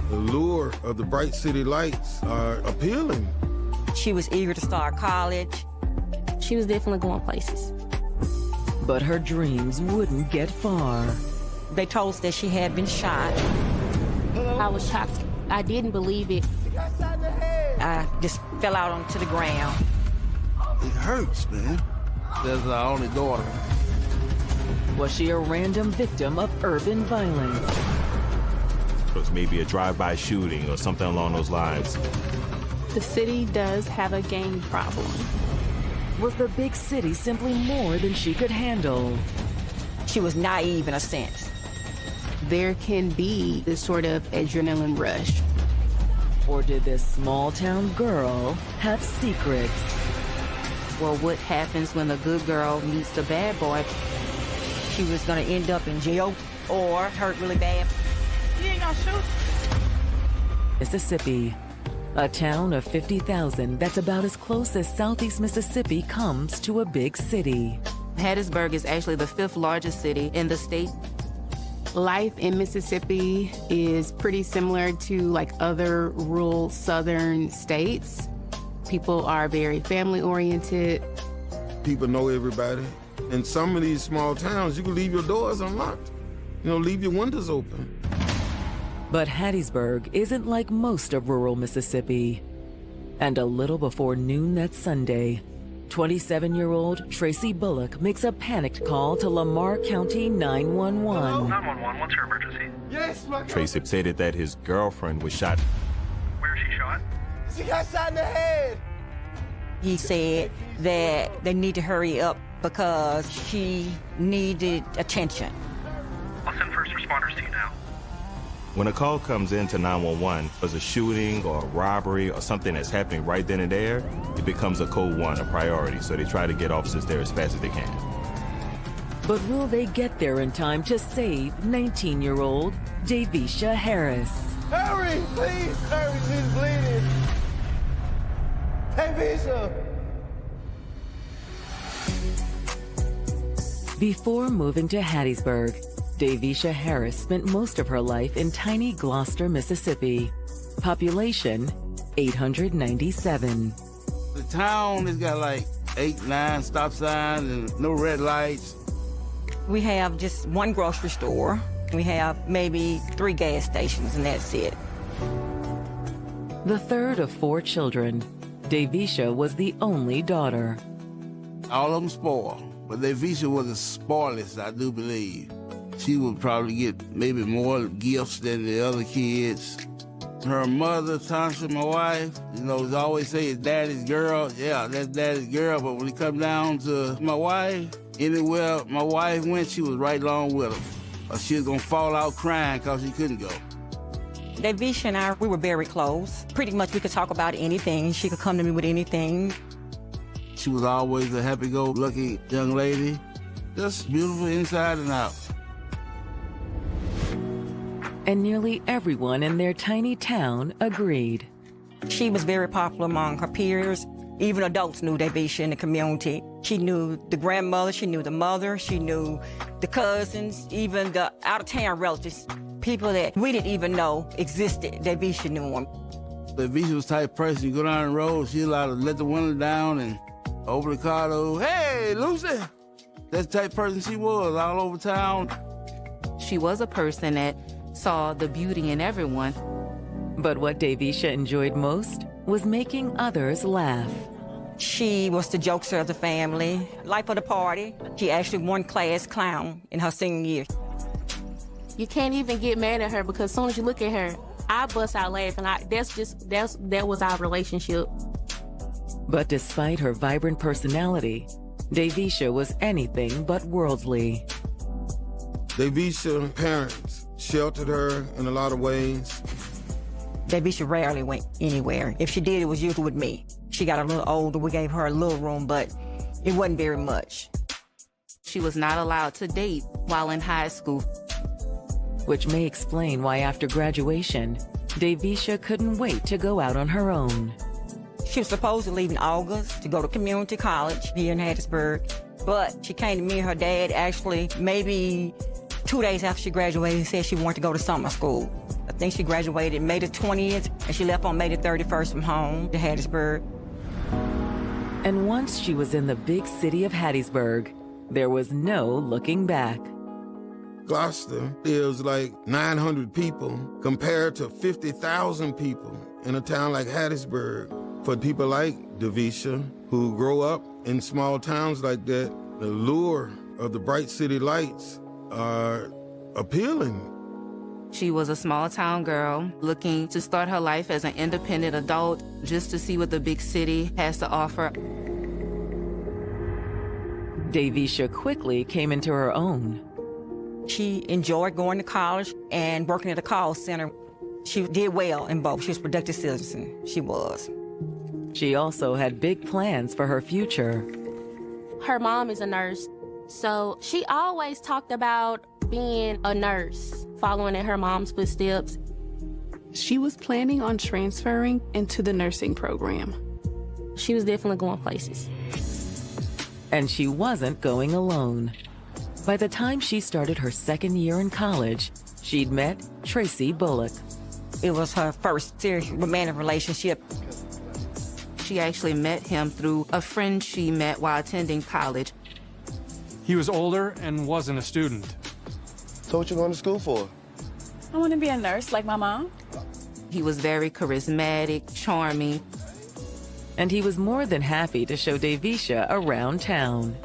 The lure of the bright city lights are appealing. She was eager to start college. She was definitely going places. But her dreams wouldn't get far. They told us that she had been shot. I was shocked. I didn't believe it. I just fell out onto the ground. It hurts, man. That's our only daughter. Was she a random victim of urban violence? It was maybe a drive-by shooting or something along those lines. The city does have a gang problem. Was the big city simply more than she could handle? She was naive in a sense. There can be this sort of adrenaline rush. Or did this small-town girl have secrets? Well, what happens when the good girl meets the bad boy? She was gonna end up in jail or hurt really bad. You ain't gonna shoot? Mississippi, a town of 50,000 that's about as close as Southeast Mississippi comes to a big city. Hattiesburg is actually the 5th largest city in the state. Life in Mississippi is pretty similar to like other rural southern states. People are very family oriented. People know everybody. In some of these small towns, you can leave your doors unlocked. You know, leave your windows open. But Hattiesburg isn't like most of rural Mississippi. And a little before noon that Sunday, 27-year-old Tracy Bullock makes a panicked call to Lamar County 911. 911, what's your emergency? Yes, my Tracy stated that his girlfriend was shot. Where is she shot? She got shot in the head. He said that they need to hurry up because she needed attention. I'll send first responders to you now. When a call comes into 911, there's a shooting or a robbery or something that's happening right then and there, it becomes a code 1, a priority. So they try to get officers there as fast as they can. But will they get there in time to save 19-year-old Davisha Harris? Hurry, please, hurry, she's bleeding. Davisha. Before moving to Hattiesburg, Davisha Harris spent most of her life in tiny Gloucester, Mississippi. Population, 897. The town has got like 8, 9 stop signs and no red lights. We have just one grocery store. We have maybe 3 gas stations, and that's it. The third of 4 children, Davisha was the only daughter. All of them spoiled, but Davisha was the spoilest, I do believe. She would probably get maybe more gifts than the other kids. Her mother, Tasha, my wife, you know, always say it's daddy's girl. Yeah, that's daddy's girl, but when it come down to my wife, anywhere my wife went, she was right along with her. Or she was gonna fall out crying because she couldn't go. Davisha and I, we were very close. Pretty much we could talk about anything. She could come to me with anything. She was always a happy-go-lucky young lady. Just beautiful inside and out. And nearly everyone in their tiny town agreed. She was very popular among her peers. Even adults knew Davisha in the community. She knew the grandmother, she knew the mother, she knew the cousins, even the out-of-town relatives. People that we didn't even know existed, Davisha knew them. Davisha was the type of person, you go down the road, she allowed to let the window down and open the car door, hey, Lucy! That's the type of person she was, all over town. She was a person that saw the beauty in everyone. But what Davisha enjoyed most was making others laugh. She was the jokester of the family, life of the party. She actually won class clown in her senior year. You can't even get mad at her because as soon as you look at her, I bust out laughing. That was our relationship. But despite her vibrant personality, Davisha was anything but worldly. Davisha's parents sheltered her in a lot of ways. Davisha rarely went anywhere. If she did, it was usually with me. She got a little older, we gave her a little room, but it wasn't very much. She was not allowed to date while in high school. Which may explain why after graduation, Davisha couldn't wait to go out on her own. She was supposed to leave in August to go to community college here in Hattiesburg, but she came to me and her dad actually maybe 2 days after she graduated and said she wanted to go to summer school. I think she graduated May the 20th, and she left on May the 31st from home to Hattiesburg. And once she was in the big city of Hattiesburg, there was no looking back. Gloucester is like 900 people compared to 50,000 people in a town like Hattiesburg. For people like Davisha, who grow up in small towns like that, the lure of the bright city lights are appealing. She was a small town girl looking to start her life as an independent adult just to see what the big city has to offer. Davisha quickly came into her own. She enjoyed going to college and working at a call center. She did well in both. She was a productive citizen. She was. She also had big plans for her future. Her mom is a nurse, so she always talked about being a nurse, following in her mom's footsteps. She was planning on transferring into the nursing program. She was definitely going places. And she wasn't going alone. By the time she started her second year in college, she'd met Tracy Bullock. It was her first serious romantic relationship. She actually met him through a friend she met while attending college. He was older and wasn't a student. So what you going to school for? I want to be a nurse like my mom. He was very charismatic, charming. And he was more than happy to show Davisha around town.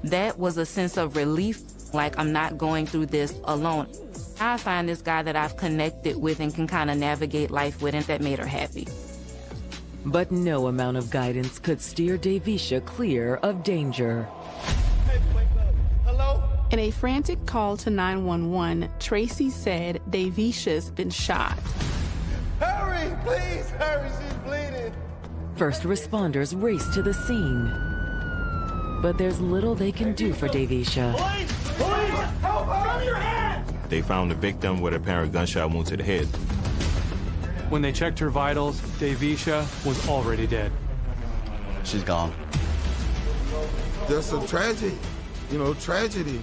That was a sense of relief, like I'm not going through this alone. I find this guy that I've connected with and can kind of navigate life with, and that made her happy. But no amount of guidance could steer Davisha clear of danger. Hey, wake up. Hello? In a frantic call to 911, Tracy said Davisha's been shot. Hurry, please, hurry, she's bleeding. First responders race to the scene. But there's little they can do for Davisha. Police, help her on your hands! They found the victim with a apparent gunshot wound to the head. When they checked her vitals, Davisha was already dead. She's gone. That's a tragedy, tragedy.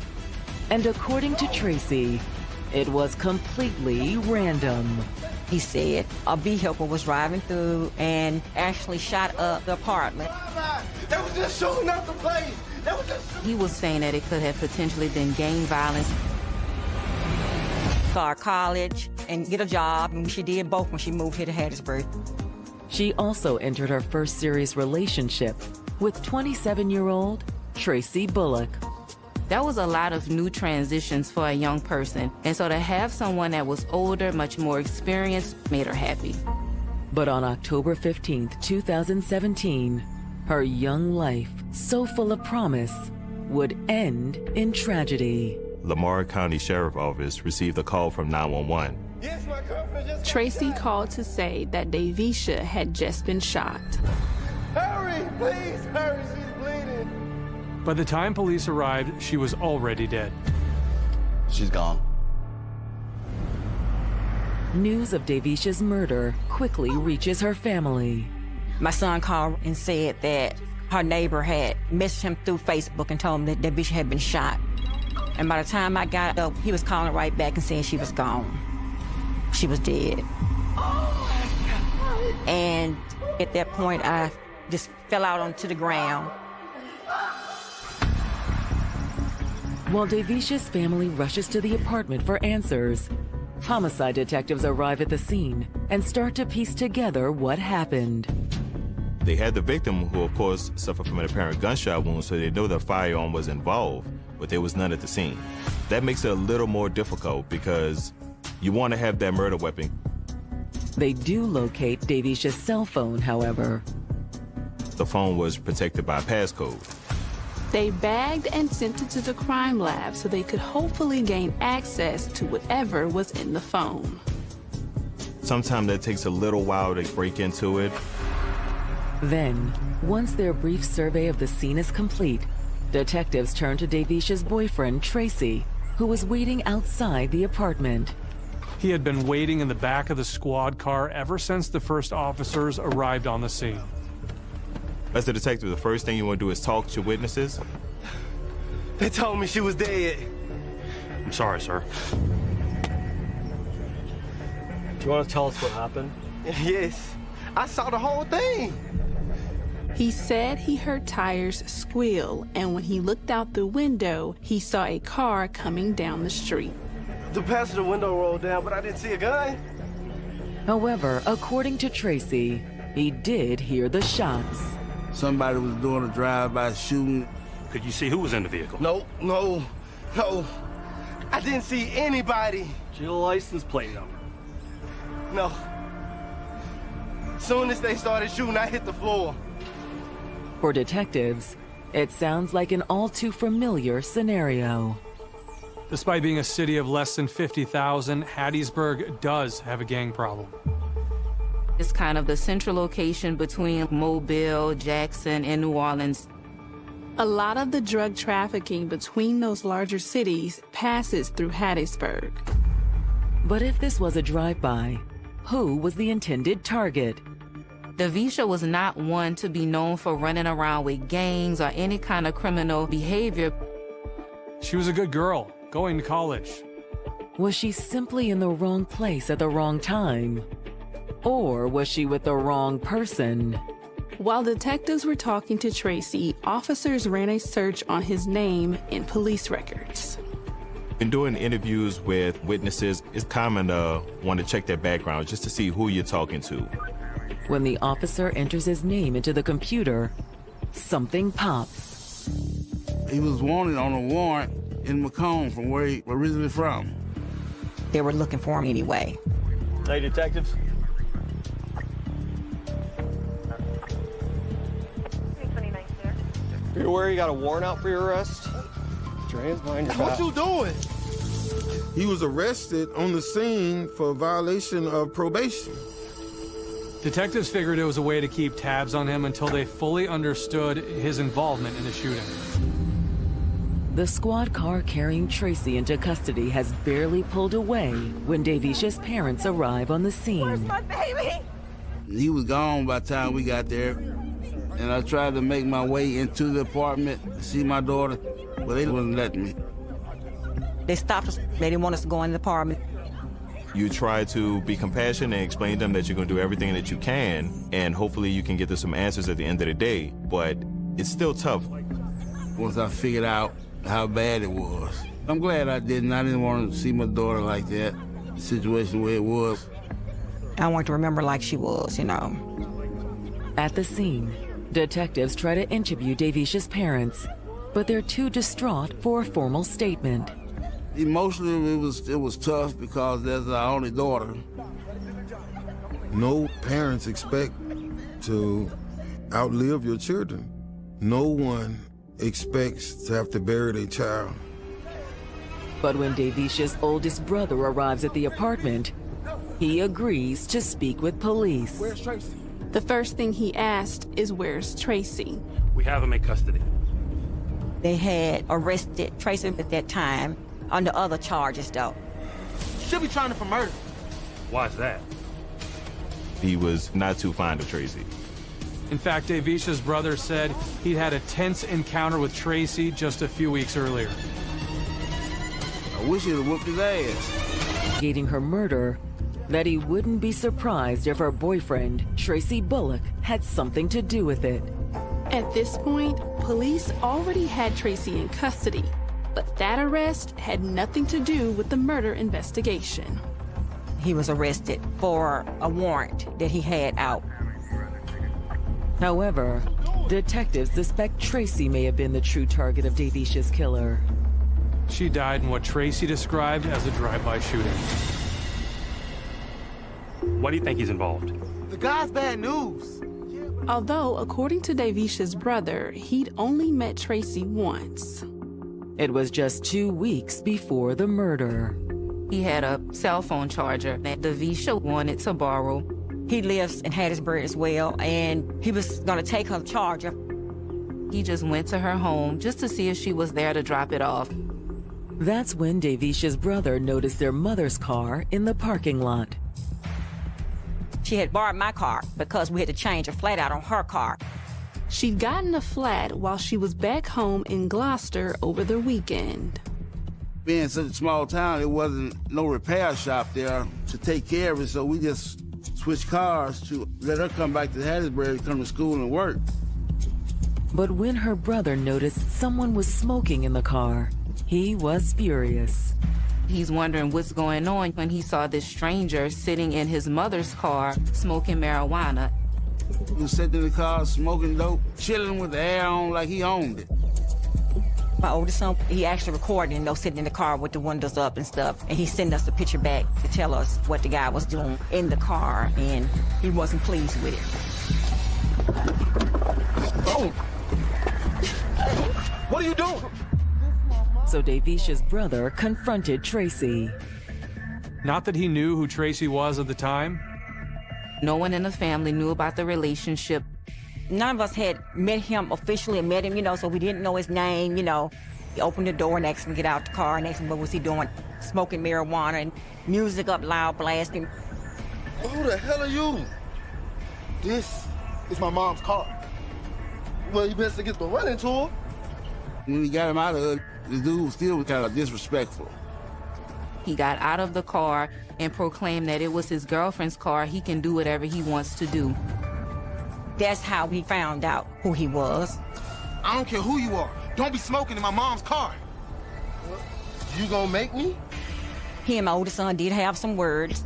And according to Tracy, it was completely random. He said a vehicle was driving through and actually shot up the apartment. They was just shooting up the place. He was saying that it could have potentially been gang violence. Start college and get a job, and she did both when she moved here to Hattiesburg. She also entered her first serious relationship with 27-year-old Tracy Bullock. That was a lot of new transitions for a young person. And so to have someone that was older, much more experienced, made her happy. But on October 15th, 2017, her young life, so full of promise, would end in tragedy. Lamar County Sheriff Office received a call from 911. Yes, my girlfriend just... Tracy called to say that Davisha had just been shot. Hurry, please, hurry, she's bleeding. By the time police arrived, she was already dead. She's gone. News of Davisha's murder quickly reaches her family. My son called and said that her neighbor had messaged him through Facebook and told him that Davisha had been shot. And by the time I got up, he was calling right back and saying she was gone. She was dead. And at that point, I just fell out onto the ground. While Davisha's family rushes to the apartment for answers, homicide detectives arrive at the scene and start to piece together what happened. They had the victim, who of course suffered from an apparent gunshot wound, so they know the firearm was involved, but there was none at the scene. That makes it a little more difficult because you want to have that murder weapon. They do locate Davisha's cell phone, however. The phone was protected by a passcode. They bagged and sent it to the crime lab so they could hopefully gain access to whatever was in the phone. Sometimes that takes a little while to break into it. Then, once their brief survey of the scene is complete, detectives turn to Davisha's boyfriend, Tracy, who was waiting outside the apartment. He had been waiting in the back of the squad car ever since the first officers arrived on the scene. As the detective, the first thing you want to do is talk to witnesses. They told me she was dead. I'm sorry, sir. You want to tell us what happened? Yes, I saw the whole thing. He said he heard tires squeal, and when he looked out the window, he saw a car coming down the street. The passenger window rolled down, but I didn't see a gun. However, according to Tracy, he did hear the shots. Somebody was doing a drive-by shooting. Could you see who was in the vehicle? No. I didn't see anybody. Your license plate number. No. Soon as they started shooting, I hit the floor. For detectives, it sounds like an all too familiar scenario. Despite being a city of less than 50,000, Hattiesburg does have a gang problem. It's kind of the central location between Mobile, Jackson, and New Orleans. A lot of the drug trafficking between those larger cities passes through Hattiesburg. But if this was a drive-by, who was the intended target? Davisha was not one to be known for running around with gangs or any kind of criminal behavior. She was a good girl, going to college. Was she simply in the wrong place at the wrong time? Or was she with the wrong person? While detectives were talking to Tracy, officers ran a search on his name in police records. In doing interviews with witnesses, it's common to want to check their background just to see who you're talking to. When the officer enters his name into the computer, something pops. He was wanted on a warrant in Macomb, from where he originally from. They were looking for him anyway. Hey, detectives. You're aware you got a warrant out for your arrest? Put your hands behind your back. What you doing? He was arrested on the scene for violation of probation. Detectives figured it was a way to keep tabs on him until they fully understood his involvement in the shooting. The squad car carrying Tracy into custody has barely pulled away when Davisha's parents arrive on the scene. Where's my baby? He was gone by the time we got there. And I tried to make my way into the apartment to see my daughter, but they wouldn't let me. They stopped us. They didn't want us to go in the apartment. You try to be compassionate and explain to them that you're going to do everything that you can, and hopefully you can get to some answers at the end of the day, but it's still tough. Once I figured out how bad it was, I'm glad I didn't. I didn't want to see my daughter like that, the situation where it was. I want to remember like she was, you know. At the scene, detectives try to interview Davisha's parents, but they're too distraught for a formal statement. Emotionally, it was tough because that's our only daughter. No parents expect to outlive your children. No one expects to have to bury their child. But when Davisha's oldest brother arrives at the apartment, he agrees to speak with police. Where's Tracy? The first thing he asked is, where's Tracy? We have him in custody. They had arrested Tracy at that time under other charges, though. Should be trying to for murder. Why is that? He was not too fond of Tracy. In fact, Davisha's brother said he'd had a tense encounter with Tracy just a few weeks earlier. I wish he'd have whooped his ass. Gating her murder, that he wouldn't be surprised if her boyfriend, Tracy Bullock, had something to do with it. At this point, police already had Tracy in custody, but that arrest had nothing to do with the murder investigation. He was arrested for a warrant that he had out. However, detectives suspect Tracy may have been the true target of Davisha's killer. She died in what Tracy described as a drive-by shooting. Why do you think he's involved? The guy's bad news. Although, according to Davisha's brother, he'd only met Tracy once. It was just 2 weeks before the murder. He had a cell phone charger that Davisha wanted to borrow. He lives in Hattiesburg as well, and he was going to take her charger. He just went to her home just to see if she was there to drop it off. That's when Davisha's brother noticed their mother's car in the parking lot. She had borrowed my car because we had to change a flat out on her car. She'd gotten a flat while she was back home in Gloucester over the weekend. Being such a small town, there wasn't no repair shop there to take care of it, so we just switched cars to let her come back to Hattiesburg, come to school and work. But when her brother noticed someone was smoking in the car, he was furious. He's wondering what's going on when he saw this stranger sitting in his mother's car smoking marijuana. He was sitting in the car smoking dope, chilling with the air on like he owned it. My oldest son, he actually recorded, sitting in the car with the windows up and stuff. And he sent us a picture back to tell us what the guy was doing in the car, and he wasn't pleased with it. Oh! What are you doing? So Davisha's brother confronted Tracy. Not that he knew who Tracy was at the time. No one in the family knew about the relationship. None of us had met him officially and met him, so we didn't know his name, He opened the door and asked him to get out the car and asked him what was he doing, smoking marijuana and music up loud, blasting. Who the hell are you? This is my mom's car. Well, you best to get the running to her. When we got him out of it, the dude still was kind of disrespectful. He got out of the car and proclaimed that it was his girlfriend's car. He can do whatever he wants to do. That's how we found out who he was. I don't care who you are. Don't be smoking in my mom's car. You gonna make me? He and my oldest son did have some words.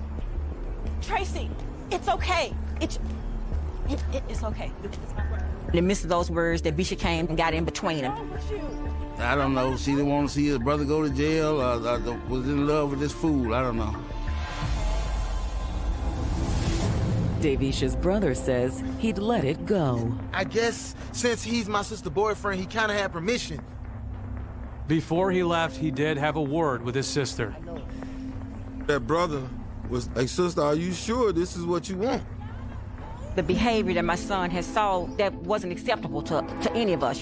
Tracy, it's okay. It's okay. In the midst of those words, that Bishop came and got in between them. I don't know. She didn't want to see his brother go to jail or was in love with this fool. I don't know. Davisha's brother says he'd let it go. I guess since he's my sister's boyfriend, he kind of had permission. Before he left, he did have a word with his sister. That brother was like, sister, are you sure this is what you want? The behavior that my son has saw that wasn't acceptable to any of us,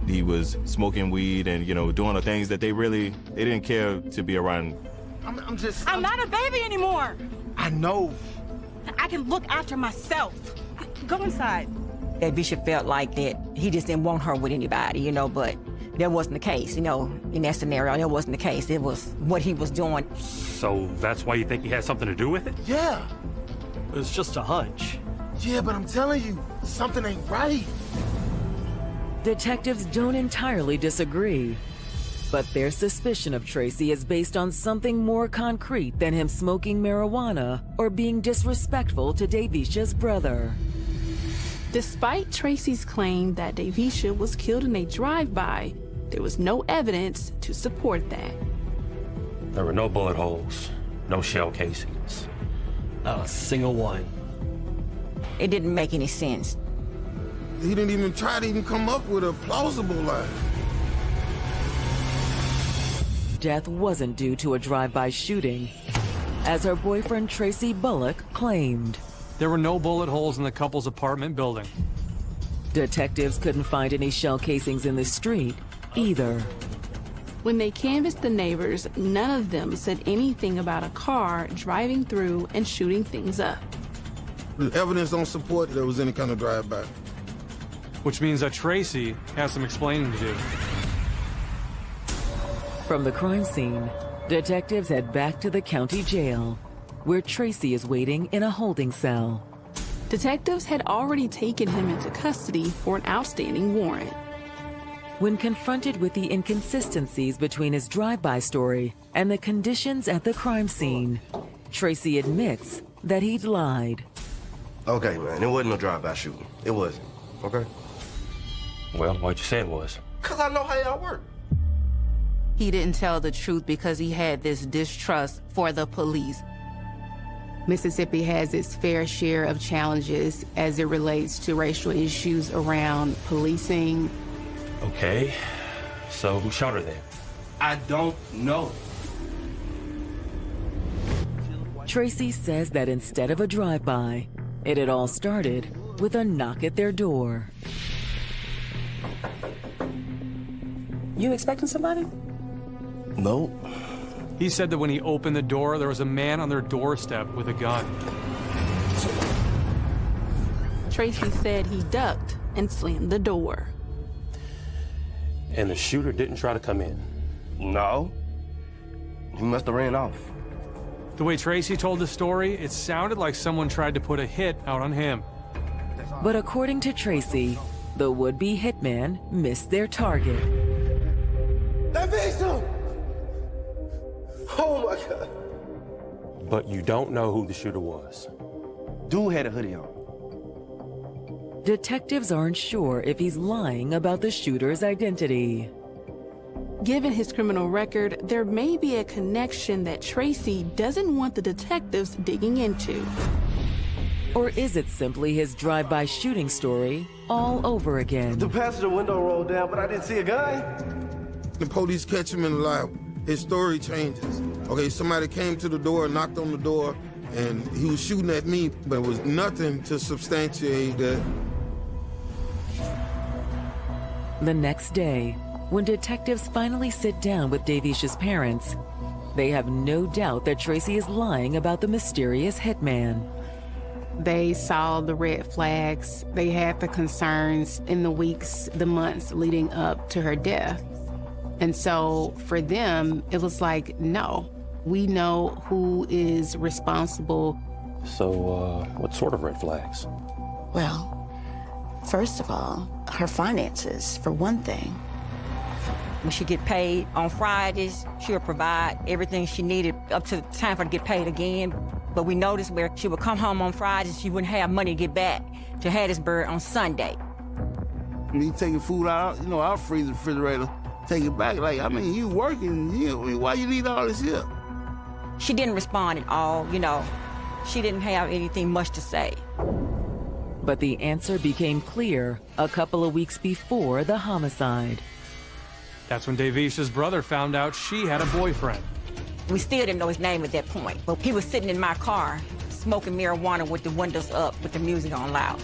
He was smoking weed and, doing the things that they didn't care to be around. I'm not a baby anymore. I know. I can look after myself. Go inside. That Bishop felt like that he just didn't want her with anybody, but that wasn't the case, in that scenario. That wasn't the case. It was what he was doing. So that's why you think he had something to do with it? Yeah. It was just a hunch. Yeah, but I'm telling you, something ain't right. Detectives don't entirely disagree, but their suspicion of Tracy is based on something more concrete than him smoking marijuana or being disrespectful to Davisha's brother. Despite Tracy's claim that Davisha was killed in a drive-by, there was no evidence to support that. There were no bullet holes, no shell casings. Not a single one. It didn't make any sense. He didn't even try to even come up with a plausible lie. Death wasn't due to a drive-by shooting, as her boyfriend Tracy Bullock claimed. There were no bullet holes in the couple's apartment building. Detectives couldn't find any shell casings in the street either. When they canvassed the neighbors, none of them said anything about a car driving through and shooting things up. The evidence don't support there was any kind of drive-by. Which means that Tracy has some explaining to do. From the crime scene, detectives head back to the county jail, where Tracy is waiting in a holding cell. Detectives had already taken him into custody for an outstanding warrant. When confronted with the inconsistencies between his drive-by story and the conditions at the crime scene, Tracy admits that he'd lied. Okay, man, it wasn't no drive-by shooting. It wasn't, okay? Well, why'd you say it was? Because I know how y'all work. He didn't tell the truth because he had this distrust for the police. Mississippi has its fair share of challenges as it relates to racial issues around policing. Okay, so who shot her then? I don't know. Tracy says that instead of a drive-by, it had all started with a knock at their door. You expecting somebody? Nope. He said that when he opened the door, there was a man on their doorstep with a gun. Tracy said he ducked and slammed the door. And the shooter didn't try to come in? No. He must have ran off. The way Tracy told the story, it sounded like someone tried to put a hit out on him. But according to Tracy, the would-be hitman missed their target. Davisha! Oh my God. But you don't know who the shooter was. Dude had a hoodie on. Detectives aren't sure if he's lying about the shooter's identity. Given his criminal record, there may be a connection that Tracy doesn't want the detectives digging into. Or is it simply his drive-by shooting story all over again? The passenger window rolled down, but I didn't see a gun. The police catch him in the lie. His story changes. Okay, somebody came to the door, knocked on the door, and he was shooting at me, but it was nothing to substantiate that. The next day, when detectives finally sit down with Davisha's parents, they have no doubt that Tracy is lying about the mysterious hitman. They saw the red flags. They had the concerns in the weeks, the months leading up to her death. And so for them, it was like, no, we know who is responsible. So, what sort of red flags? Well, first of all, her finances, for one thing. When she get paid on Fridays, she'll provide everything she needed up to the time for her to get paid again. But we noticed where she would come home on Fridays, she wouldn't have money to get back to Hattiesburg on Sunday. Me taking food out, I'll freeze the refrigerator, take it back. Like, I mean, you working, why you need all this here? She didn't respond at all, She didn't have anything much to say. But the answer became clear a couple of weeks before the homicide. That's when Davisha's brother found out she had a boyfriend. We still didn't know his name at that point, but he was sitting in my car, smoking marijuana with the windows up, with the music on loud.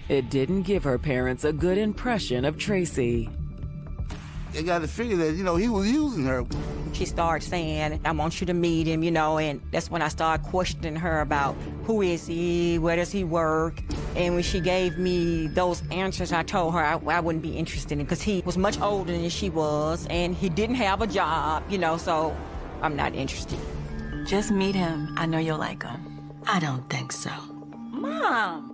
It didn't give her parents a good impression of Tracy. They got to figure that, he was using her. She started saying, I want you to meet him, and that's when I started questioning her about who is he, where does he work? And when she gave me those answers, I told her I wouldn't be interested in it because he was much older than she was, and he didn't have a job, so I'm not interested. Just meet him. I know you'll like him. I don't think so. Mom!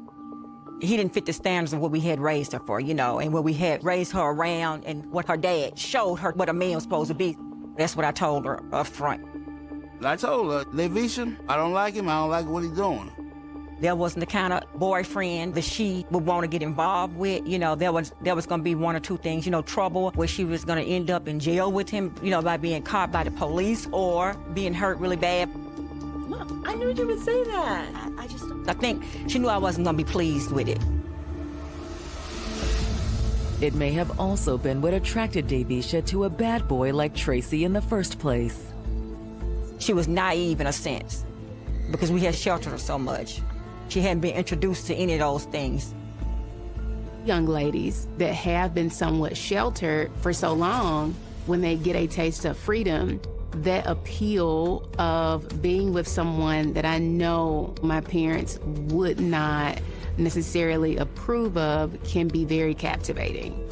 He didn't fit the standards of what we had raised her for, and what we had raised her around and what her dad showed her what a man was supposed to be. That's what I told her up front. I told her, Davisha, I don't like him, I don't like what he's doing. There wasn't the kind of boyfriend that she would want to get involved with. There was going to be one or two things, trouble where she was going to end up in jail with him, by being caught by the police or being hurt really bad. Mom, I knew you would say that. I think she knew I wasn't going to be pleased with it. It may have also been what attracted Davisha to a bad boy like Tracy in the first place. She was naive in a sense because we had sheltered her so much. She hadn't been introduced to any of those things. Young ladies that have been somewhat sheltered for so long, when they get a taste of freedom, that appeal of being with someone that I know my parents would not necessarily approve of can be very captivating.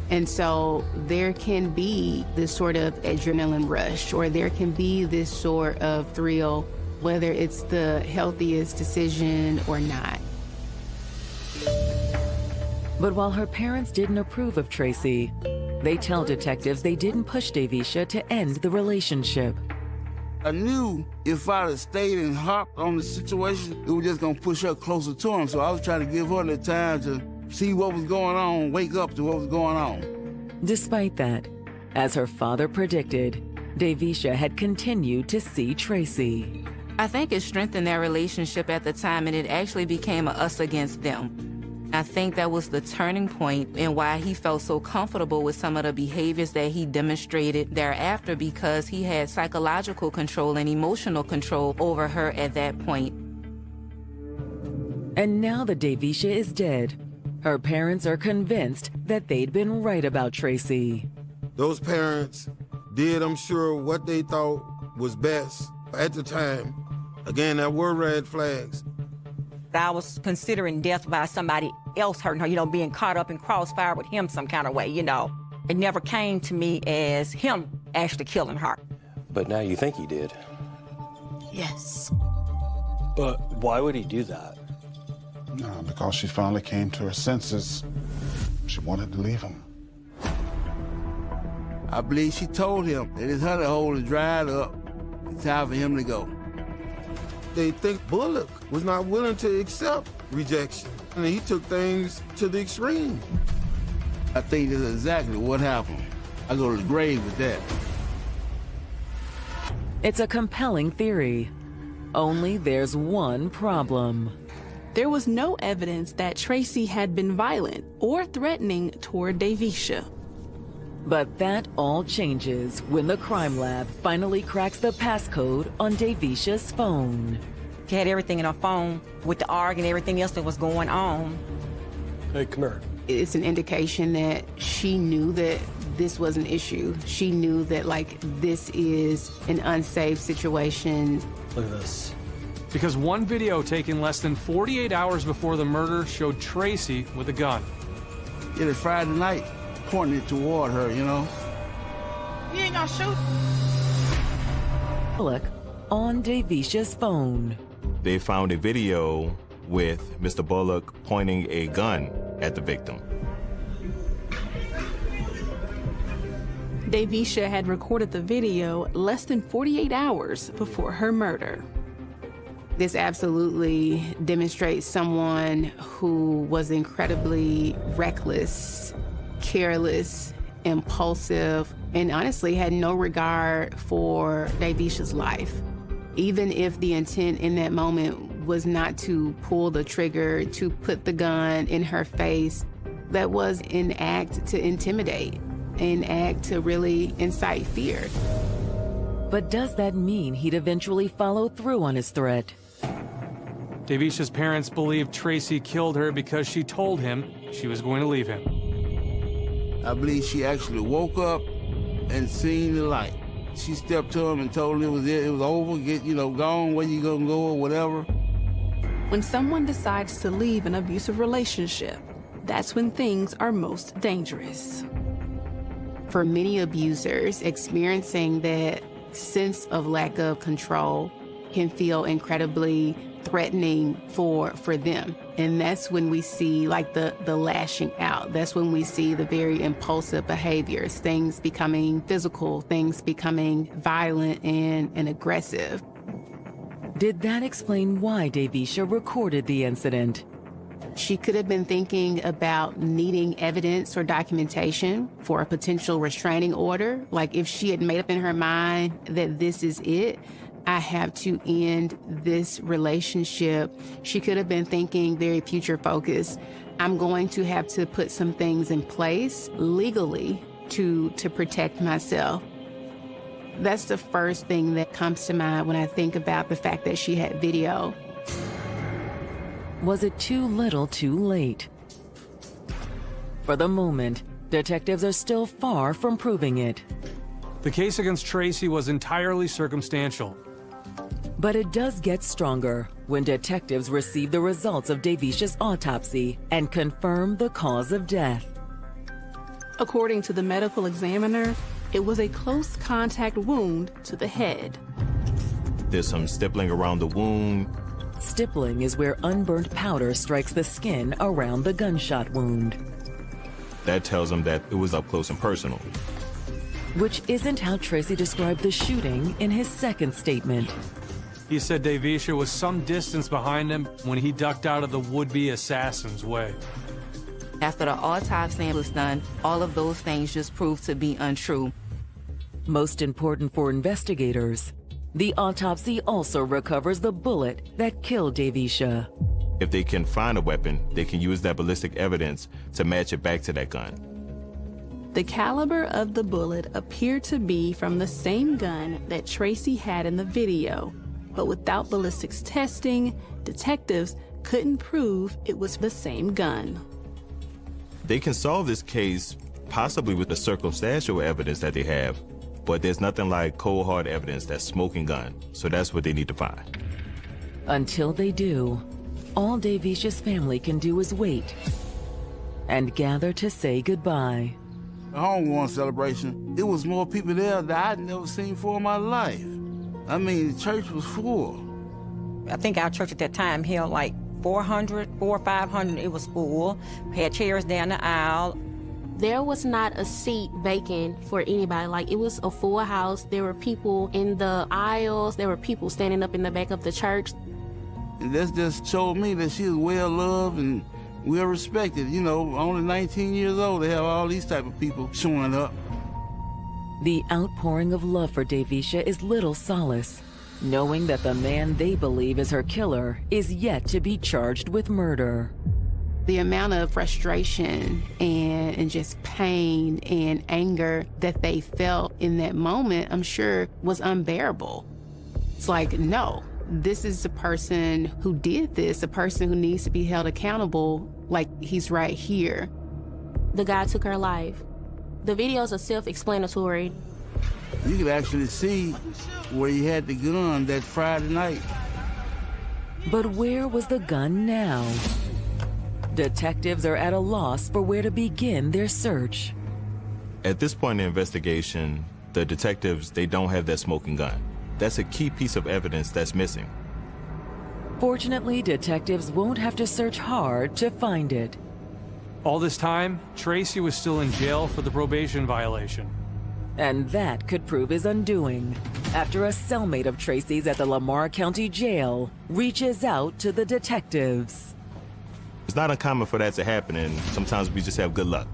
And so there can be this sort of adrenaline rush, or there can be this sort of thrill, whether it's the healthiest decision or not. But while her parents didn't approve of Tracy, they tell detectives they didn't push Davisha to end the relationship. I knew if I'd have stayed and harped on the situation, it was just gonna push her closer to him. So I was trying to give her the time to see what was going on, wake up to what was going on. Despite that, as her father predicted, Davisha had continued to see Tracy. I think it strengthened their relationship at the time, and it actually became a us against them. I think that was the turning point in why he felt so comfortable with some of the behaviors that he demonstrated thereafter, because he had psychological control and emotional control over her at that point. And now that Davisha is dead, her parents are convinced that they'd been right about Tracy. Those parents did, I'm sure, what they thought was best at the time. Again, there were red flags. I was considering death by somebody else hurting her, being caught up in crossfire with him some kind of way, It never came to me as him actually killing her. But now you think he did. Yes. But why would he do that? Because she finally came to her senses. She wanted to leave him. I believe she told him that his honey hole is dried up. It's time for him to go. They think Bullock was not willing to accept rejection, and he took things to the extreme. I think that's exactly what happened. I go to the grave with that. It's a compelling theory. Only there's one problem. There was no evidence that Tracy had been violent or threatening toward Davisha. But that all changes when the crime lab finally cracks the passcode on Davisha's phone. She had everything in her phone with the ARG and everything else that was going on. Hey, come here. It's an indication that she knew that this was an issue. She knew that, like, this is an unsafe situation. Look at this. Because one video taken less than 48 hours before the murder showed Tracy with a gun. It was Friday night, pointing it toward her, you know? You ain't gonna shoot? Bullock on Davisha's phone. They found a video with Mr. Bullock pointing a gun at the victim. Davisha had recorded the video less than 48 hours before her murder. This absolutely demonstrates someone who was incredibly reckless, careless, impulsive, and honestly had no regard for Davisha's life. Even if the intent in that moment was not to pull the trigger, to put the gun in her face, that was an act to intimidate, an act to really incite fear. But does that mean he'd eventually follow through on his threat? Davisha's parents believe Tracy killed her because she told him she was going to leave him. I believe she actually woke up and seen the light. She stepped to him and told him it was over, get, gone, where you gonna go or whatever. When someone decides to leave an abusive relationship, that's when things are most dangerous. For many abusers, experiencing that sense of lack of control can feel incredibly threatening for them. And that's when we see like the lashing out. That's when we see the very impulsive behaviors, things becoming physical, things becoming violent and aggressive. Did that explain why Davisha recorded the incident? She could have been thinking about needing evidence or documentation for a potential restraining order. Like if she had made up in her mind that this is it, I have to end this relationship. She could have been thinking very future focused. I'm going to have to put some things in place legally to protect myself. That's the first thing that comes to mind when I think about the fact that she had video. Was it too little too late? For the moment, detectives are still far from proving it. The case against Tracy was entirely circumstantial. But it does get stronger when detectives receive the results of Davisha's autopsy and confirm the cause of death. According to the medical examiner, it was a close contact wound to the head. There's some stippling around the wound. Stippling is where unburnt powder strikes the skin around the gunshot wound. That tells them that it was up close and personal. Which isn't how Tracy described the shooting in his second statement. He said Davisha was some distance behind him when he ducked out of the would-be assassin's way. After the autopsy was done, all of those things just proved to be untrue. Most important for investigators, the autopsy also recovers the bullet that killed Davisha. If they can find a weapon, they can use that ballistic evidence to match it back to that gun. The caliber of the bullet appeared to be from the same gun that Tracy had in the video, but without ballistics testing, detectives couldn't prove it was the same gun. They can solve this case possibly with the circumstantial evidence that they have, but there's nothing like cold hard evidence, that smoking gun. So that's what they need to find. Until they do, all Davisha's family can do is wait and gather to say goodbye. a homegoing celebration. It was more people there that I'd never seen before in my life. I mean, the church was full. I think our church at that time held like 400 or 500. It was full. Had chairs down the aisle. There was not a seat vacant for anybody. Like, it was a full house. There were people in the aisles. There were people standing up in the back of the church. And that just showed me that she was well loved and well respected. You know, only 19 years old to have all these type of people showing up. The outpouring of love for Davisha is little solace, knowing that the man they believe is her killer is yet to be charged with murder. The amount of frustration and just pain and anger that they felt in that moment, I'm sure, was unbearable. It's like, no, this is the person who did this, the person who needs to be held accountable, like he's right here. The guy took her life. The videos are self-explanatory. You could actually see where he had the gun that Friday night. But where was the gun now? Detectives are at a loss for where to begin their search. At this point in the investigation, the detectives, they don't have that smoking gun. That's a key piece of evidence that's missing. Fortunately, detectives won't have to search hard to find it. All this time, Tracy was still in jail for the probation violation. And that could prove his undoing after a cellmate of Tracy's at the Lamar County Jail reaches out to the detectives. It's not uncommon for that to happen, and sometimes we just have good luck.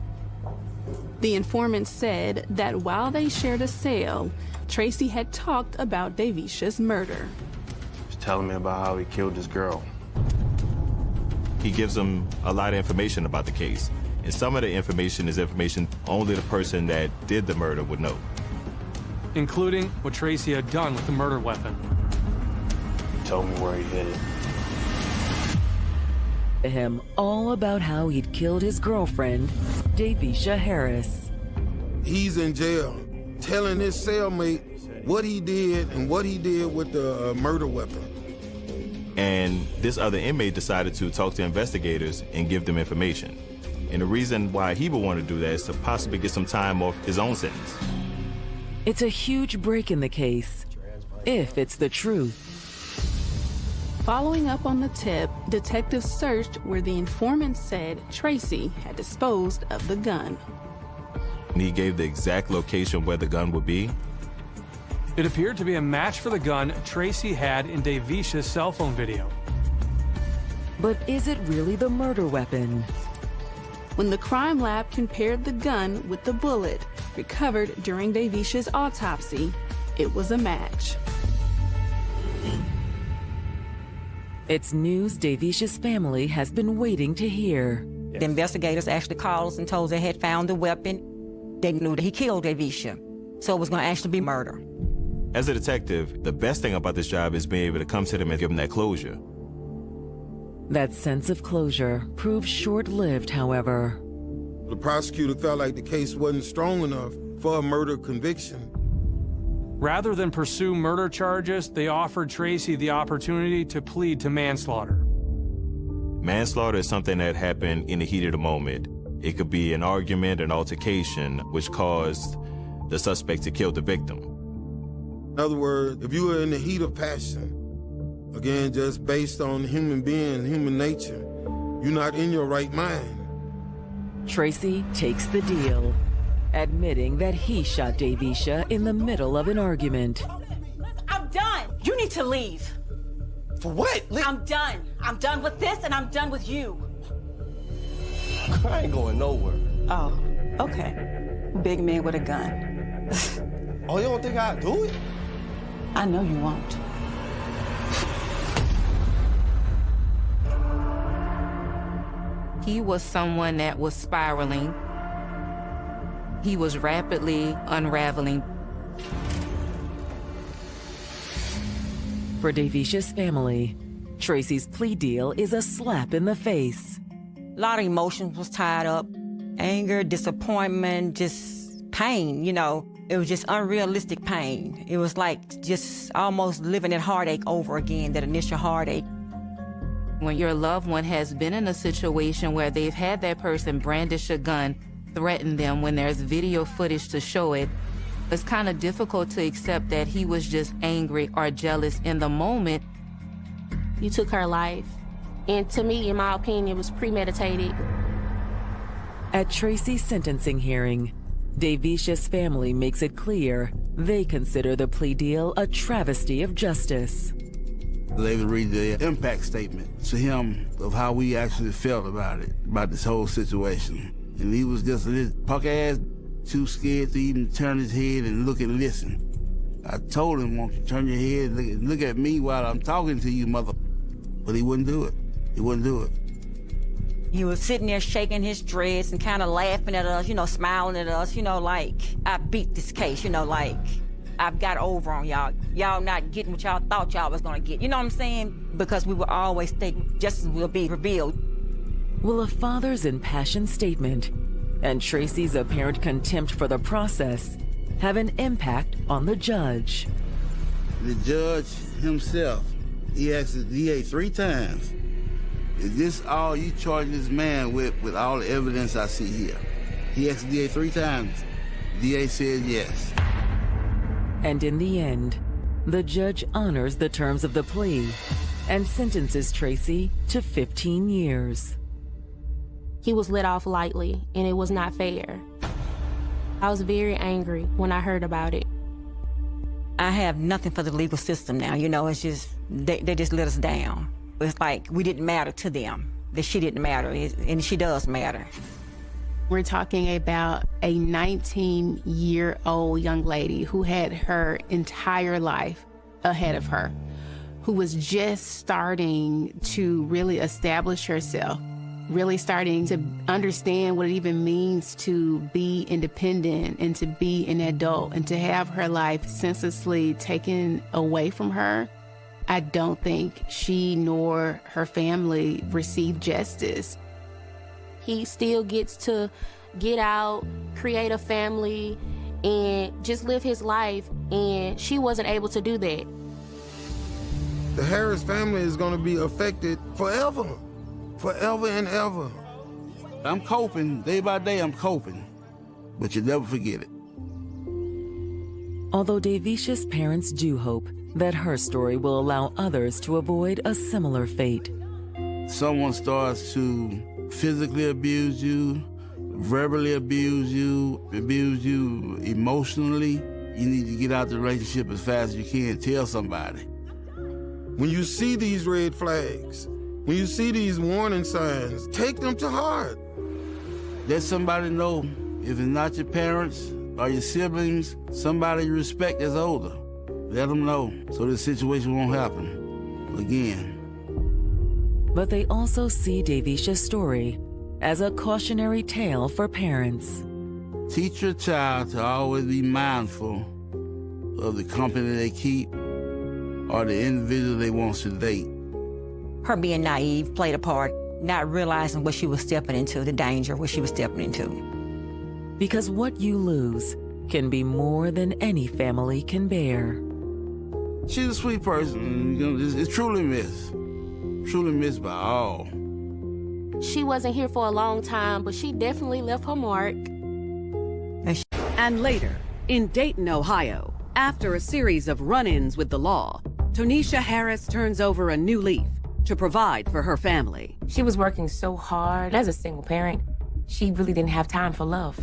The informant said that while they shared a cell, Tracy had talked about Davisha's murder. He's telling me about how he killed this girl. He gives them a lot of information about the case, and some of the information is information only the person that did the murder would know. Including what Tracy had done with the murder weapon. He told me where he hid it. Him all about how he'd killed his girlfriend, Davisha Harris. He's in jail, telling his cellmate what he did and what he did with the murder weapon. And this other inmate decided to talk to investigators and give them information. And the reason why he would want to do that is to possibly get some time off his own sentence. It's a huge break in the case, if it's the truth. Following up on the tip, detectives searched where the informant said Tracy had disposed of the gun. And he gave the exact location where the gun would be. It appeared to be a match for the gun Tracy had in Davisha's cell phone video. But is it really the murder weapon? When the crime lab compared the gun with the bullet recovered during Davisha's autopsy, it was a match. It's news Davisha's family has been waiting to hear. The investigators actually called us and told us they had found the weapon. They knew that he killed Davisha, so it was going to actually be murder. As a detective, the best thing about this job is being able to come to them and give them that closure. That sense of closure proved short-lived, however. The prosecutor felt like the case wasn't strong enough for a murder conviction. Rather than pursue murder charges, they offered Tracy the opportunity to plead to manslaughter. Manslaughter is something that happened in the heat of the moment. It could be an argument, an altercation, which caused the suspect to kill the victim. In other words, if you were in the heat of passion, again, just based on human being, human nature, you're not in your right mind. Tracy takes the deal, admitting that he shot Davisha in the middle of an argument. I'm done. You need to leave. For what? I'm done. I'm done with this and I'm done with you. I ain't going nowhere. Oh, okay. Big man with a gun. Oh, you don't think I'd do it? I know you won't. He was someone that was spiraling. He was rapidly unraveling. For Davisha's family, Tracy's plea deal is a slap in the face. A lot of emotions was tied up. Anger, disappointment, just pain, you know. It was just unrealistic pain. It was like just almost living that heartache over again, that initial heartache. When your loved one has been in a situation where they've had that person brandish a gun threatened them when there's video footage to show it. It's kind of difficult to accept that he was just angry or jealous in the moment. You took her life. And to me, in my opinion, it was premeditated. At Tracy's sentencing hearing, Davisha's family makes it clear they consider the plea deal a travesty of justice. They would read the impact statement to him of how we actually felt about it, about this whole situation. And he was just a little punk ass, too scared to even turn his head and look and listen. I told him, won't you turn your head and look at me while I'm talking to you, mother. But he wouldn't do it. He wouldn't do it. He was sitting there shaking his dreads and kind of laughing at us, smiling at us, like, I beat this case, like, I've got over on y'all. Y'all not getting what y'all thought y'all was gonna get. You know what I'm saying? Because we will always think justice will be revealed. Will a father's impassioned statement and Tracy's apparent contempt for the process have an impact on the judge? The judge himself, he asked the DA 3 times, is this all you charge this man with all the evidence I see here? He asked the DA 3 times. The DA said yes. And in the end, the judge honors the terms of the plea and sentences Tracy to 15 years. He was let off lightly, and it was not fair. I was very angry when I heard about it. I have nothing for the legal system now, it's just, they just let us down. It's like we didn't matter to them, that she didn't matter, and she does matter. We're talking about a 19-year-old young lady who had her entire life ahead of her, who was just starting to really establish herself, really starting to understand what it even means to be independent and to be an adult, and to have her life senselessly taken away from her. I don't think she nor her family received justice. He still gets to get out, create a family, and just live his life, and she wasn't able to do that. The Harris family is going to be affected forever and ever. I'm coping, day by day I'm coping, but you never forget it. Although Davisha's parents do hope that her story will allow others to avoid a similar fate. Someone starts to physically abuse you, verbally abuse you emotionally, you need to get out the relationship as fast as you can. Tell somebody. When you see these red flags, when you see these warning signs, take them to heart. Let somebody know, if it's not your parents or your siblings, somebody you respect that's older. Let them know so this situation won't happen again. But they also see Davisha's story as a cautionary tale for parents. Teach your child to always be mindful of the company they keep or the individual they want to date. Her being naive played a part, not realizing what she was stepping into, the danger what she was stepping into. Because what you lose can be more than any family can bear. She's a sweet person, it's truly missed. Truly missed by all. She wasn't here for a long time, but she definitely left her mark. And later, in Dayton, Ohio, after a series of run-ins with the law, Tonisha Harris turns over a new leaf to provide for her family. She was working so hard as a single parent, she really didn't have time for love.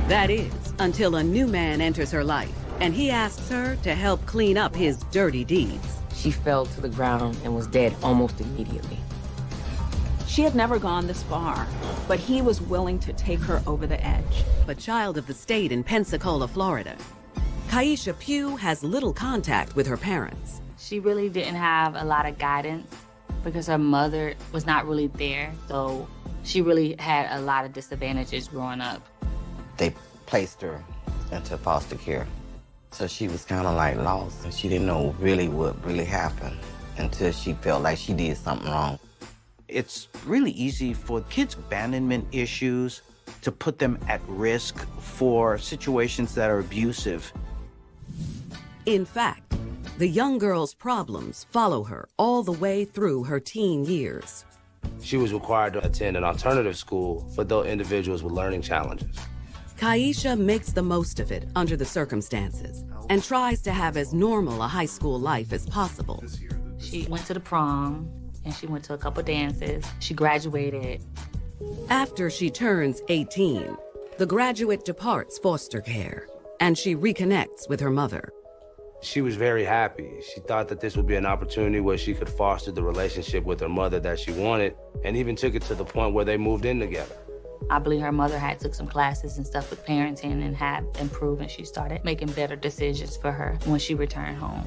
That is, until a new man enters her life, and he asks her to help clean up his dirty deeds. She fell to the ground and was dead almost immediately. She had never gone this far, but he was willing to take her over the edge. A child of the state in Pensacola, Florida, Kaisha Pugh has little contact with her parents. She really didn't have a lot of guidance because her mother was not really there, so she really had a lot of disadvantages growing up. They placed her into foster care, so she was kind of like lost, and she didn't know really what really happened until she felt like she did something wrong. It's really easy for kids' abandonment issues to put them at risk for situations that are abusive. In fact, the young girl's problems follow her all the way through her teen years. She was required to attend an alternative school for those individuals with learning challenges. Kaisha makes the most of it under the circumstances and tries to have as normal a high school life as possible. She went to the prom and she went to a couple dances. She graduated. After she turns 18, the graduate departs foster care and she reconnects with her mother. She was very happy. She thought that this would be an opportunity where she could foster the relationship with her mother that she wanted, and even took it to the point where they moved in together. I believe her mother had took some classes and stuff with parenting and had improved, and she started making better decisions for her when she returned home.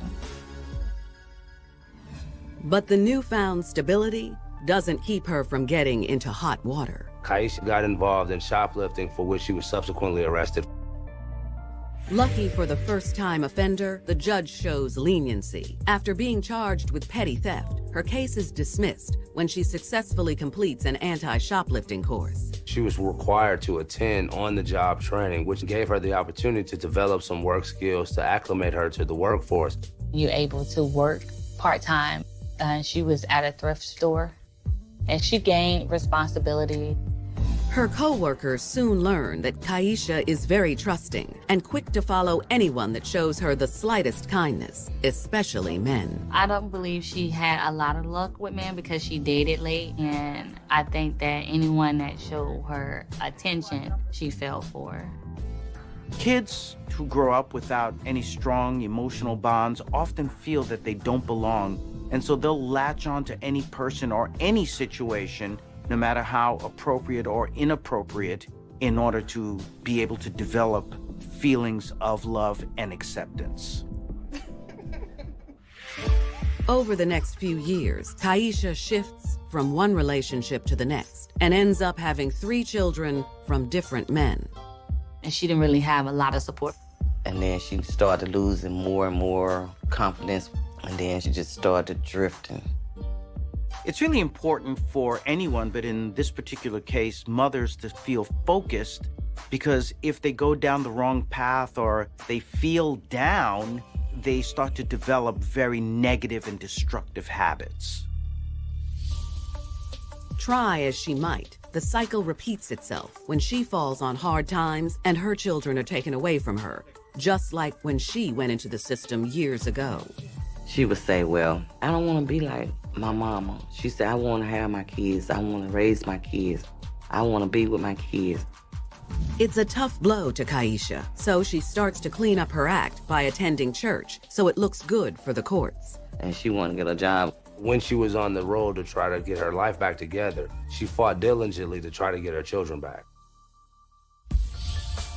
But the newfound stability doesn't keep her from getting into hot water. Kaisha got involved in shoplifting, for which she was subsequently arrested. Lucky for the first-time offender, the judge shows leniency. After being charged with petty theft, her case is dismissed when she successfully completes an anti-shoplifting course. She was required to attend on-the-job training, which gave her the opportunity to develop some work skills to acclimate her to the workforce. You're able to work part-time. She was at a thrift store, and she gained responsibility. Her co-workers soon learn that Kaisha is very trusting and quick to follow anyone that shows her the slightest kindness, especially men. I don't believe she had a lot of luck with men because she dated late, and I think that anyone that showed her attention, she fell for. Kids who grow up without any strong emotional bonds often feel that they don't belong, and so they'll latch on to any person or any situation, no matter how appropriate or inappropriate, in order to be able to develop feelings of love and acceptance. Over the next few years, Kaisha shifts from one relationship to the next and ends up having 3 children from different men. And she didn't really have a lot of support. And then she started losing more and more confidence, and then she just started drifting. It's really important for anyone, but in this particular case, mothers, to feel focused, because if they go down the wrong path or they feel down, they start to develop very negative and destructive habits. Try as she might, the cycle repeats itself when she falls on hard times and her children are taken away from her, just like when she went into the system years ago. She would say, well, I don't want to be like my mama. She said, I want to have my kids. I want to raise my kids. I want to be with my kids. It's a tough blow to Kaisha, so she starts to clean up her act by attending church, so it looks good for the courts. And she wanted to get a job. When she was on the road to try to get her life back together, she fought diligently to try to get her children back.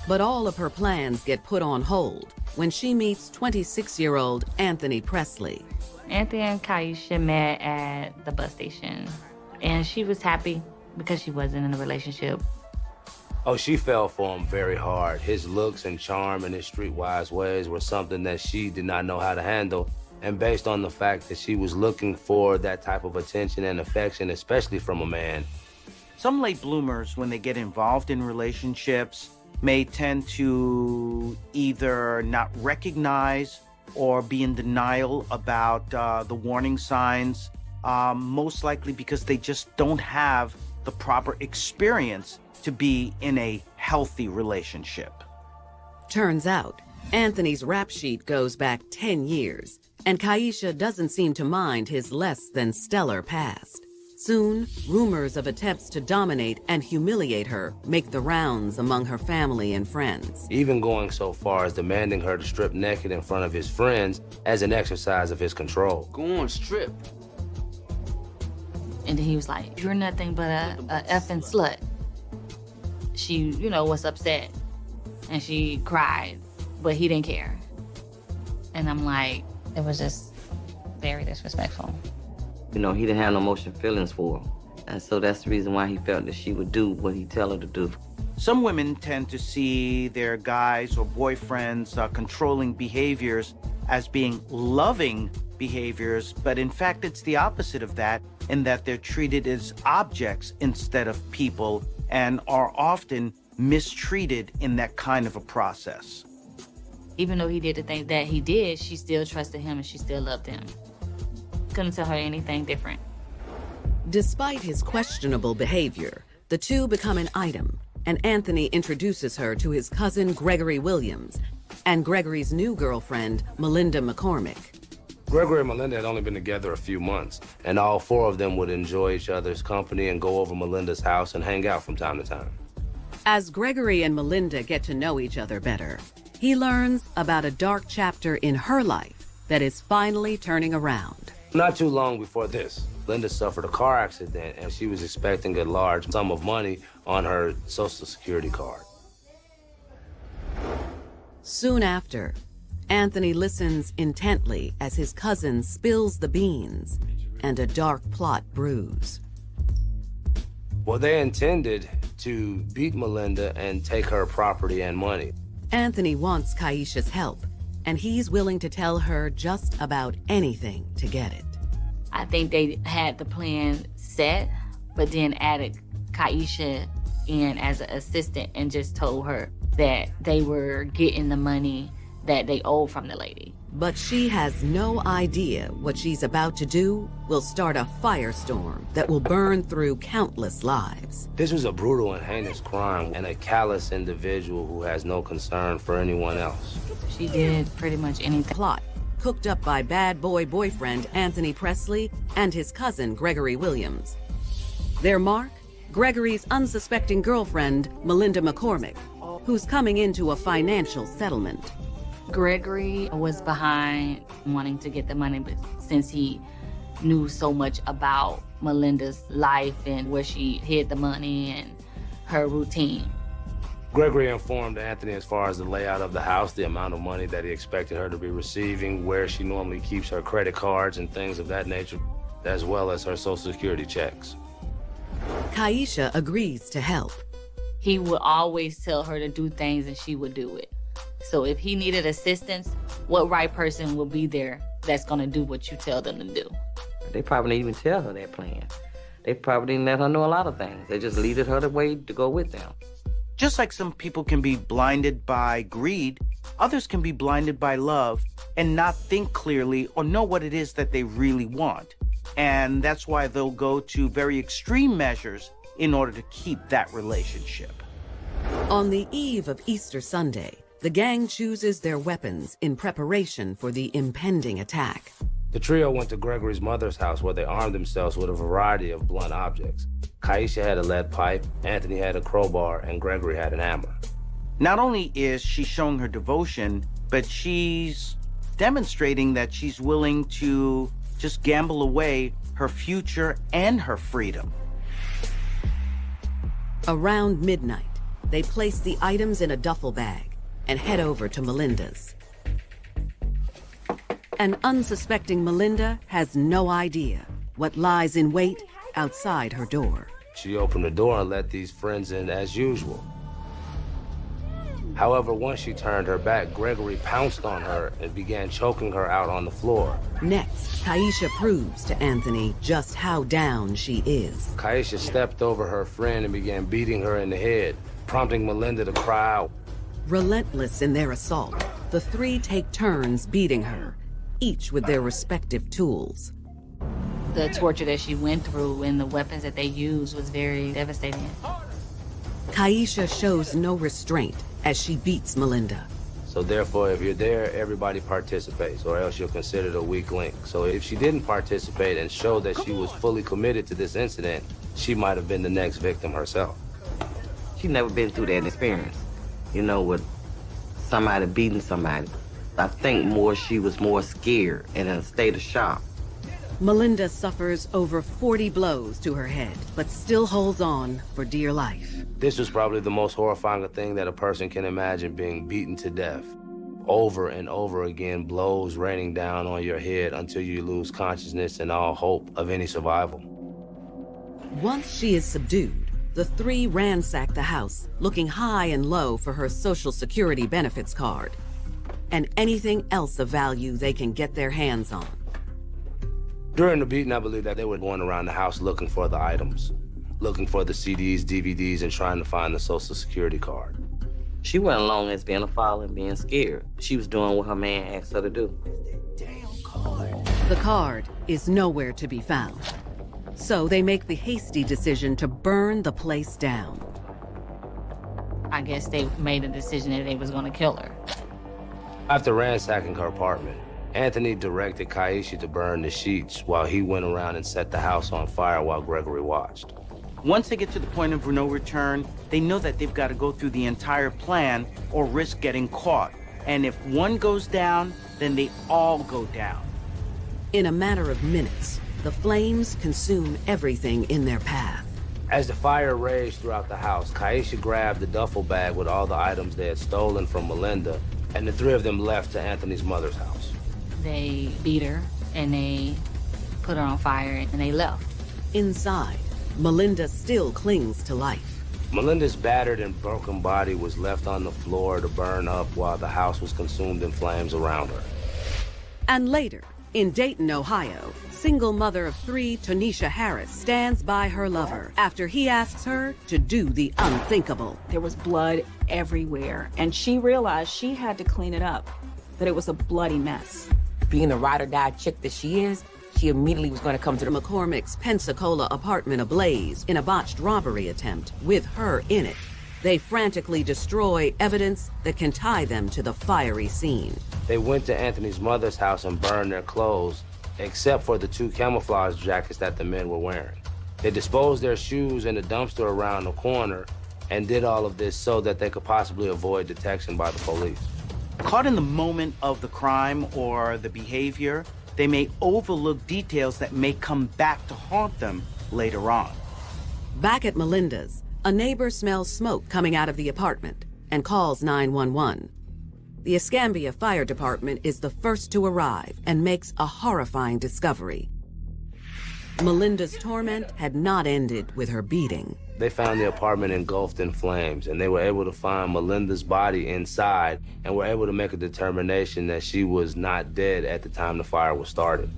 But all of her plans get put on hold when she meets 26-year-old Anthony Presley. Anthony and Kaisha met at the bus station, and she was happy because she wasn't in a relationship. Oh, she fell for him very hard. His looks and charm and his streetwise ways were something that she did not know how to handle. And based on the fact that she was looking for that type of attention and affection, especially from a man. Some late bloomers, when they get involved in relationships, may tend to either not recognize or be in denial about the warning signs, most likely because they just don't have the proper experience to be in a healthy relationship. Turns out, Anthony's rap sheet goes back 10 years, and Kaisha doesn't seem to mind his less than stellar past. Soon, rumors of attempts to dominate and humiliate her make the rounds among her family and friends. Even going so far as demanding her to strip naked in front of his friends as an exercise of his control. Go on, strip. And then he was like, you're nothing but a effing slut. She, was upset. And she cried, but he didn't care. And I'm like, it was just very disrespectful. He didn't have no emotional feelings for her. And so that's the reason why he felt that she would do what he tell her to do. Some women tend to see their guys or boyfriends' controlling behaviors as being loving behaviors, but in fact it's the opposite of that, in that they're treated as objects instead of people and are often mistreated in that kind of a process. Even though he did the thing that he did, she still trusted him and she still loved him. Couldn't tell her anything different. Despite his questionable behavior, the two become an item, and Anthony introduces her to his cousin Gregory Williams and Gregory's new girlfriend, Melinda McCormick. Gregory and Melinda had only been together a few months, and all four of them would enjoy each other's company and go over Melinda's house and hang out from time to time. As Gregory and Melinda get to know each other better, he learns about a dark chapter in her life that is finally turning around. Not too long before this, Linda suffered a car accident and she was expecting a large sum of money on her Social Security card. Soon after, Anthony listens intently as his cousin spills the beans and a dark plot brews. Well, they intended to beat Melinda and take her property and money. Anthony wants Kaisha's help, and he's willing to tell her just about anything to get it. I think they had the plan set, but then added Kaisha in as an assistant and just told her that they were getting the money that they owed from the lady. But she has no idea what she's about to do will start a firestorm that will burn through countless lives. This was a brutal and heinous crime, and a callous individual who has no concern for anyone else. She did pretty much anything. Plot cooked up by bad boy boyfriend Anthony Presley and his cousin Gregory Williams. Their mark? Gregory's unsuspecting girlfriend, Melinda McCormick, who's coming into a financial settlement. Gregory was behind wanting to get the money, but since he knew so much about Melinda's life and where she hid the money and her routine. Gregory informed Anthony as far as the layout of the house, the amount of money that he expected her to be receiving, where she normally keeps her credit cards and things of that nature, as well as her Social Security checks. Kaisha agrees to help. He would always tell her to do things and she would do it. So if he needed assistance, what right person will be there that's gonna do what you tell them to do? They probably didn't even tell her their plan. They probably didn't let her know a lot of things. They just leaded her the way to go with them. Just like some people can be blinded by greed, others can be blinded by love and not think clearly or know what it is that they really want. And that's why they'll go to very extreme measures in order to keep that relationship. On the eve of Easter Sunday, the gang chooses their weapons in preparation for the impending attack. The trio went to Gregory's mother's house where they armed themselves with a variety of blunt objects. Kaisha had a lead pipe, Anthony had a crowbar, and Gregory had an hammer. Not only is she showing her devotion, but she's demonstrating that she's willing to just gamble away her future and her freedom. Around midnight, they place the items in a duffel bag and head over to Melinda's. An unsuspecting Melinda has no idea what lies in wait outside her door. She opened the door and let these friends in as usual. However, once she turned her back, Gregory pounced on her and began choking her out on the floor. Next, Kaisha proves to Anthony just how down she is. Kaisha stepped over her friend and began beating her in the head, prompting Melinda to cry out. Relentless in their assault, the three take turns beating her, each with their respective tools. The torture that she went through and the weapons that they used was very devastating. Kaisha shows no restraint as she beats Melinda. So therefore, if you're there, everybody participates, or else you're considered a weak link. So if she didn't participate and show that she was fully committed to this incident, she might have been the next victim herself. She's never been through that experience, you know, with somebody beating somebody. I think she was more scared and in a state of shock. Melinda suffers over 40 blows to her head, but still holds on for dear life. This was probably the most horrifying thing that a person can imagine, being beaten to death. Over and over again, blows raining down on your head until you lose consciousness and all hope of any survival. Once she is subdued, the three ransack the house, looking high and low for her Social Security benefits card and anything else of value they can get their hands on. During the beating, I believe that they were going around the house looking for the items, looking for the CDs, DVDs, and trying to find the Social Security card. She wasn't alone as being a follower and being scared. She was doing what her man asked her to do. The card is nowhere to be found. So they make the hasty decision to burn the place down. I guess they made a decision that they was gonna kill her. After ransacking her apartment, Anthony directed Kaisha to burn the sheets while he went around and set the house on fire while Gregory watched. Once they get to the point of no return, they know that they've got to go through the entire plan or risk getting caught. And if one goes down, then they all go down. In a matter of minutes, the flames consume everything in their path. As the fire raged throughout the house, Kaisha grabbed the duffel bag with all the items they had stolen from Melinda, and the three of them left to Anthony's mother's house. They beat her and they put her on fire and they left. Inside, Melinda still clings to life. Melinda's battered and broken body was left on the floor to burn up while the house was consumed in flames around her. And later, in Dayton, Ohio, single mother of 3, Tonisha Harris, stands by her lover after he asks her to do the unthinkable. There was blood everywhere, and she realized she had to clean it up, that it was a bloody mess. Being the ride-or-die chick that she is, she immediately was going to come to the McCormick's Pensacola apartment ablaze in a botched robbery attempt with her in it. They frantically destroy evidence that can tie them to the fiery scene. They went to Anthony's mother's house and burned their clothes, except for the 2 camouflage jackets that the men were wearing. They disposed their shoes in the dumpster around the corner and did all of this so that they could possibly avoid detection by the police. Caught in the moment of the crime or the behavior, they may overlook details that may come back to haunt them later on. Back at Melinda's, a neighbor smells smoke coming out of the apartment and calls 911. The Escambia Fire Department is the first to arrive and makes a horrifying discovery. Melinda's torment had not ended with her beating. They found the apartment engulfed in flames, and they were able to find Melinda's body inside and were able to make a determination that she was not dead at the time the fire was started.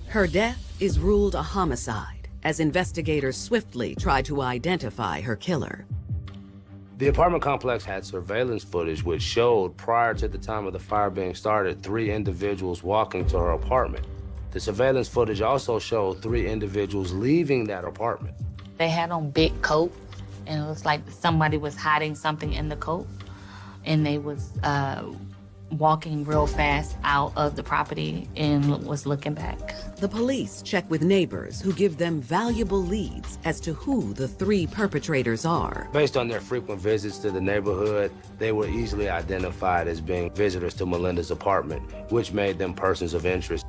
Her death is ruled a homicide as investigators swiftly try to identify her killer. The apartment complex had surveillance footage which showed, prior to the time of the fire being started, 3 individuals walking to her apartment. The surveillance footage also showed 3 individuals leaving that apartment. They had on big coats, and it looks like somebody was hiding something in the coat, and they was walking real fast out of the property and was looking back. The police check with neighbors who give them valuable leads as to who the 3 perpetrators are. Based on their frequent visits to the neighborhood, they were easily identified as being visitors to Melinda's apartment, which made them persons of interest.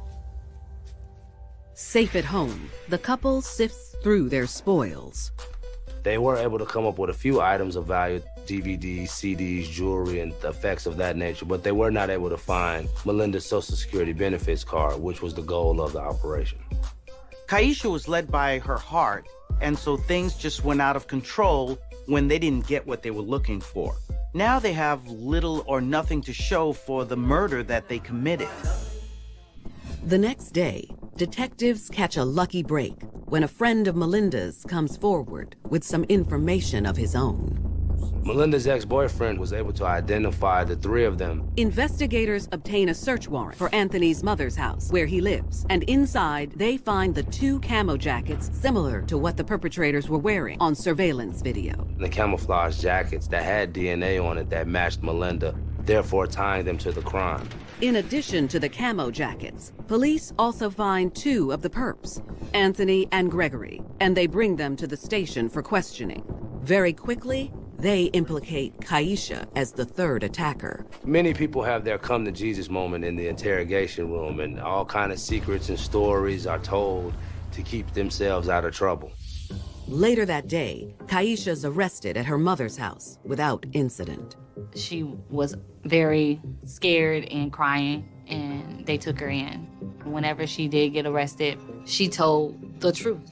Safe at home, the couple sifts through their spoils. They were able to come up with a few items of value, DVDs, CDs, jewelry, and effects of that nature, but they were not able to find Melinda's Social Security benefits card, which was the goal of the operation. Kaisha was led by her heart, and so things just went out of control when they didn't get what they were looking for. Now they have little or nothing to show for the murder that they committed. The next day, detectives catch a lucky break when a friend of Melinda's comes forward with some information of his own. Melinda's ex-boyfriend was able to identify the 3 of them. Investigators obtain a search warrant for Anthony's mother's house, where he lives, and inside they find the 2 camo jackets similar to what the perpetrators were wearing on surveillance video. The camouflage jackets that had DNA on it that matched Melinda, therefore tying them to the crime. In addition to the camo jackets, police also find 2 of the perps, Anthony and Gregory, and they bring them to the station for questioning. Very quickly, they implicate Kaisha as the 3rd attacker. Many people have their come-to-Jesus moment in the interrogation room, and all kind of secrets and stories are told to keep themselves out of trouble. Later that day, Kaisha's arrested at her mother's house without incident. She was very scared and crying, and they took her in. Whenever she did get arrested, she told the truth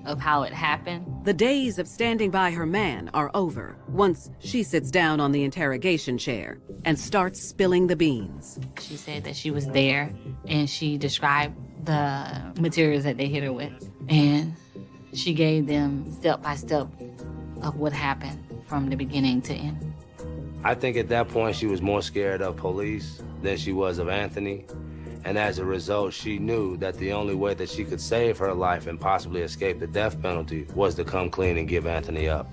of how it happened. The days of standing by her man are over once she sits down on the interrogation chair and starts spilling the beans. She said that she was there, and she described the materials that they hit her with, and she gave them step by step of what happened from the beginning to end. I think at that point she was more scared of police than she was of Anthony. And as a result, she knew that the only way that she could save her life and possibly escape the death penalty was to come clean and give Anthony up.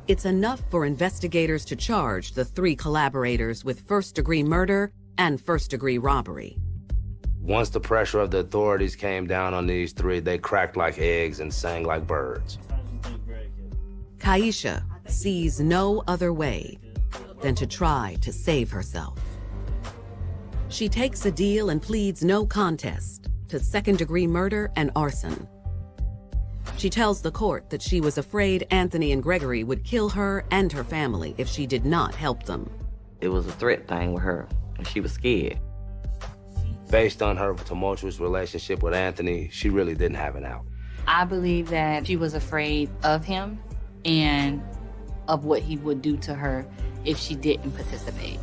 It's enough for investigators to charge the 3 collaborators with first-degree murder and first-degree robbery. Once the pressure of the authorities came down on these 3, they cracked like eggs and sang like birds. Kaisha sees no other way than to try to save herself. She takes a deal and pleads no contest to second-degree murder and arson. She tells the court that she was afraid Anthony and Gregory would kill her and her family if she did not help them. It was a threat thing with her, and she was scared. Based on her tumultuous relationship with Anthony, she really didn't have an out. I believe that she was afraid of him and of what he would do to her if she didn't participate.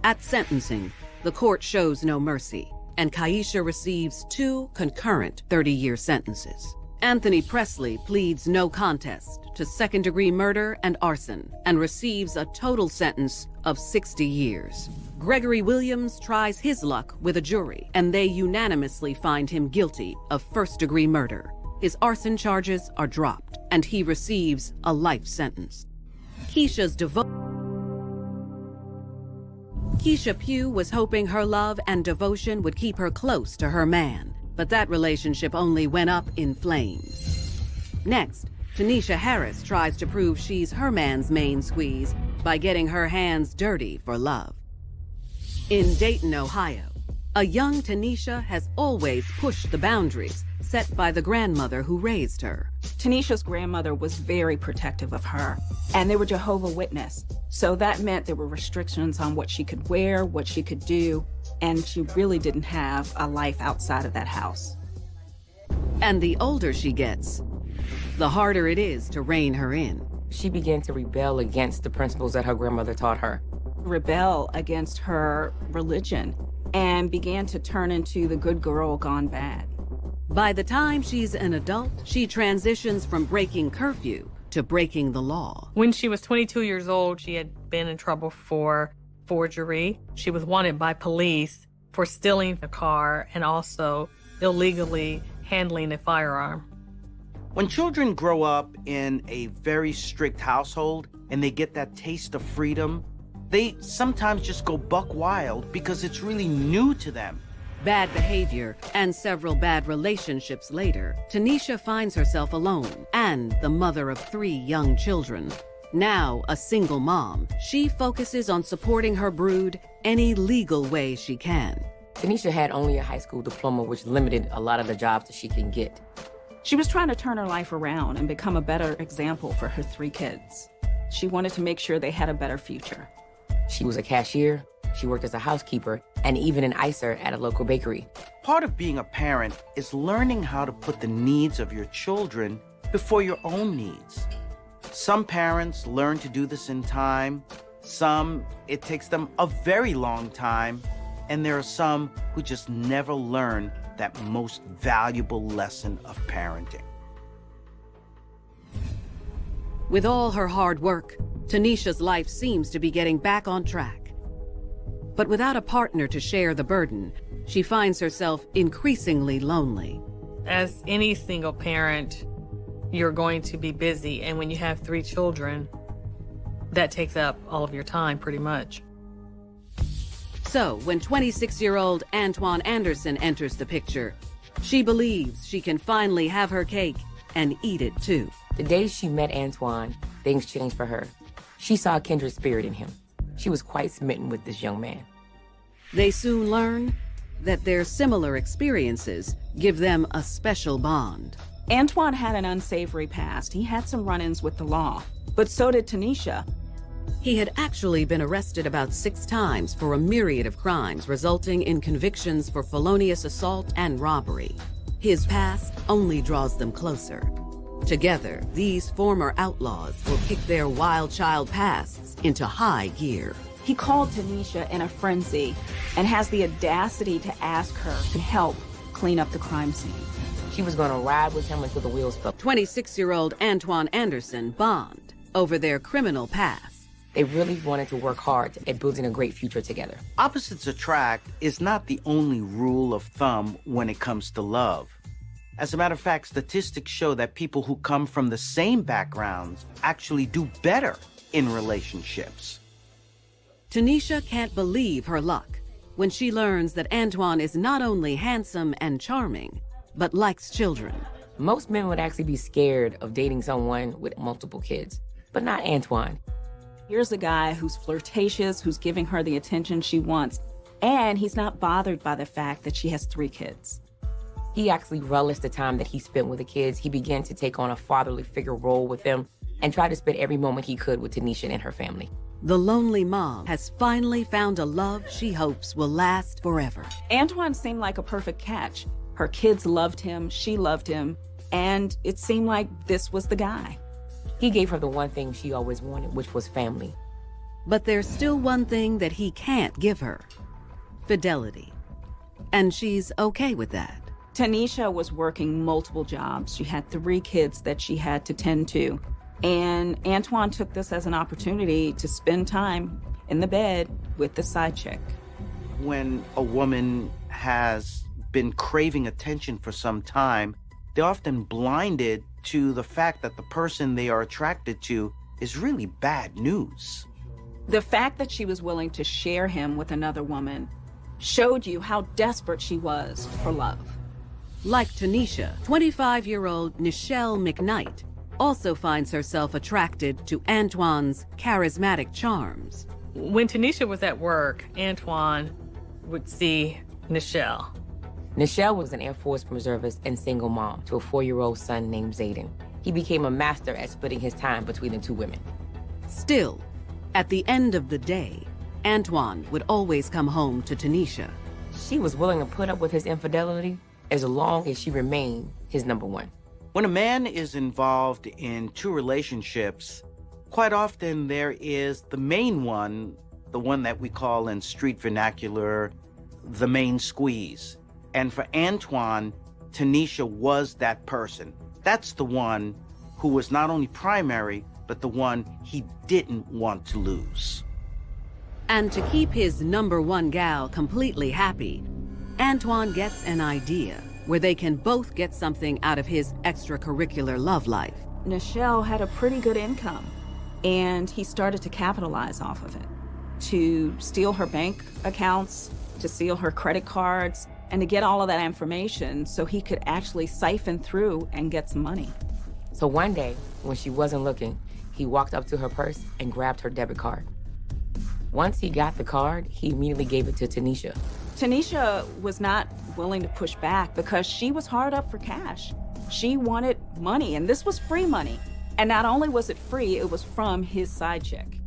At sentencing, the court shows no mercy, and Kaisha receives 2 concurrent 30-year sentences. Anthony Presley pleads no contest to second-degree murder and arson and receives a total sentence of 60 years. Gregory Williams tries his luck with a jury, and they unanimously find him guilty of first-degree murder. His arson charges are dropped, and he receives a life sentence. Keisha Pugh was hoping her love and devotion would keep her close to her man, but that relationship only went up in flames. Next, Tanisha Harris tries to prove she's her man's main squeeze by getting her hands dirty for love. In Dayton, Ohio, a young Tanisha has always pushed the boundaries set by the grandmother who raised her. Tanisha's grandmother was very protective of her, and they were Jehovah's Witness. So that meant there were restrictions on what she could wear, what she could do, and she really didn't have a life outside of that house. And the older she gets, the harder it is to rein her in. She began to rebel against the principles that her grandmother taught her. Rebel against her religion and began to turn into the good girl gone bad. By the time she's an adult, she transitions from breaking curfew to breaking the law. When she was 22 years old, she had been in trouble for forgery. She was wanted by police for stealing a car and also illegally handling a firearm. When children grow up in a very strict household and they get that taste of freedom, they sometimes just go buck wild because it's really new to them. Bad behavior and several bad relationships later, Tanisha finds herself alone and the mother of 3 young children. Now a single mom, she focuses on supporting her brood any legal way she can. Tanisha had only a high school diploma, which limited a lot of the jobs that she can get. She was trying to turn her life around and become a better example for her 3 kids. She wanted to make sure they had a better future. She was a cashier, she worked as a housekeeper, and even an icer at a local bakery. Part of being a parent is learning how to put the needs of your children before your own needs. Some parents learn to do this in time. Some, it takes them a very long time. And there are some who just never learn that most valuable lesson of parenting. With all her hard work, Tanisha's life seems to be getting back on track. But without a partner to share the burden, she finds herself increasingly lonely. As any single parent, you're going to be busy, and when you have 3 children, that takes up all of your time pretty much. So when 26-year-old Antoine Anderson enters the picture, she believes she can finally have her cake and eat it too. The day she met Antoine, things changed for her. She saw a kindred spirit in him. She was quite smitten with this young man. They soon learn that their similar experiences give them a special bond. Antoine had an unsavory past. He had some run-ins with the law, but so did Tanisha. He had actually been arrested about 6 times for a myriad of crimes, resulting in convictions for felonious assault and robbery. His past only draws them closer. Together, these former outlaws will kick their wild child pasts into high gear. He called Tanisha in a frenzy and has the audacity to ask her to help clean up the crime scene. She was going to ride with him until the wheels fell. 26-year-old Antoine Anderson bond over their criminal pasts They really wanted to work hard at building a great future together. Opposites attract is not the only rule of thumb when it comes to love. As a matter of fact, statistics show that people who come from the same backgrounds actually do better in relationships. Tanisha can't believe her luck when she learns that Antwon is not only handsome and charming, but likes children. Most men would actually be scared of dating someone with multiple kids, but not Antwon. Here's a guy who's flirtatious, who's giving her the attention she wants, and he's not bothered by the fact that she has 3 kids. He actually relished the time that he spent with the kids. He began to take on a fatherly figure role with them and tried to spend every moment he could with Tanisha and her family. The lonely mom has finally found a love she hopes will last forever. Antwon seemed like a perfect catch. Her kids loved him, she loved him, and it seemed like this was the guy. He gave her the one thing she always wanted, which was family. But there's still one thing that he can't give her: fidelity. And she's okay with that. Tanisha was working multiple jobs. She had 3 kids that she had to tend to. And Antwon took this as an opportunity to spend time in the bed with the side chick. When a woman has been craving attention for some time, they're often blinded to the fact that the person they are attracted to is really bad news. The fact that she was willing to share him with another woman showed you how desperate she was for love. Like Tanisha, 25-year-old Nichelle McKnight also finds herself attracted to Antwon's charismatic charms. When Tanisha was at work, Antwon would see Nichelle. Nichelle was an Air Force reservist and single mom to a 4-year-old son named Zayden. He became a master at splitting his time between the 2 women. Still, at the end of the day, Antwon would always come home to Tanisha. She was willing to put up with his infidelity as long as she remained his number 1. When a man is involved in 2 relationships, quite often there is the main one, the one that we call in street vernacular, the main squeeze. And for Antwon, Tanisha was that person. That's the one who was not only primary, but the one he didn't want to lose. And to keep his number 1 gal completely happy, Antwon gets an idea where they can both get something out of his extracurricular love life. Nichelle had a pretty good income, and he started to capitalize off of it, to steal her bank accounts, to steal her credit cards, and to get all of that information so he could actually siphon through and get some money. So one day, when she wasn't looking, he walked up to her purse and grabbed her debit card. Once he got the card, he immediately gave it to Tanisha. Tanisha was not willing to push back because she was hard up for cash. She wanted money, and this was free money. And not only was it free, it was from his side chick.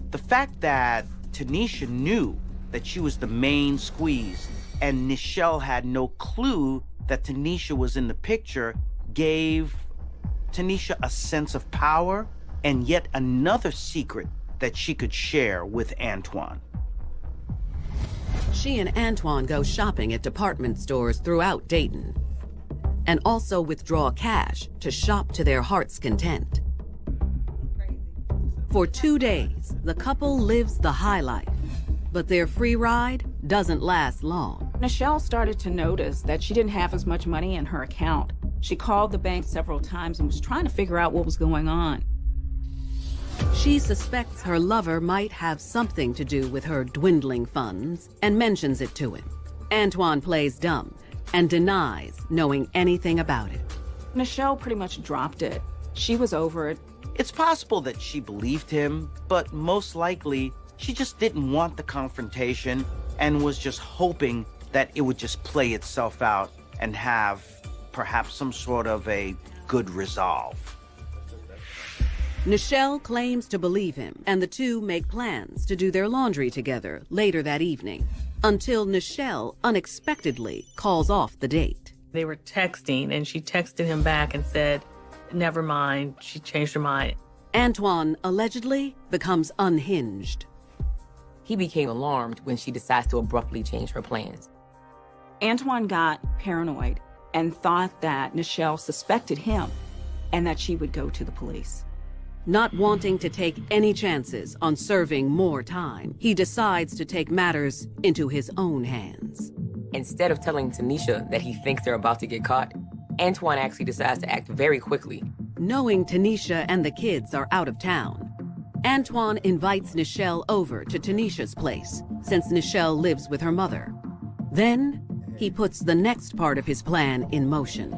The fact that Tanisha knew that she was the main squeeze and Nichelle had no clue that Tanisha was in the picture gave Tanisha a sense of power and yet another secret that she could share with Antwon. She and Antwon go shopping at department stores throughout Dayton and also withdraw cash to shop to their heart's content. For 2 days, the couple lives the high life, but their free ride doesn't last long. Nichelle started to notice that she didn't have as much money in her account. She called the bank several times and was trying to figure out what was going on. She suspects her lover might have something to do with her dwindling funds and mentions it to him. Antwon plays dumb and denies knowing anything about it. Nichelle pretty much dropped it. She was over it. It's possible that she believed him, but most likely she just didn't want the confrontation and was just hoping that it would just play itself out and have perhaps some sort of a good resolve. Nichelle claims to believe him, and the two make plans to do their laundry together later that evening, until Nichelle unexpectedly calls off the date. They were texting, and she texted him back and said, never mind, she changed her mind. Antwon allegedly becomes unhinged. He became alarmed when she decides to abruptly change her plans. Antwon got paranoid and thought that Nichelle suspected him and that she would go to the police. Not wanting to take any chances on serving more time, he decides to take matters into his own hands. Instead of telling Tanisha that he thinks they're about to get caught, Antoine actually decides to act very quickly. Knowing Tanisha and the kids are out of town, Antoine invites Nichelle over to Tanisha's place, since Nichelle lives with her mother. Then, he puts the next part of his plan in motion.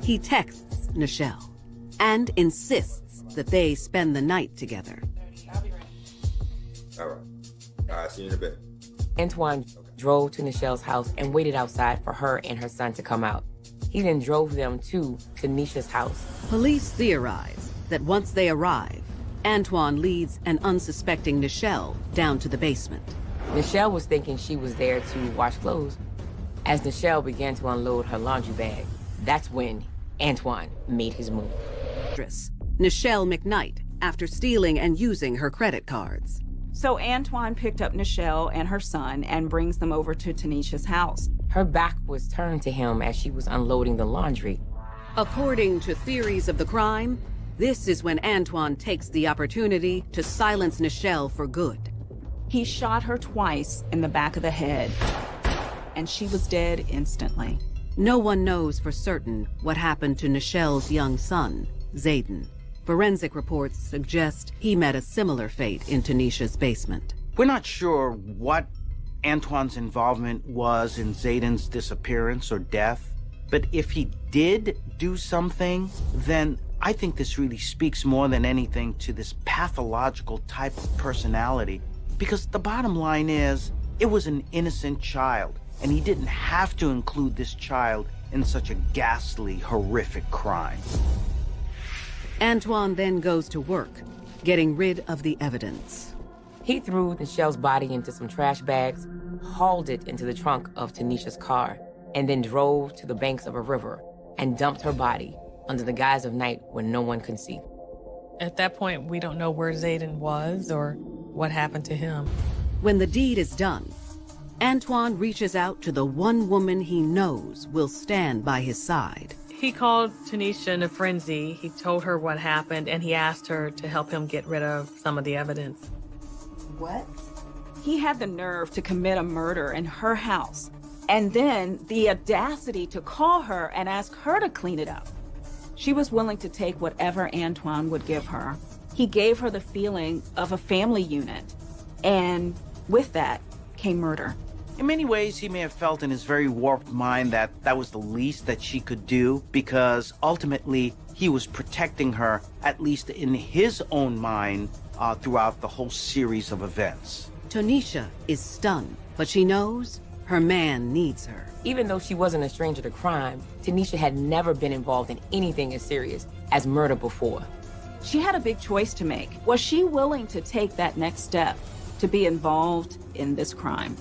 He texts Nichelle and insists that they spend the night together. All right, see you in a bit. Antoine drove to Nichelle's house and waited outside for her and her son to come out. He then drove them to Tanisha's house. Police theorize that once they arrive, Antoine leads an unsuspecting Nichelle down to the basement. Nichelle was thinking she was there to wash clothes. As Nichelle began to unload her laundry bag, that's when Antoine made his move. Nichelle McKnight, after stealing and using her credit cards. So Antoine picked up Nichelle and her son and brings them over to Tanisha's house. Her back was turned to him as she was unloading the laundry. According to theories of the crime, this is when Antoine takes the opportunity to silence Nichelle for good. He shot her twice in the back of the head, and she was dead instantly. No one knows for certain what happened to Nichelle's young son, Zayden. Forensic reports suggest he met a similar fate in Tanisha's basement. We're not sure what Antoine's involvement was in Zayden's disappearance or death, but if he did do something, then I think this really speaks more than anything to this pathological type of personality. Because the bottom line is, it was an innocent child, and he didn't have to include this child in such a ghastly, horrific crime. Antoine then goes to work, getting rid of the evidence. He threw Nichelle's body into some trash bags, hauled it into the trunk of Tanisha's car, and then drove to the banks of a river and dumped her body under the guise of night where no one could see. At that point, we don't know where Zayden was or what happened to him. When the deed is done, Antoine reaches out to the one woman he knows will stand by his side. He called Tanisha in a frenzy. He told her what happened, and he asked her to help him get rid of some of the evidence. What? He had the nerve to commit a murder in her house, and then the audacity to call her and ask her to clean it up. She was willing to take whatever Antoine would give her. He gave her the feeling of a family unit, and with that came murder. In many ways, he may have felt in his very warped mind that that was the least that she could do, because ultimately he was protecting her, at least in his own mind, throughout the whole series of events. Tanisha is stunned, but she knows her man needs her. Even though she wasn't a stranger to crime, Tanisha had never been involved in anything as serious as murder before. She had a big choice to make. Was she willing to take that next step to be involved in this crime?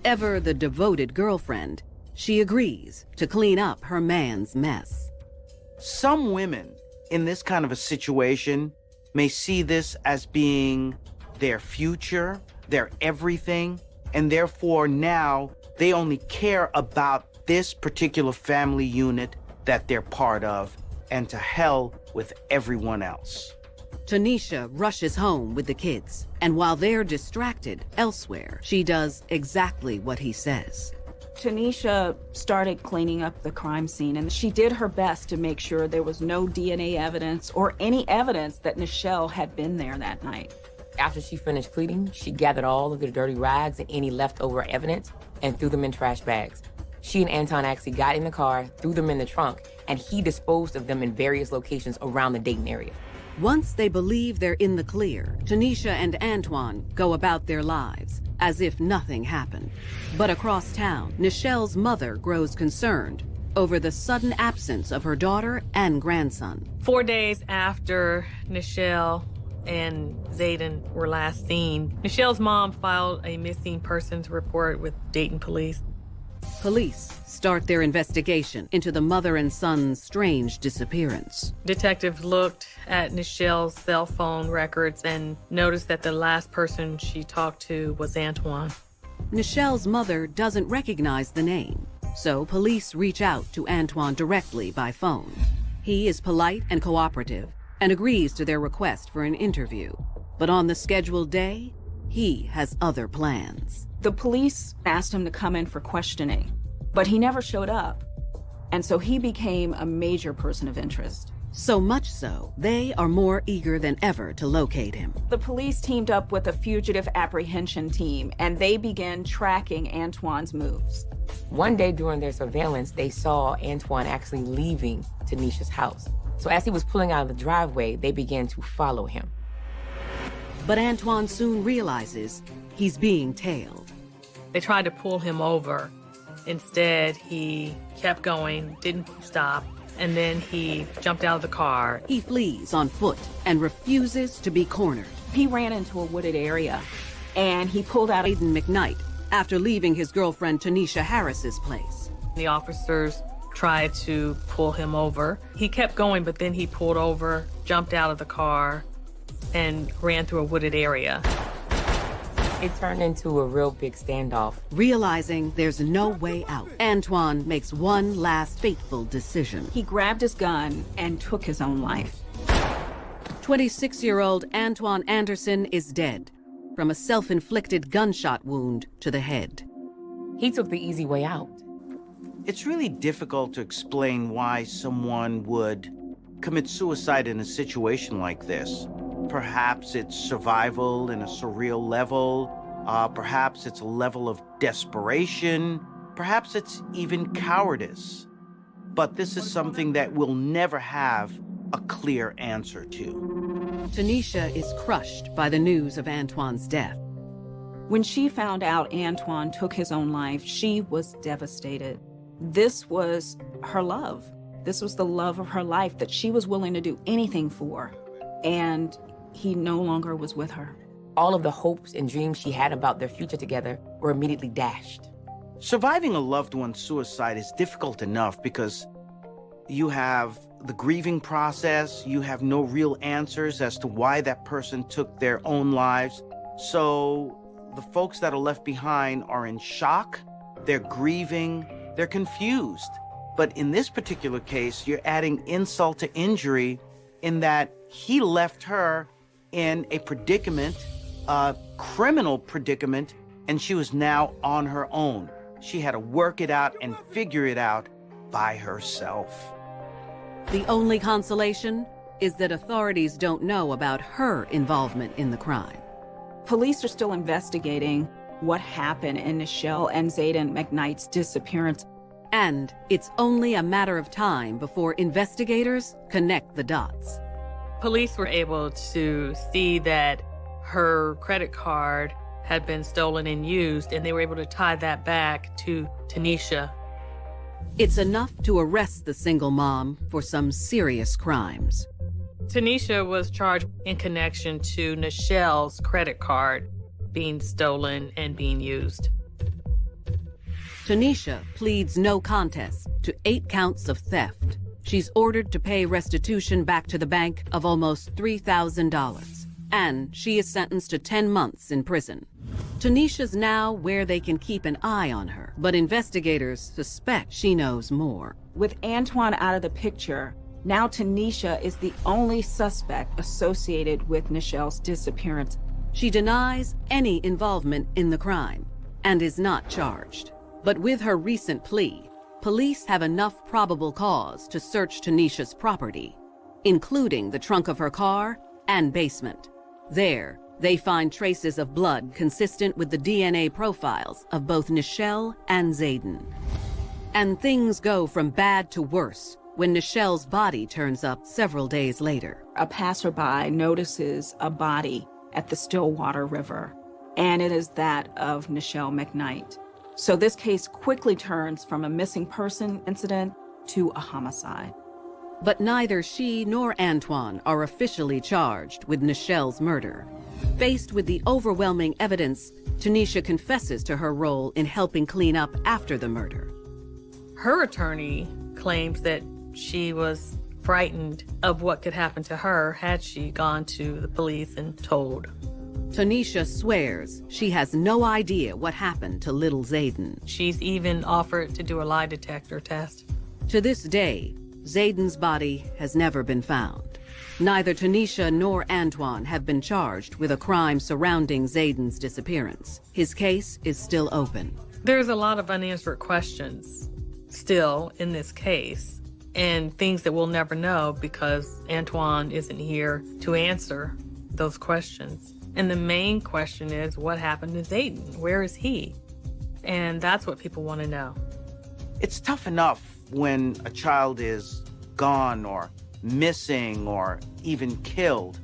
Ever the devoted girlfriend, she agrees to clean up her man's mess. Some women in this kind of a situation may see this as being their future, their everything, and therefore now they only care about this particular family unit that they're part of, and to hell with everyone else. Tanisha rushes home with the kids, and while they're distracted elsewhere, she does exactly what he says. Tanisha started cleaning up the crime scene, and she did her best to make sure there was no DNA evidence or any evidence that Nichelle had been there that night. After she finished cleaning, she gathered all of the dirty rags and any leftover evidence and threw them in trash bags. She and Anton actually got in the car, threw them in the trunk, and he disposed of them in various locations around the Dayton area. Once they believe they're in the clear, Tanisha and Antoine go about their lives as if nothing happened. But across town, Nichelle's mother grows concerned over the sudden absence of her daughter and grandson. 4 days after Nichelle and Zayden were last seen, Nichelle's mom filed a missing persons report with Dayton police. Police start their investigation into the mother and son's strange disappearance. Detectives looked at Nichelle's cell phone records and noticed that the last person she talked to was Antoine. Nichelle's mother doesn't recognize the name, so police reach out to Antoine directly by phone. He is polite and cooperative, and agrees to their request for an interview. But on the scheduled day, he has other plans. The police asked him to come in for questioning, but he never showed up. And so he became a major person of interest. So much so, they are more eager than ever to locate him. The police teamed up with a fugitive apprehension team, and they began tracking Antoine's moves. One day during their surveillance, they saw Antoine actually leaving Tanisha's house. So as he was pulling out of the driveway, they began to follow him. But Antoine soon realizes he's being tailed. They tried to pull him over. Instead, he kept going, didn't stop, and then he jumped out of the car. He flees on foot and refuses to be cornered. He ran into a wooded area, and he pulled out Zayden McKnight after leaving his girlfriend Tanisha Harris's place. The officers tried to pull him over. He kept going, but then he pulled over, jumped out of the car, and ran through a wooded area. It turned into a real big standoff. Realizing there's no way out, Antoine makes one last fateful decision. He grabbed his gun and took his own life. 26-year-old Antoine Anderson is dead from a self-inflicted gunshot wound to the head. He took the easy way out. It's really difficult to explain why someone would commit suicide in a situation like this. Perhaps it's survival in a surreal level. Perhaps it's a level of desperation. Perhaps it's even cowardice. But this is something that we'll never have a clear answer to. Tanisha is crushed by the news of Antoine's death. When she found out Antoine took his own life, she was devastated. This was her love. This was the love of her life that she was willing to do anything for. And he no longer was with her. All of the hopes and dreams she had about their future together were immediately dashed. Surviving a loved one's suicide is difficult enough because you have the grieving process, you have no real answers as to why that person took their own lives. So the folks that are left behind are in shock, they're grieving, they're confused. But in this particular case, you're adding insult to injury in that he left her in a predicament, a criminal predicament, and she was now on her own. She had to work it out and figure it out by herself. The only consolation is that authorities don't know about her involvement in the crime. Police are still investigating what happened in Nichelle and Zayden McKnight's disappearance. And it's only a matter of time before investigators connect the dots. Police were able to see that her credit card had been stolen and used, and they were able to tie that back to Tanisha. It's enough to arrest the single mom for some serious crimes. Tanisha was charged in connection to Nichelle's credit card being stolen and being used. Tanisha pleads no contest to 8 counts of theft. She's ordered to pay restitution back to the bank of almost $3,000, and she is sentenced to 10 months in prison. Tanisha's now where they can keep an eye on her, but investigators suspect she knows more. With Antoine out of the picture, now Tanisha is the only suspect associated with Nichelle's disappearance. She denies any involvement in the crime and is not charged. But with her recent plea, police have enough probable cause to search Tanisha's property, including the trunk of her car and basement. There, they find traces of blood consistent with the DNA profiles of both Nichelle and Zayden. And things go from bad to worse when Nichelle's body turns up several days later. A passerby notices a body at the Stillwater River, and it is that of Nichelle McKnight. So this case quickly turns from a missing person incident to a homicide. But neither she nor Antoine are officially charged with Nichelle's murder. Faced with the overwhelming evidence, Tanisha confesses to her role in helping clean up after the murder. Her attorney claims that she was frightened of what could happen to her had she gone to the police and told. Tanisha swears she has no idea what happened to little Zayden. She's even offered to do a lie detector test. To this day, Zayden's body has never been found. Neither Tanisha nor Antoine have been charged with a crime surrounding Zayden's disappearance. His case is still open. There's a lot of unanswered questions still in this case, and things that we'll never know because Antoine isn't here to answer those questions. And the main question is, what happened to Zayden? Where is he? And that's what people want to know. It's tough enough when a child is gone or missing or even killed.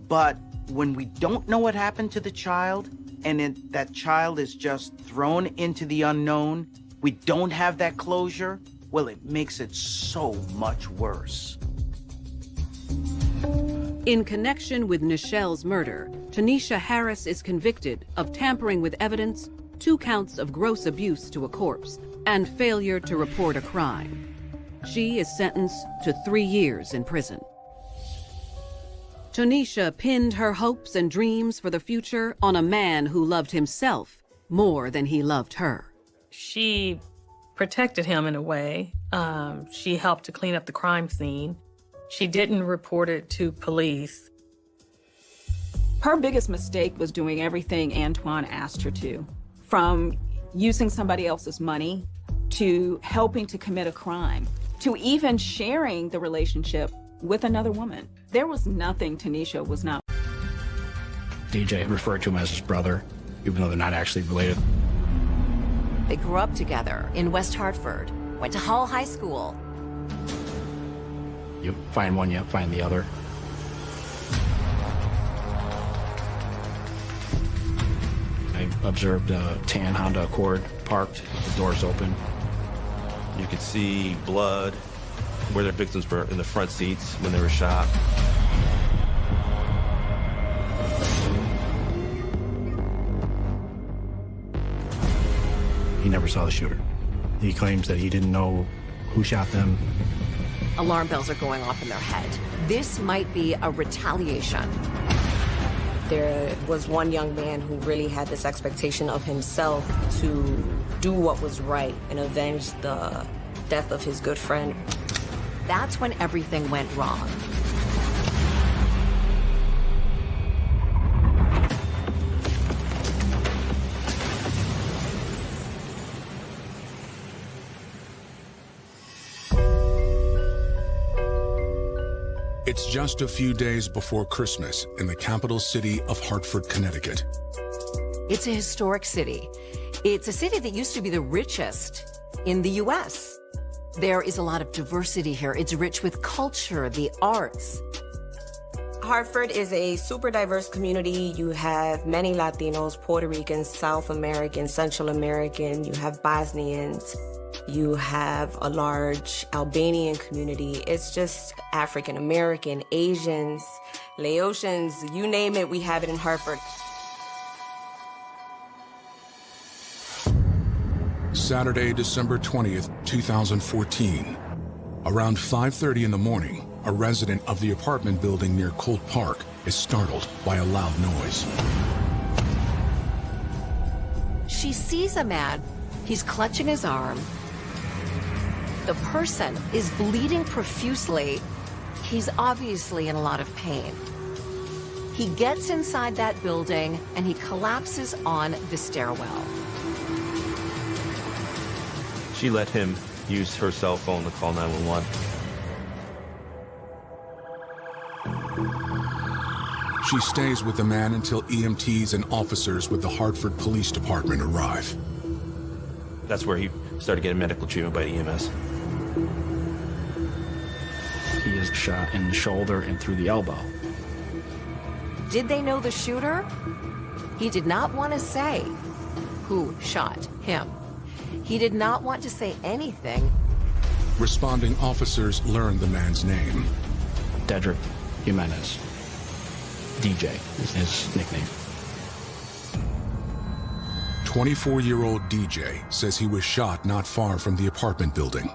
But when we don't know what happened to the child and that child is just thrown into the unknown, we don't have that closure, well, it makes it so much worse. In connection with Nichelle's murder, Tanisha Harris is convicted of tampering with evidence, 2 counts of gross abuse to a corpse, and failure to report a crime. She is sentenced to 3 years in prison. Tanisha pinned her hopes and dreams for the future on a man who loved himself more than he loved her. She protected him in a way. She helped to clean up the crime scene. She didn't report it to police. Her biggest mistake was doing everything Antoine asked her to, from using somebody else's money to helping to commit a crime, to even sharing the relationship with another woman. There was nothing Tanisha was not. DJ referred to him as his brother, even though they're not actually related. They grew up together in West Hartford, went to Hall High School. You find one, you find the other. I observed a tan Honda Accord parked, the doors open. You could see blood where their victims were in the front seats when they were shot. He never saw the shooter. He claims that he didn't know who shot them. Alarm bells are going off in their head. This might be a retaliation. There was one young man who really had this expectation of himself to do what was right and avenge the death of his good friend. That's when everything went wrong. It's just a few days before Christmas in the capital city of Hartford, Connecticut. It's a historic city. It's a city that used to be the richest in the U.S. There is a lot of diversity here. It's rich with culture, the arts. Hartford is a super diverse community. You have many Latinos, Puerto Ricans, South American, Central American. You have Bosnians. You have a large Albanian community. It's just African American, Asians, Laotians, you name it, we have it in Hartford. Saturday, December 20th, 2014. Around 5:30 in the morning, a resident of the apartment building near Colt Park is startled by a loud noise. She sees a man. He's clutching his arm. The person is bleeding profusely. He's obviously in a lot of pain. He gets inside that building and he collapses on the stairwell. She let him use her cell phone to call 911. She stays with the man until EMTs and officers with the Hartford Police Department arrive. That's where he started getting medical treatment by EMS. He is shot in the shoulder and through the elbow. Did they know the shooter? He did not want to say who shot him. He did not want to say anything. Responding officers learned the man's name. Dedrick Jimenez. DJ is his nickname. 24-year-old DJ says he was shot not far from the apartment building.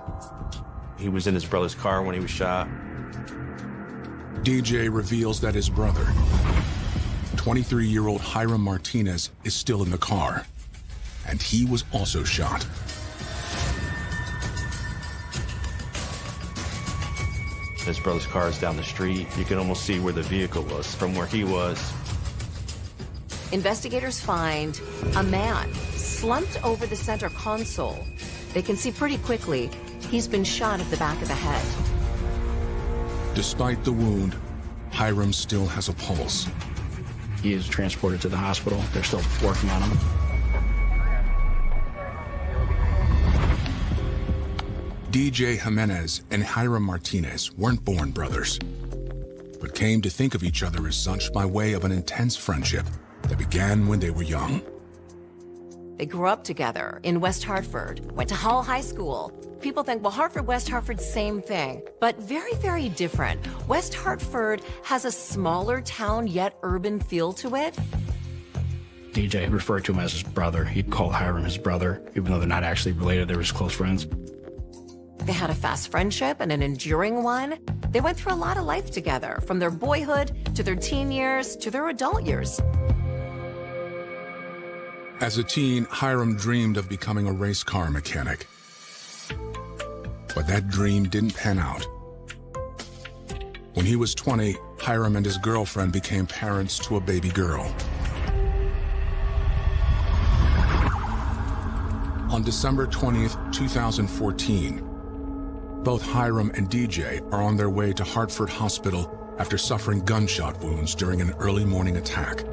He was in his brother's car when he was shot. DJ reveals that his brother, 23-year-old Hiram Martinez, is still in the car, and he was also shot. His brother's car is down the street. You can almost see where the vehicle was from where he was. Investigators find a man slumped over the center console. They can see pretty quickly he's been shot at the back of the head. Despite the wound, Hiram still has a pulse. He is transported to the hospital. They're still working on him. DJ Jimenez and Hiram Martinez weren't born brothers, but came to think of each other as such by way of an intense friendship that began when they were young. They grew up together in West Hartford, went to Hall High School. People think, well, Hartford, West Hartford, same thing, but very, very different. West Hartford has a smaller town, yet urban feel to it. DJ referred to him as his brother. He'd call Hiram his brother, even though they're not actually related. They were just close friends. They had a fast friendship and an enduring one. They went through a lot of life together, from their boyhood to their teen years to their adult years. As a teen, Hiram dreamed of becoming a race car mechanic. But that dream didn't pan out. When he was 20, Hiram and his girlfriend became parents to a baby girl. On December 20th, 2014, both Hiram and DJ are on their way to Hartford Hospital after suffering gunshot wounds during an early morning attack.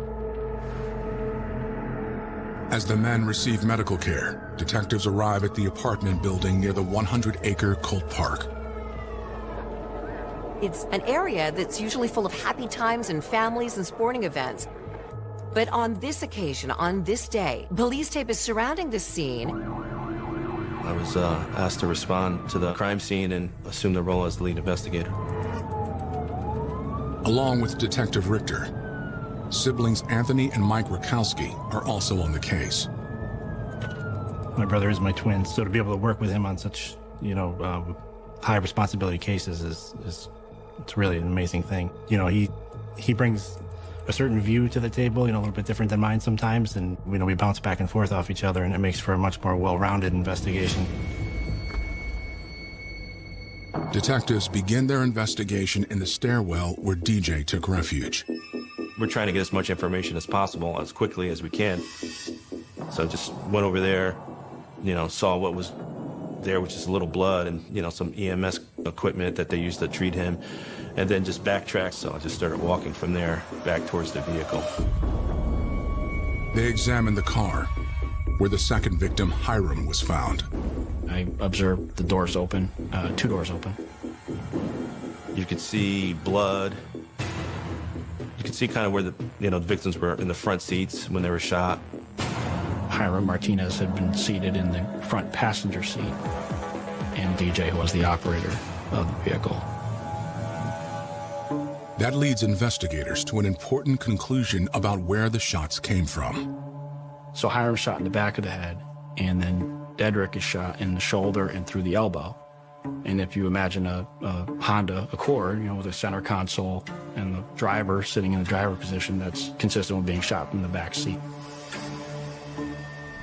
As the men receive medical care, detectives arrive at the apartment building near the 100-acre Colt Park. It's an area that's usually full of happy times and families and sporting events. But on this occasion, on this day, police tape is surrounding the scene. I was asked to respond to the crime scene and assume the role as the lead investigator. Along with Detective Richter, siblings Anthony and Mike Rakowski are also on the case. My brother is my twin, so to be able to work with him on such, high responsibility cases it's really an amazing thing. He brings a certain view to the table, a little bit different than mine sometimes, and we bounce back and forth off each other, and it makes for a much more well-rounded investigation. Detectives begin their investigation in the stairwell where DJ took refuge. We're trying to get as much information as possible as quickly as we can. So just went over there, saw what was there, which is a little blood and, some EMS equipment that they used to treat him, and then just backtracked. So I just started walking from there back towards the vehicle. They examined the car, where the second victim, Hiram, was found. I observed the doors open, 2 doors open. You could see blood. You could see kind of where the victims were in the front seats when they were shot. Hiram Martinez had been seated in the front passenger seat, and DJ was the operator of the vehicle. That leads investigators to an important conclusion about where the shots came from. So Hiram shot in the back of the head, and then Dedrick is shot in the shoulder and through the elbow. And if you imagine a Honda Accord, with a center console and the driver sitting in the driver position, that's consistent with being shot in the back seat.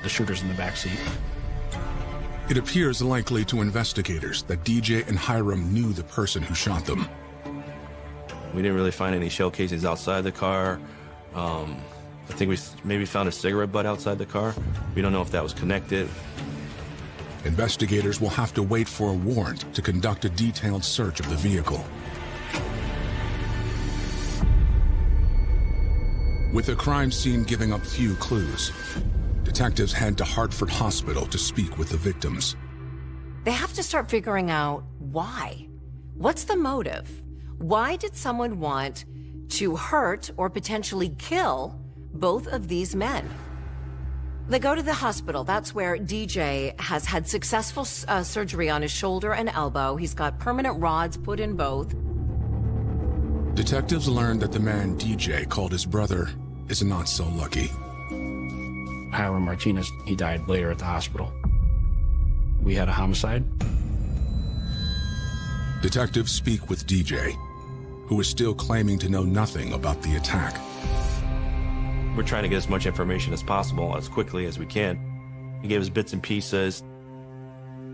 The shooter's in the back seat. It appears likely to investigators that DJ and Hiram knew the person who shot them. We didn't really find any shell casings outside the car. I think we maybe found a cigarette butt outside the car. We don't know if that was connected. Investigators will have to wait for a warrant to conduct a detailed search of the vehicle. With the crime scene giving up few clues, detectives head to Hartford Hospital to speak with the victims. They have to start figuring out why. What's the motive? Why did someone want to hurt or potentially kill both of these men? They go to the hospital. That's where DJ has had successful surgery on his shoulder and elbow. He's got permanent rods put in both. Detectives learned that the man DJ called his brother is not so lucky. Hiram Martinez, he died later at the hospital. We had a homicide. Detectives speak with DJ, who is still claiming to know nothing about the attack. We're trying to get as much information as possible as quickly as we can. He gave us bits and pieces.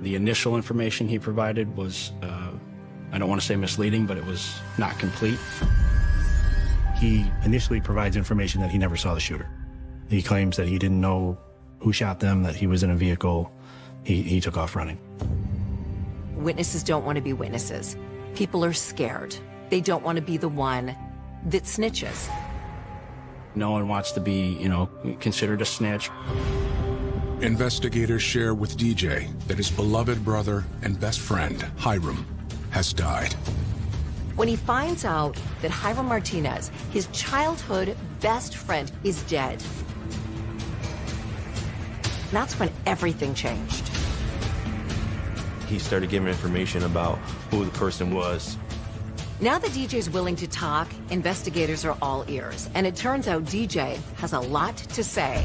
The initial information he provided was I don't want to say misleading, but it was not complete. He initially provides information that he never saw the shooter. He claims that he didn't know who shot them, that he was in a vehicle. He took off running. Witnesses don't want to be witnesses. People are scared. They don't want to be the one that snitches. No one wants to be, considered a snitch. Investigators share with DJ that his beloved brother and best friend, Hiram, has died. When he finds out that Hiram Martinez, his childhood best friend, is dead, that's when everything changed. He started giving information about who the person was. Now that DJ's willing to talk, investigators are all ears. And it turns out DJ has a lot to say.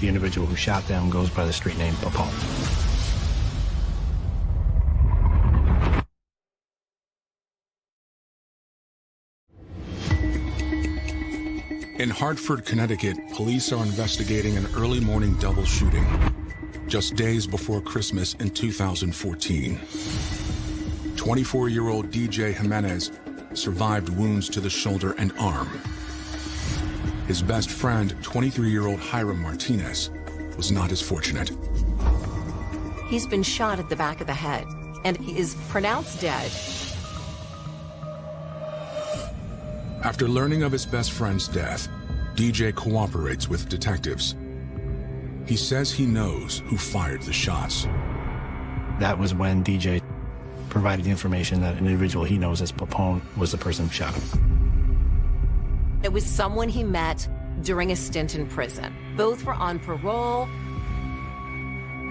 The individual who shot them goes by the street name Papone. In Hartford, Connecticut, police are investigating an early morning double shooting just days before Christmas in 2014. 24-year-old DJ Jimenez survived wounds to the shoulder and arm. His best friend, 23-year-old Hiram Martinez, was not as fortunate. He's been shot at the back of the head, and he is pronounced dead. After learning of his best friend's death, DJ cooperates with detectives. He says he knows who fired the shots. That was when DJ provided the information that an individual he knows as Papone was the person who shot him. It was someone he met during a stint in prison. Both were on parole.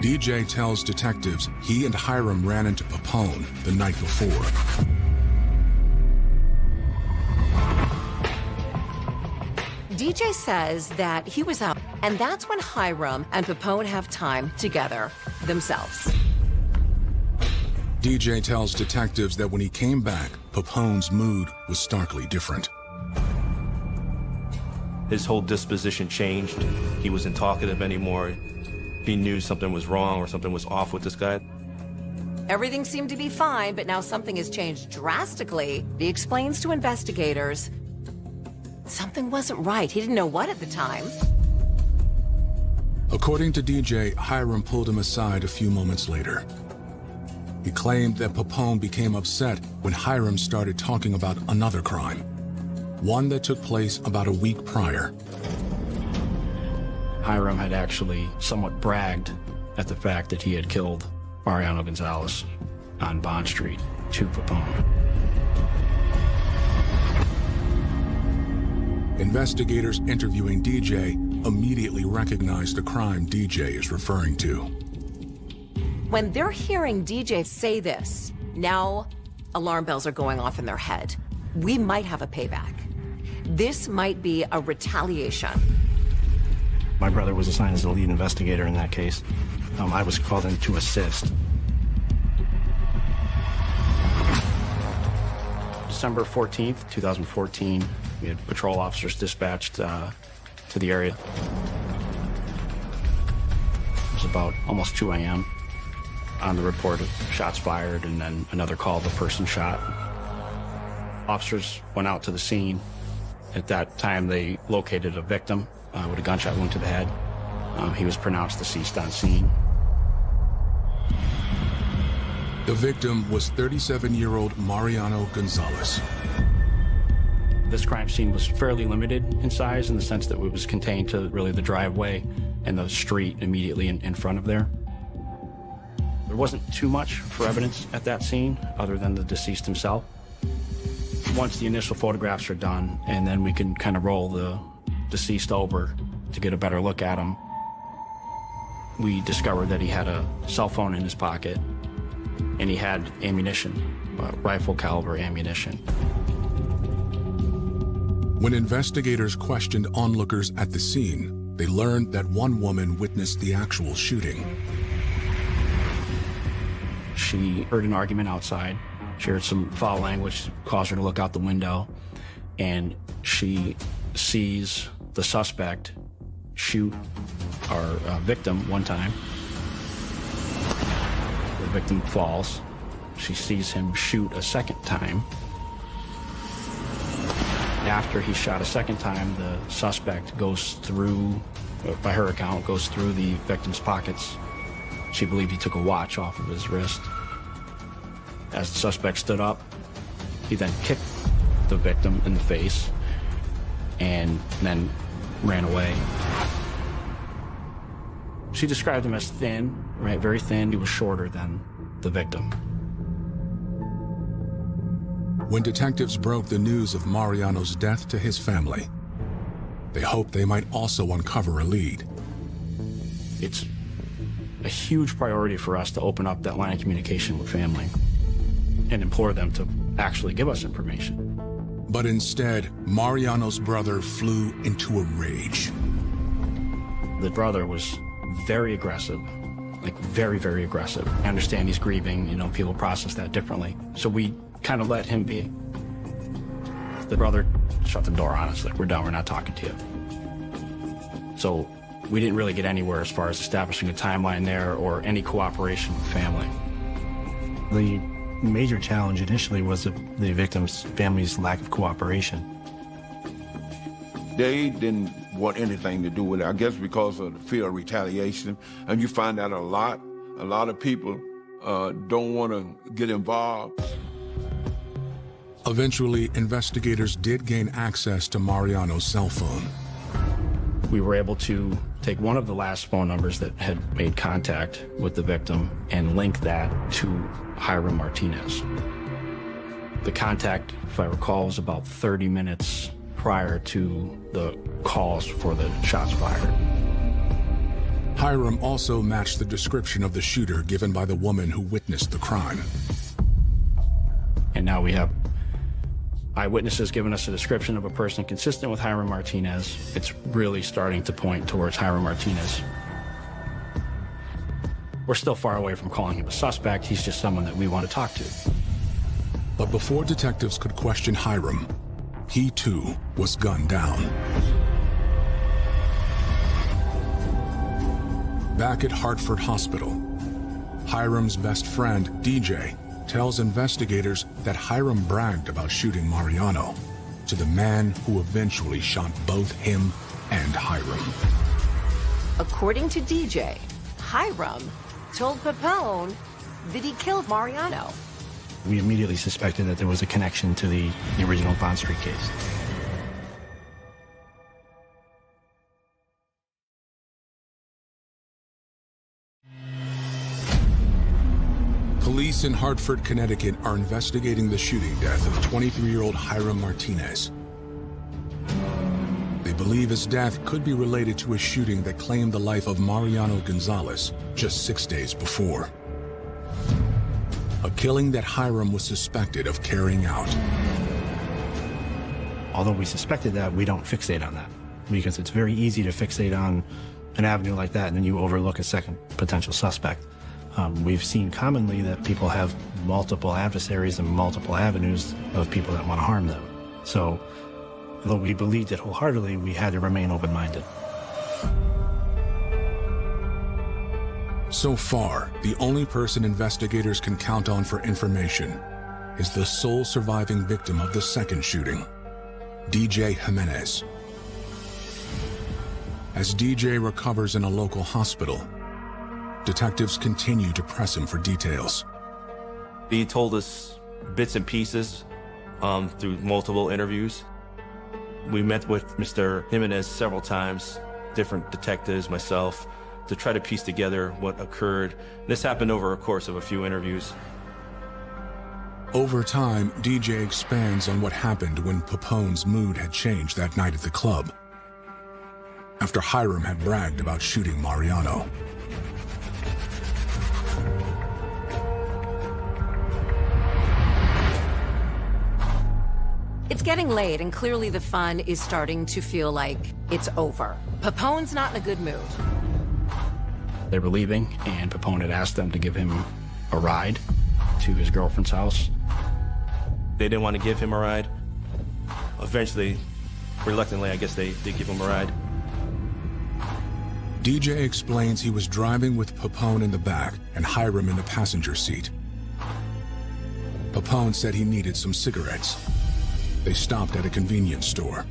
DJ tells detectives he and Hiram ran into Papone the night before. DJ says that he was out, and that's when Hiram and Papone have time together themselves. DJ tells detectives that when he came back, Papone's mood was starkly different. His whole disposition changed. He wasn't talkative anymore. He knew something was wrong or something was off with this guy. Everything seemed to be fine, but now something has changed drastically. He explains to investigators something wasn't right. He didn't know what at the time. According to DJ, Hiram pulled him aside a few moments later. He claimed that Papone became upset when Hiram started talking about another crime, one that took place about a week prior. Hiram had actually somewhat bragged at the fact that he had killed Mariano Gonzalez on Bond Street to Papone. Investigators interviewing DJ immediately recognized the crime DJ is referring to. When they're hearing DJ say this, now alarm bells are going off in their head. We might have a payback. This might be a retaliation. My brother was assigned as the lead investigator in that case. I was called in to assist. December 14th, 2014, we had patrol officers dispatched to the area. It was about almost 2 a.m. on the report of shots fired and then another call of a person shot. Officers went out to the scene. At that time, they located a victim with a gunshot wound to the head. He was pronounced deceased on scene. The victim was 37-year-old Mariano Gonzalez. This crime scene was fairly limited in size in the sense that it was contained to really the driveway and the street immediately in front of there. There wasn't too much for evidence at that scene other than the deceased himself. Once the initial photographs are done, and then we can kind of roll the deceased over to get a better look at him, we discovered that he had a cell phone in his pocket and he had ammunition, rifle caliber ammunition. When investigators questioned onlookers at the scene, they learned that one woman witnessed the actual shooting. She heard an argument outside. She heard some foul language, caused her to look out the window, and she sees the suspect shoot our victim one time. The victim falls, she sees him shoot a second time. After he shot a second time, the suspect goes through, by her account, goes through the victim's pockets. She believed he took a watch off of his wrist. As the suspect stood up, he then kicked the victim in the face and then ran away. She described him as thin, right, very thin. He was shorter than the victim. When detectives broke the news of Mariano's death to his family, they hoped they might also uncover a lead. It's a huge priority for us to open up that line of communication with family and implore them to actually give us information. But instead, Mariano's brother flew into a rage. The brother was very aggressive, like very, very aggressive. I understand he's grieving, you know, people process that differently. So we kind of let him be. The brother shut the door on us, like, we're done, we're not talking to you. So we didn't really get anywhere as far as establishing a timeline there or any cooperation with family. The major challenge initially was the victim's family's lack of cooperation. They didn't want anything to do with it, I guess because of the fear of retaliation. And you find that a lot of people don't want to get involved. Eventually, investigators did gain access to Mariano's cell phone. We were able to take one of the last phone numbers that had made contact with the victim and link that to Hiram Martinez. The contact, if I recall, was about 30 minutes prior to the calls for the shots fired. Hiram also matched the description of the shooter given by the woman who witnessed the crime. And now we have eyewitnesses giving us a description of a person consistent with Hiram Martinez. It's really starting to point towards Hiram Martinez. We're still far away from calling him a suspect. He's just someone that we want to talk to. But before detectives could question Hiram, he too was gunned down. Back at Hartford Hospital, Hiram's best friend, DJ, tells investigators that Hiram bragged about shooting Mariano to the man who eventually shot both him and Hiram. According to DJ, Hiram told Pepone that he killed Mariano. We immediately suspected that there was a connection to the original Bond Street case. Police in Hartford, Connecticut are investigating the shooting death of 23-year-old Hiram Martinez. They believe his death could be related to a shooting that claimed the life of Mariano Gonzalez just 6 days before. A killing that Hiram was suspected of carrying out. Although we suspected that, we don't fixate on that, because it's very easy to fixate on an avenue like that and then you overlook a second potential suspect. We've seen commonly that people have multiple adversaries and multiple avenues of people that want to harm them. So, although we believed it wholeheartedly, we had to remain open-minded. So far, the only person investigators can count on for information is the sole surviving victim of the second shooting, DJ Jimenez. As DJ recovers in a local hospital, detectives continue to press him for details. He told us bits and pieces through multiple interviews. We met with Mr. Jimenez several times, different detectives, myself, to try to piece together what occurred. This happened over a course of a few interviews. Over time, DJ expands on what happened when Pepone's mood had changed that night at the club, after Hiram had bragged about shooting Mariano. It's getting late, and clearly the fun is starting to feel like it's over. Pepone's not in a good mood. They were leaving, and Pepone had asked them to give him a ride to his girlfriend's house. They didn't want to give him a ride. Eventually, reluctantly, I guess they did give him a ride. DJ explains he was driving with Pepone in the back and Hiram in the passenger seat. Papone said he needed some cigarettes. They stopped at a convenience store.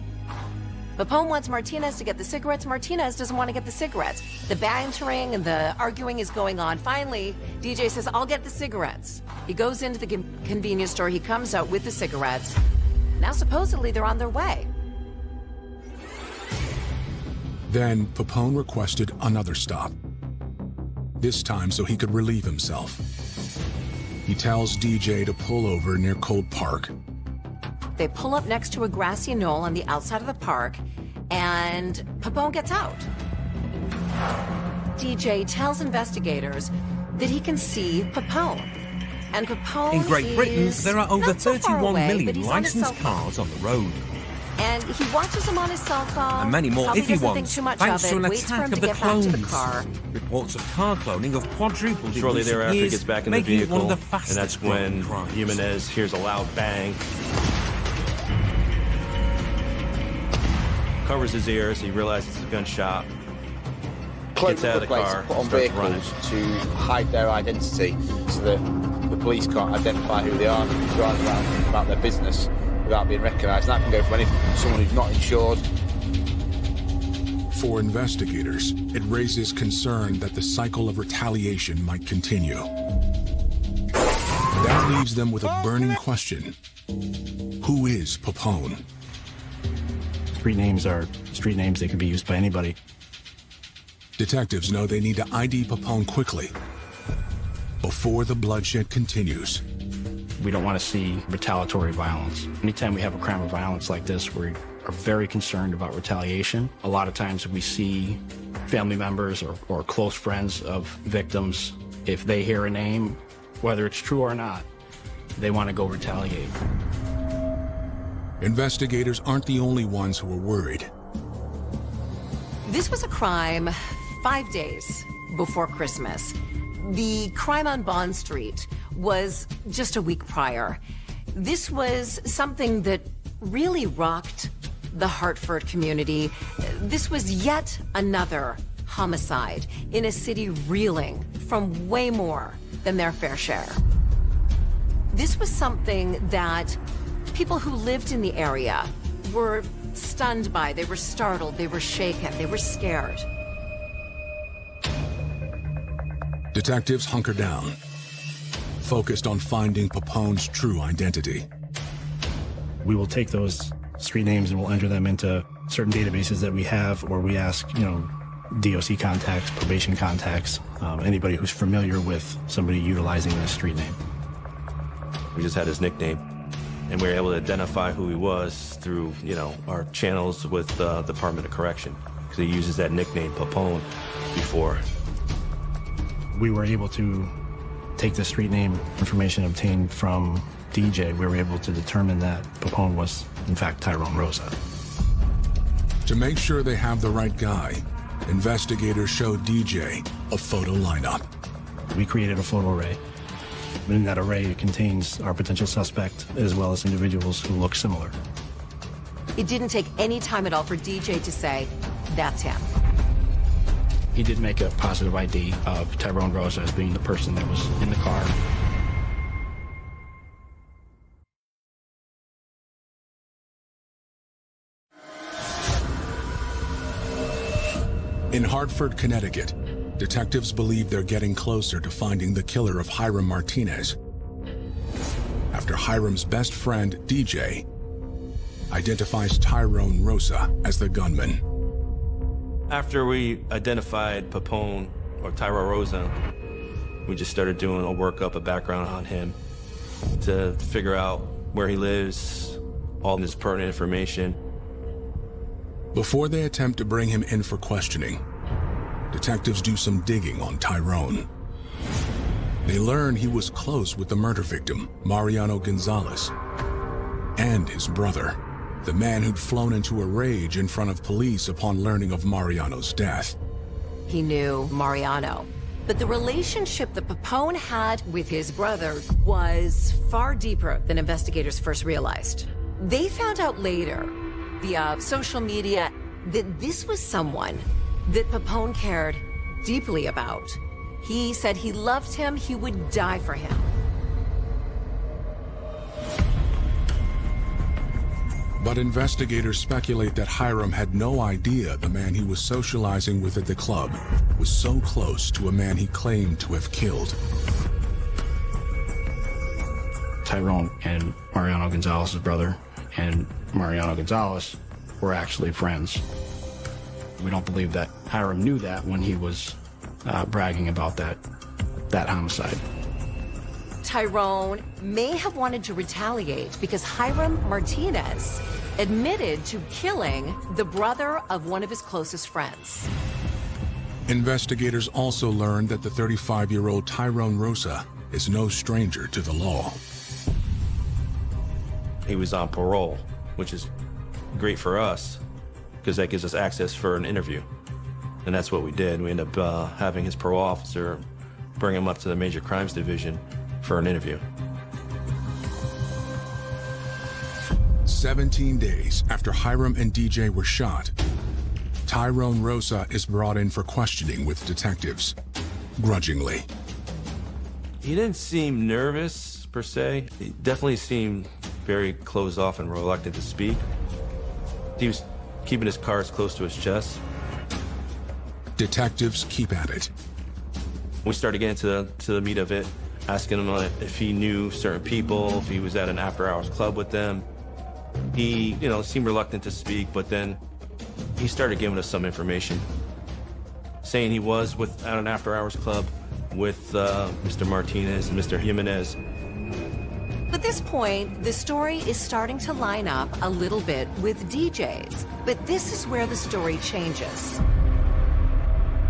Papone wants Martinez to get the cigarettes. Martinez doesn't want to get the cigarettes. The bantering and the arguing is going on. Finally, DJ says, I'll get the cigarettes. He goes into the convenience store. He comes out with the cigarettes. Now, supposedly, they're on their way. Then Papone requested another stop. This time so he could relieve himself. He tells DJ to pull over near Cold Park. They pull up next to a grassy knoll on the outside of the park, and Papone gets out. DJ tells investigators that he can see Papone. And Papone In Great Britain, there are over not so far 31 away, million but he's on his licensed cell phone. cars on the road. And he watches him on his cell phone. And many more probably if he doesn't wants, think too much thanks of to it, an waits for attack him to of the get back to the clones. car. Reports of car cloning have quadrupled in Shortly recent thereafter, he years, gets back in the making it one vehicle, of the and that's fastest when growing crimes. Jimenez hears a loud bang. Covers his ears, he realizes it's a gunshot. Gets out of the car, put on starts running. vehicles to hide their identity so that the police can't identify who they are and drive around about their business without being recognised. And that can go from anything from someone who's not insured. For investigators, it raises concern that the cycle of retaliation might continue. That leaves them with a burning question. Who is Papone? Street names are street names. They can be used by anybody. Detectives know they need to ID Papone quickly before the bloodshed continues. We don't want to see retaliatory violence. Anytime we have a crime of violence like this, we are very concerned about retaliation. A lot of times we see family members or close friends of victims, if they hear a name, whether it's true or not, they want to go retaliate. Investigators aren't the only ones who are worried. This was a crime 5 days before Christmas. The crime on Bond Street was just a week prior. This was something that really rocked the Hartford community. This was yet another homicide in a city reeling from way more than their fair share. This was something that people who lived in the area were stunned by. They were startled, they were shaken, they were scared. Detectives hunker down, focused on finding Papone's true identity. We will take those street names and we'll enter them into certain databases that we have, or we ask, DOC contacts, probation contacts, anybody who's familiar with somebody utilizing this street name. We just had his nickname, and we were able to identify who he was through, our channels with the Department of Correction, because he uses that nickname, Papone, before. We were able to take the street name information obtained from DJ. We were able to determine that Papone was, in fact, Tyrone Rosa. To make sure they have the right guy, investigators showed DJ a photo lineup. We created a photo array. In that array, it contains our potential suspect as well as individuals who look similar. It didn't take any time at all for DJ to say, that's him. He did make a positive ID of Tyrone Rosa as being the person that was in the car. In Hartford, Connecticut, detectives believe they're getting closer to finding the killer of Hiram Martinez. After Hiram's best friend, DJ, identifies Tyrone Rosa as the gunman. After we identified Papone, or Tyrone Rosa, we just started doing a workup, a background on him to figure out where he lives, all this pertinent information. Before they attempt to bring him in for questioning, detectives do some digging on Tyrone. They learn he was close with the murder victim, Mariano Gonzalez, and his brother, the man who'd flown into a rage in front of police upon learning of Mariano's death. He knew Mariano, but the relationship that Papone had with his brother was far deeper than investigators first realized. They found out later, via social media, that this was someone that Papone cared deeply about. He said he loved him, he would die for him. But investigators speculate that Hiram had no idea the man he was socializing with at the club was so close to a man he claimed to have killed. Tyrone and Mariano Gonzalez's brother and Mariano Gonzalez were actually friends. We don't believe that Hiram knew that when he was bragging about that homicide. Tyrone may have wanted to retaliate because Hiram Martinez admitted to killing the brother of one of his closest friends. Investigators also learned that the 35-year-old Tyrone Rosa is no stranger to the law. He was on parole, which is great for us because that gives us access for an interview. And that's what we did. We ended up having his parole officer bring him up to the Major Crimes Division for an interview. 17 days after Hiram and DJ were shot, Tyrone Rosa is brought in for questioning with detectives, grudgingly. He didn't seem nervous, per se. He definitely seemed very closed off and reluctant to speak. He was keeping his cards close to his chest. Detectives keep at it. We started getting to the meat of it, asking him if he knew certain people, if he was at an after-hours club with them. He, seemed reluctant to speak, but then he started giving us some information, saying he was at an after-hours club with Mr. Martinez and Mr. Jimenez. At this point, the story is starting to line up a little bit with DJ's, but this is where the story changes.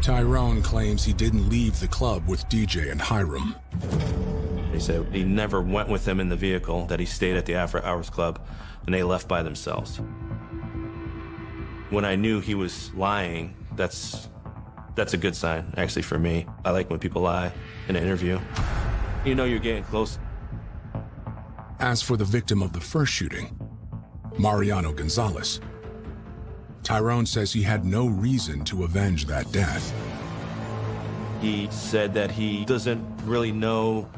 Tyrone claims he didn't leave the club with DJ and Hiram. He said he never went with them in the vehicle, that he stayed at the After Hours Club, and they left by themselves. When I knew he was lying, that's a good sign, actually, for me. I like when people lie in an interview. You know you're getting close. As for the victim of the first shooting, Mariano Gonzalez, Tyrone says he had no reason to avenge that death. He said that he doesn't really know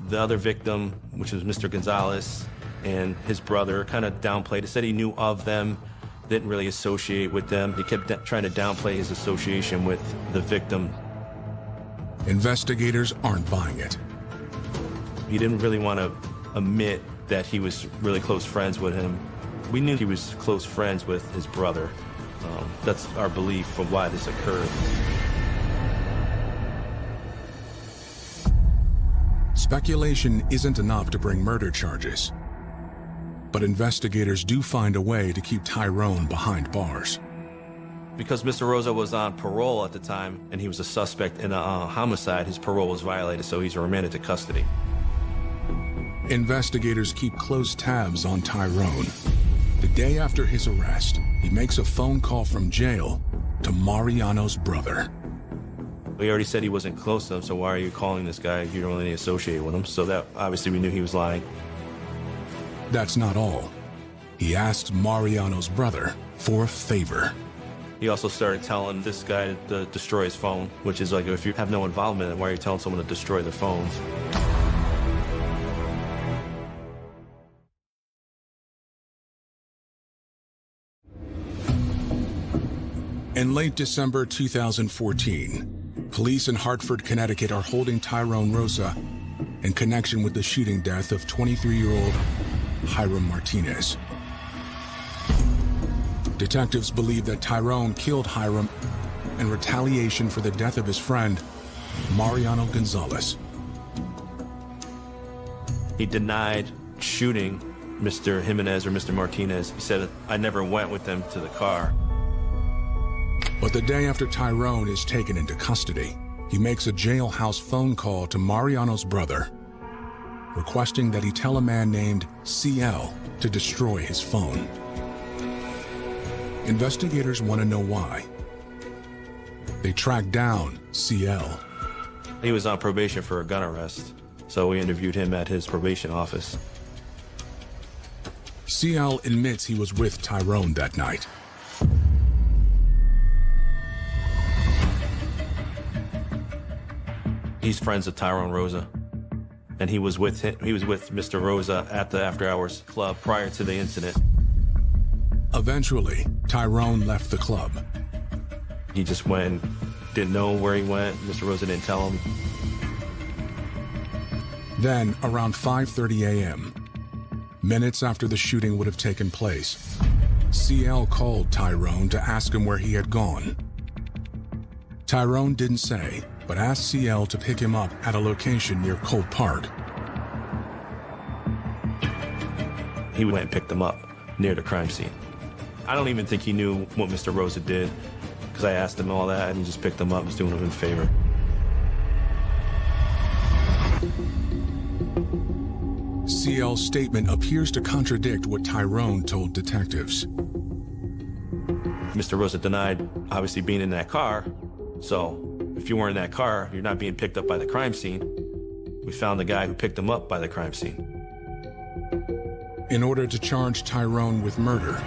the other victim, which was Mr. Gonzalez, and his brother, kind of downplayed. He said he knew of them, didn't really associate with them. He kept trying to downplay his association with the victim. Investigators aren't buying it. He didn't really want to admit that he was really close friends with him. We knew he was close friends with his brother. That's our belief of why this occurred. Speculation isn't enough to bring murder charges, but investigators do find a way to keep Tyrone behind bars. Because Mr. Rosa was on parole at the time, and he was a suspect in a homicide, his parole was violated, so he's remanded to custody. Investigators keep close tabs on Tyrone. The day after his arrest, he makes a phone call from jail to Mariano's brother. We already said he wasn't close to him, so why are you calling this guy if you don't really associate with him? So that, obviously, we knew he was lying. That's not all. He asked Mariano's brother for a favor. He also started telling this guy to destroy his phone, which is like, if you have no involvement, why are you telling someone to destroy their phones? In late December 2014, police in Hartford, Connecticut are holding Tyrone Rosa in connection with the shooting death of 23-year-old Hiram Martinez. Detectives believe that Tyrone killed Hiram in retaliation for the death of his friend, Mariano Gonzalez. He denied shooting Mr. Jimenez or Mr. Martinez. He said, I never went with them to the car. But the day after Tyrone is taken into custody, he makes a jailhouse phone call to Mariano's brother, requesting that he tell a man named CL to destroy his phone. Investigators want to know why. They track down CL. He was on probation for a gun arrest, so we interviewed him at his probation office. CL admits he was with Tyrone that night. He's friends with Tyrone Rosa, and he was with Mr. Rosa at the After Hours Club prior to the incident. Eventually, Tyrone left the club. He just went, didn't know where he went. Mr. Rosa didn't tell him. Then, around 5:30 a.m., minutes after the shooting would have taken place, CL called Tyrone to ask him where he had gone. Tyrone didn't say, but asked CL to pick him up at a location near Colt Park. He went and picked him up near the crime scene. I don't even think he knew what Mr. Rosa did, because I asked him all that, and he just picked him up and was doing him a favor. CL's statement appears to contradict what Tyrone told detectives. Mr. Rosa denied, obviously, being in that car. So if you weren't in that car, you're not being picked up by the crime scene. We found the guy who picked him up by the crime scene. In order to charge Tyrone with murder,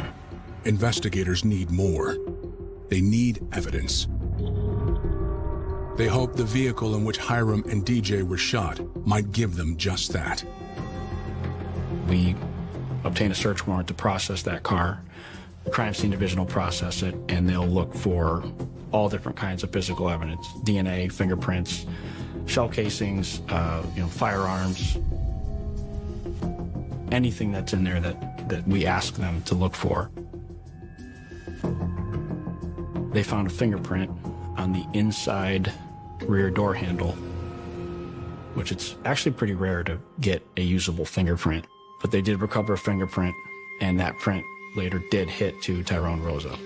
investigators need more. They need evidence. They hope the vehicle in which Hiram and DJ were shot might give them just that. We obtain a search warrant to process that car. The crime scene division will process it, and they'll look for all different kinds of physical evidence: DNA, fingerprints, shell casings, firearms, anything that's in there that we ask them to look for. They found a fingerprint on the inside rear door handle, which it's actually pretty rare to get a usable fingerprint. But they did recover a fingerprint, and that print later did hit to Tyrone Rosa.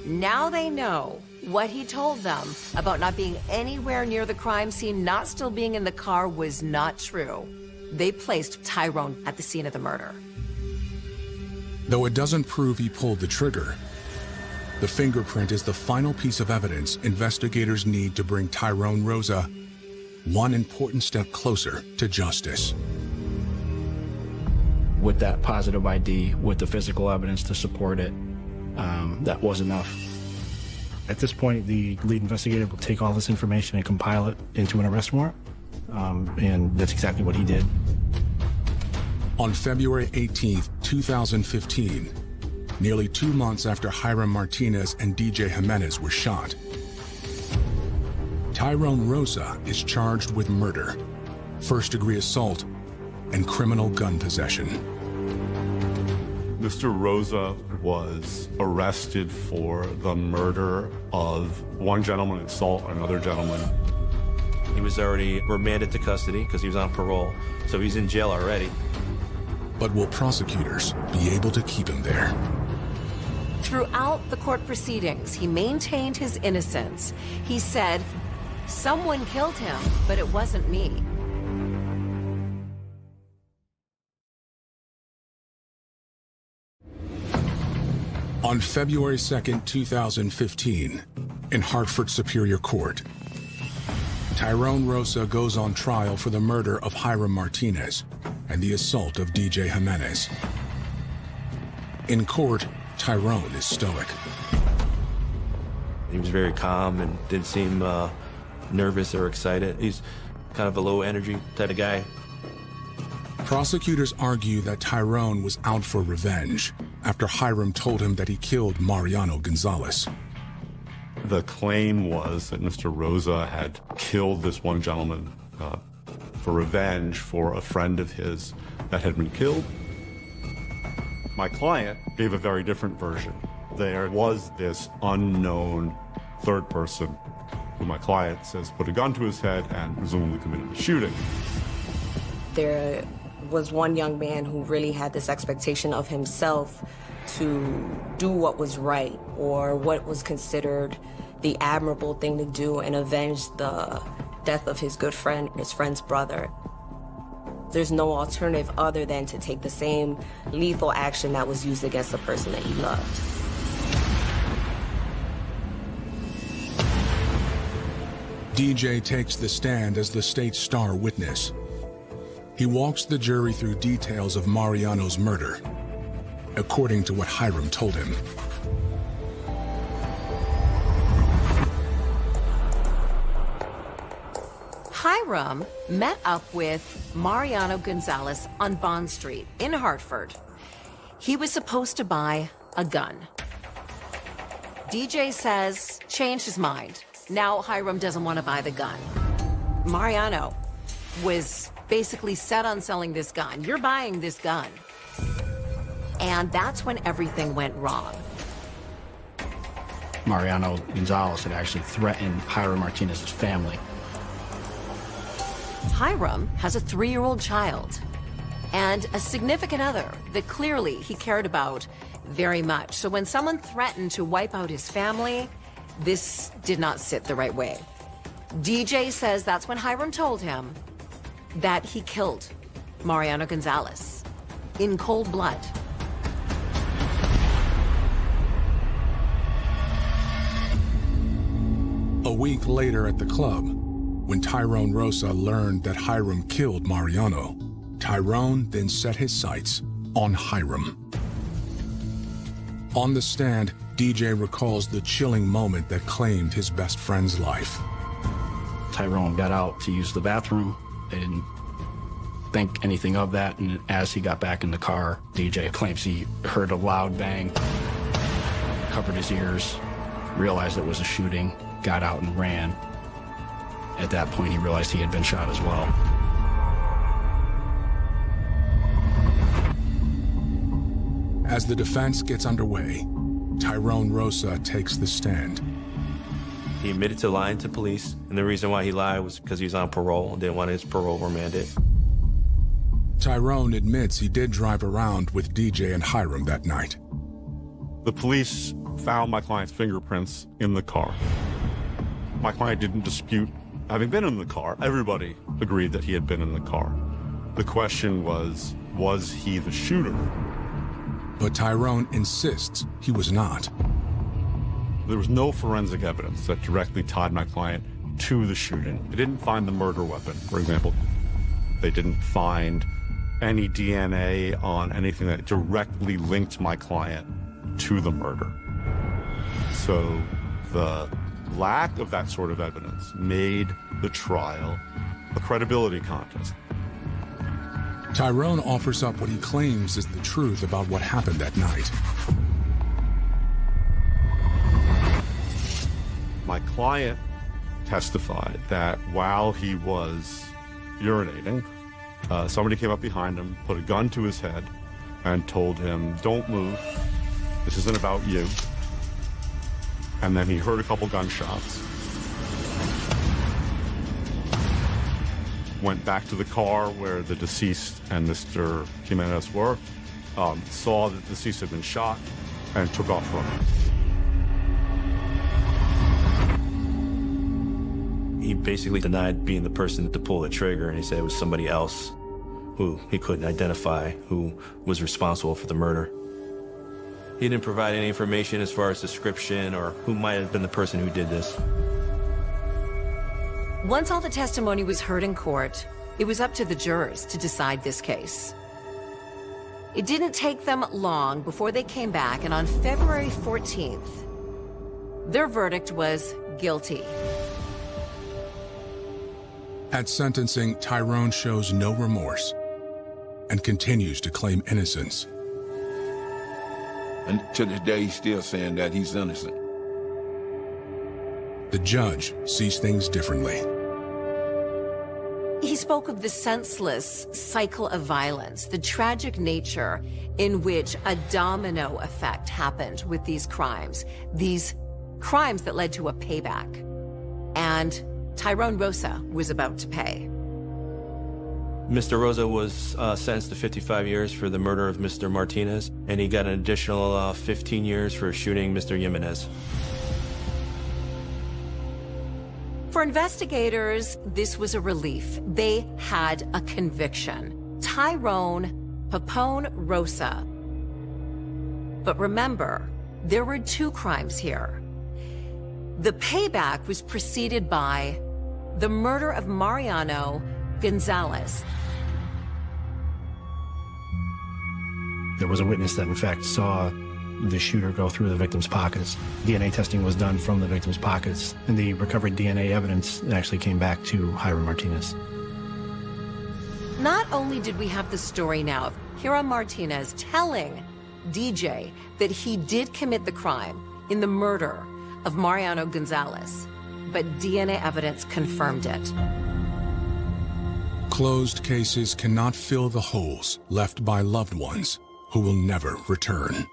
Now they know what he told them about not being anywhere near the crime scene, not still being in the car, was not true. They placed Tyrone at the scene of the murder. Though it doesn't prove he pulled the trigger, the fingerprint is the final piece of evidence investigators need to bring Tyrone Rosa one important step closer to justice. With that positive ID, with the physical evidence to support it, that was enough. At this point, the lead investigator will take all this information and compile it into an arrest warrant, and that's exactly what he did. On February 18th, 2015, nearly 2 months after Hiram Martinez and DJ Jimenez were shot, Tyrone Rosa is charged with murder, first-degree assault, and criminal gun possession. Mr. Rosa was arrested for the murder of one gentleman, assault another gentleman. He was already remanded to custody because he was on parole, so he's in jail already. But will prosecutors be able to keep him there? Throughout the court proceedings, he maintained his innocence. He said, "Someone killed him, but it wasn't me." On February 2nd, 2015, in Hartford Superior Court, Tyrone Rosa goes on trial for the murder of Hiram Martinez and the assault of DJ Jimenez. In court, Tyrone is stoic. He was very calm and didn't seem nervous or excited. He's kind of a low energy type of guy. Prosecutors argue that Tyrone was out for revenge after Hiram told him that he killed Mariano Gonzalez. The claim was that Mr. Rosa had killed this one gentleman for revenge for a friend of his that had been killed. My client gave a very different version. There was this unknown third person who my client says put a gun to his head and presumably committed the shooting. There was one young man who really had this expectation of himself to do what was right or what was considered the admirable thing to do and avenge the death of his good friend, his friend's brother. There's no alternative other than to take the same lethal action that was used against the person that he loved. DJ takes the stand as the state's star witness. He walks the jury through details of Mariano's murder, according to what Hiram told him. Hi, Hiram met up with Mariano Gonzalez on Bond Street in Hartford. He was supposed to buy a gun. DJ says, changed his mind. Now Hiram doesn't want to buy the gun. Mariano was basically set on selling this gun. You're buying this gun. And that's when everything went wrong. Mariano Gonzalez had actually threatened Hiram Martinez's family. Hiram has a 3-year-old child and a significant other that clearly he cared about very much. So when someone threatened to wipe out his family, this did not sit the right way. DJ says that's when Hiram told him that he killed Mariano Gonzalez in cold blood. A week later at the club, when Tyrone Rosa learned that Hiram killed Mariano, Tyrone then set his sights on Hiram. On the stand, DJ recalls the chilling moment that claimed his best friend's life. Tyrone got out to use the bathroom. They didn't think anything of that, and as he got back in the car, DJ claims he heard a loud bang, covered his ears, realized it was a shooting, got out and ran. At that point, he realized he had been shot as well. As the defense gets underway, Tyrone Rosa takes the stand. He admitted to lying to police, and the reason why he lied was because he was on parole and didn't want his parole remanded. Tyrone admits he did drive around with DJ and Hiram that night. The police found my client's fingerprints in the car. My client didn't dispute having been in the car. Everybody agreed that he had been in the car. The question was he the shooter? But Tyrone insists he was not. There was no forensic evidence that directly tied my client to the shooting. They didn't find the murder weapon, for example. They didn't find any DNA on anything that directly linked my client to the murder. So the lack of that sort of evidence made the trial a credibility contest. Tyrone offers up what he claims is the truth about what happened that night. My client testified that while he was urinating, somebody came up behind him, put a gun to his head, and told him, "Don't move. This isn't about you." And then he heard a couple gunshots. Went back to the car where the deceased and Mr. Jimenez were, saw that the deceased had been shot, and took off running. He basically denied being the person to pull the trigger, and he said it was somebody else who he couldn't identify who was responsible for the murder. He didn't provide any information as far as description or who might have been the person who did this. Once all the testimony was heard in court, it was up to the jurors to decide this case. It didn't take them long before they came back, and on February 14th, their verdict was guilty. At sentencing, Tyrone shows no remorse and continues to claim innocence. And to this day, he's still saying that he's innocent. The judge sees things differently. He spoke of the senseless cycle of violence, the tragic nature in which a domino effect happened with these crimes that led to a payback. And Tyrone Rosa was about to pay. Mr. Rosa was sentenced to 55 years for the murder of Mr. Martinez, and he got an additional 15 years for shooting Mr. Jimenez. For investigators, this was a relief. They had a conviction. Tyrone Papone Rosa. But remember, there were two crimes here. The payback was preceded by the murder of Mariano Gonzalez. There was a witness that in fact saw the shooter go through the victim's pockets. DNA testing was done from the victim's pockets, and the recovered DNA evidence actually came back to Hiram Martinez. Not only did we have the story now of Hiram Martinez telling DJ that he did commit the crime in the murder of Mariano Gonzalez, but DNA evidence confirmed it. Closed cases cannot fill the holes left by loved ones who will never return.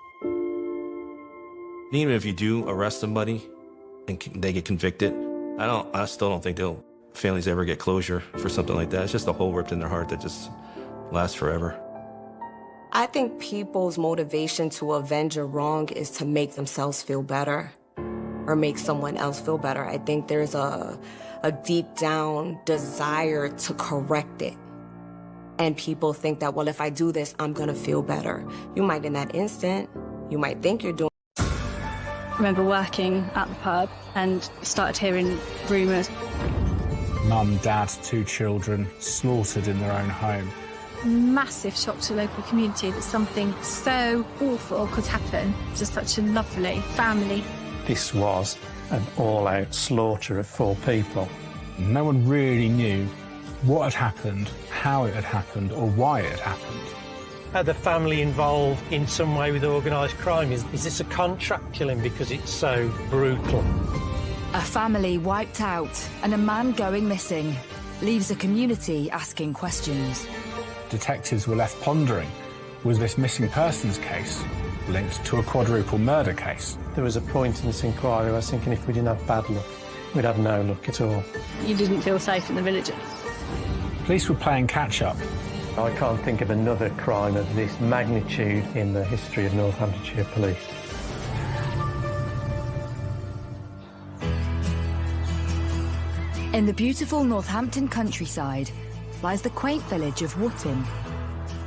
Even if you do arrest somebody and they get convicted, I still don't think families ever get closure for something like that. It's just a hole ripped in their heart that just lasts forever. I think people's motivation to avenge a wrong is to make themselves feel better or make someone else feel better. I think there's a deep down desire to correct it. And people think that, well, if I do this, I'm gonna feel better. You might in that instant, you might think you're doing. I remember working at the pub and started hearing rumours. Mum, dad, 2 children slaughtered in their own home. Massive shock to the local community that something so awful could happen to such a lovely family. This was an all-out slaughter of 4 people. No one really knew what had happened, how it had happened, or why it had happened. Are the family involved in some way with organised crime? Is this a contract killing because it's so brutal? A family wiped out and a man going missing leaves a community asking questions. Detectives were left pondering, was this missing persons case linked to a quadruple murder case? There was a point in this inquiry I was thinking if we didn't have bad luck, we'd have no luck at all. You didn't feel safe in the village? Police were playing catch-up. I can't think of another crime of this magnitude in the history of Northamptonshire Police. In the beautiful Northampton countryside lies the quaint village of Wootton.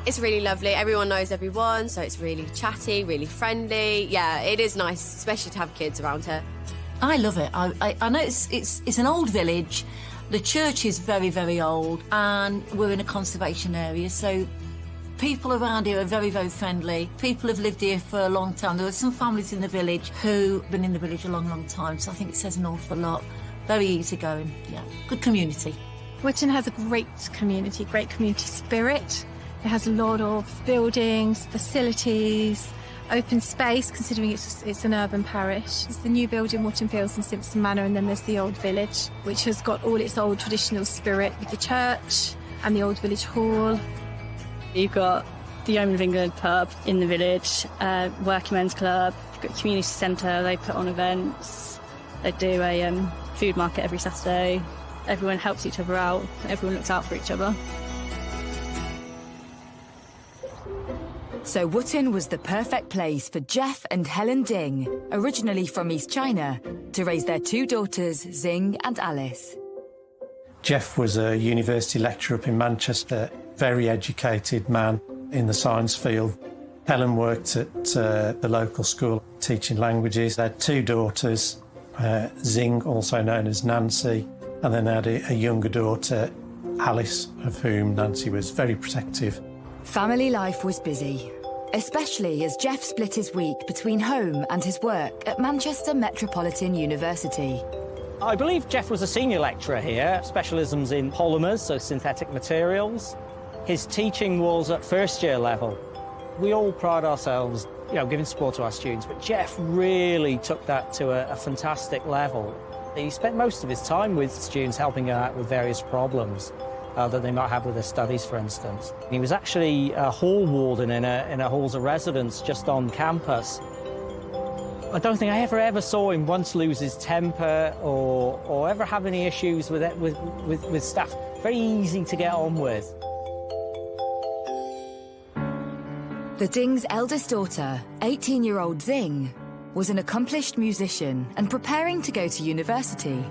It's really lovely. Everyone knows everyone, so it's really chatty, really friendly. Yeah, it is nice, especially to have kids around here. I love it. I know it's an old village. The church is very, very old, and we're in a conservation area, so people around here are very, very friendly. People have lived here for a long time. There are some families in the village who've been in the village a long, long time, so I think it says an awful lot. Very easygoing, yeah. Good community. Wootton has a great community spirit. It has a lot of buildings, facilities, open space, considering it's an urban parish. There's the new building, Wootton Fields and Simpson Manor, and then there's the old village, which has got all its old traditional spirit with the church and the old village hall. You've got the Yeoman of England pub in the village, Working Men's Club, you've got a community centre, they put on events, they do a food market every Saturday. Everyone helps each other out, everyone looks out for each other. So Wootton was the perfect place for Jeff and Helen Ding, originally from East China, to raise their 2 daughters, Zing and Alice. Jeff was a university lecturer up in Manchester, very educated man in the science field. Helen worked at the local school teaching languages. They had 2 daughters, Zing, also known as Nancy, and then they had a younger daughter, Alice, of whom Nancy was very protective. Family life was busy, especially as Jeff split his week between home and his work at Manchester Metropolitan University. I believe Jeff was a senior lecturer here, specialisms in polymers, so synthetic materials. His teaching was at first-year level. We all pride ourselves, giving support to our students, but Jeff really took that to a fantastic level. He spent most of his time with students, helping out with various problems that they might have with their studies, for instance. He was actually a hall warden in a halls of residence just on campus. I don't think I ever saw him once lose his temper or ever have any issues with staff. Very easy to get on with. The Ding's eldest daughter, 18-year-old Zing, was an accomplished musician and preparing to go to university.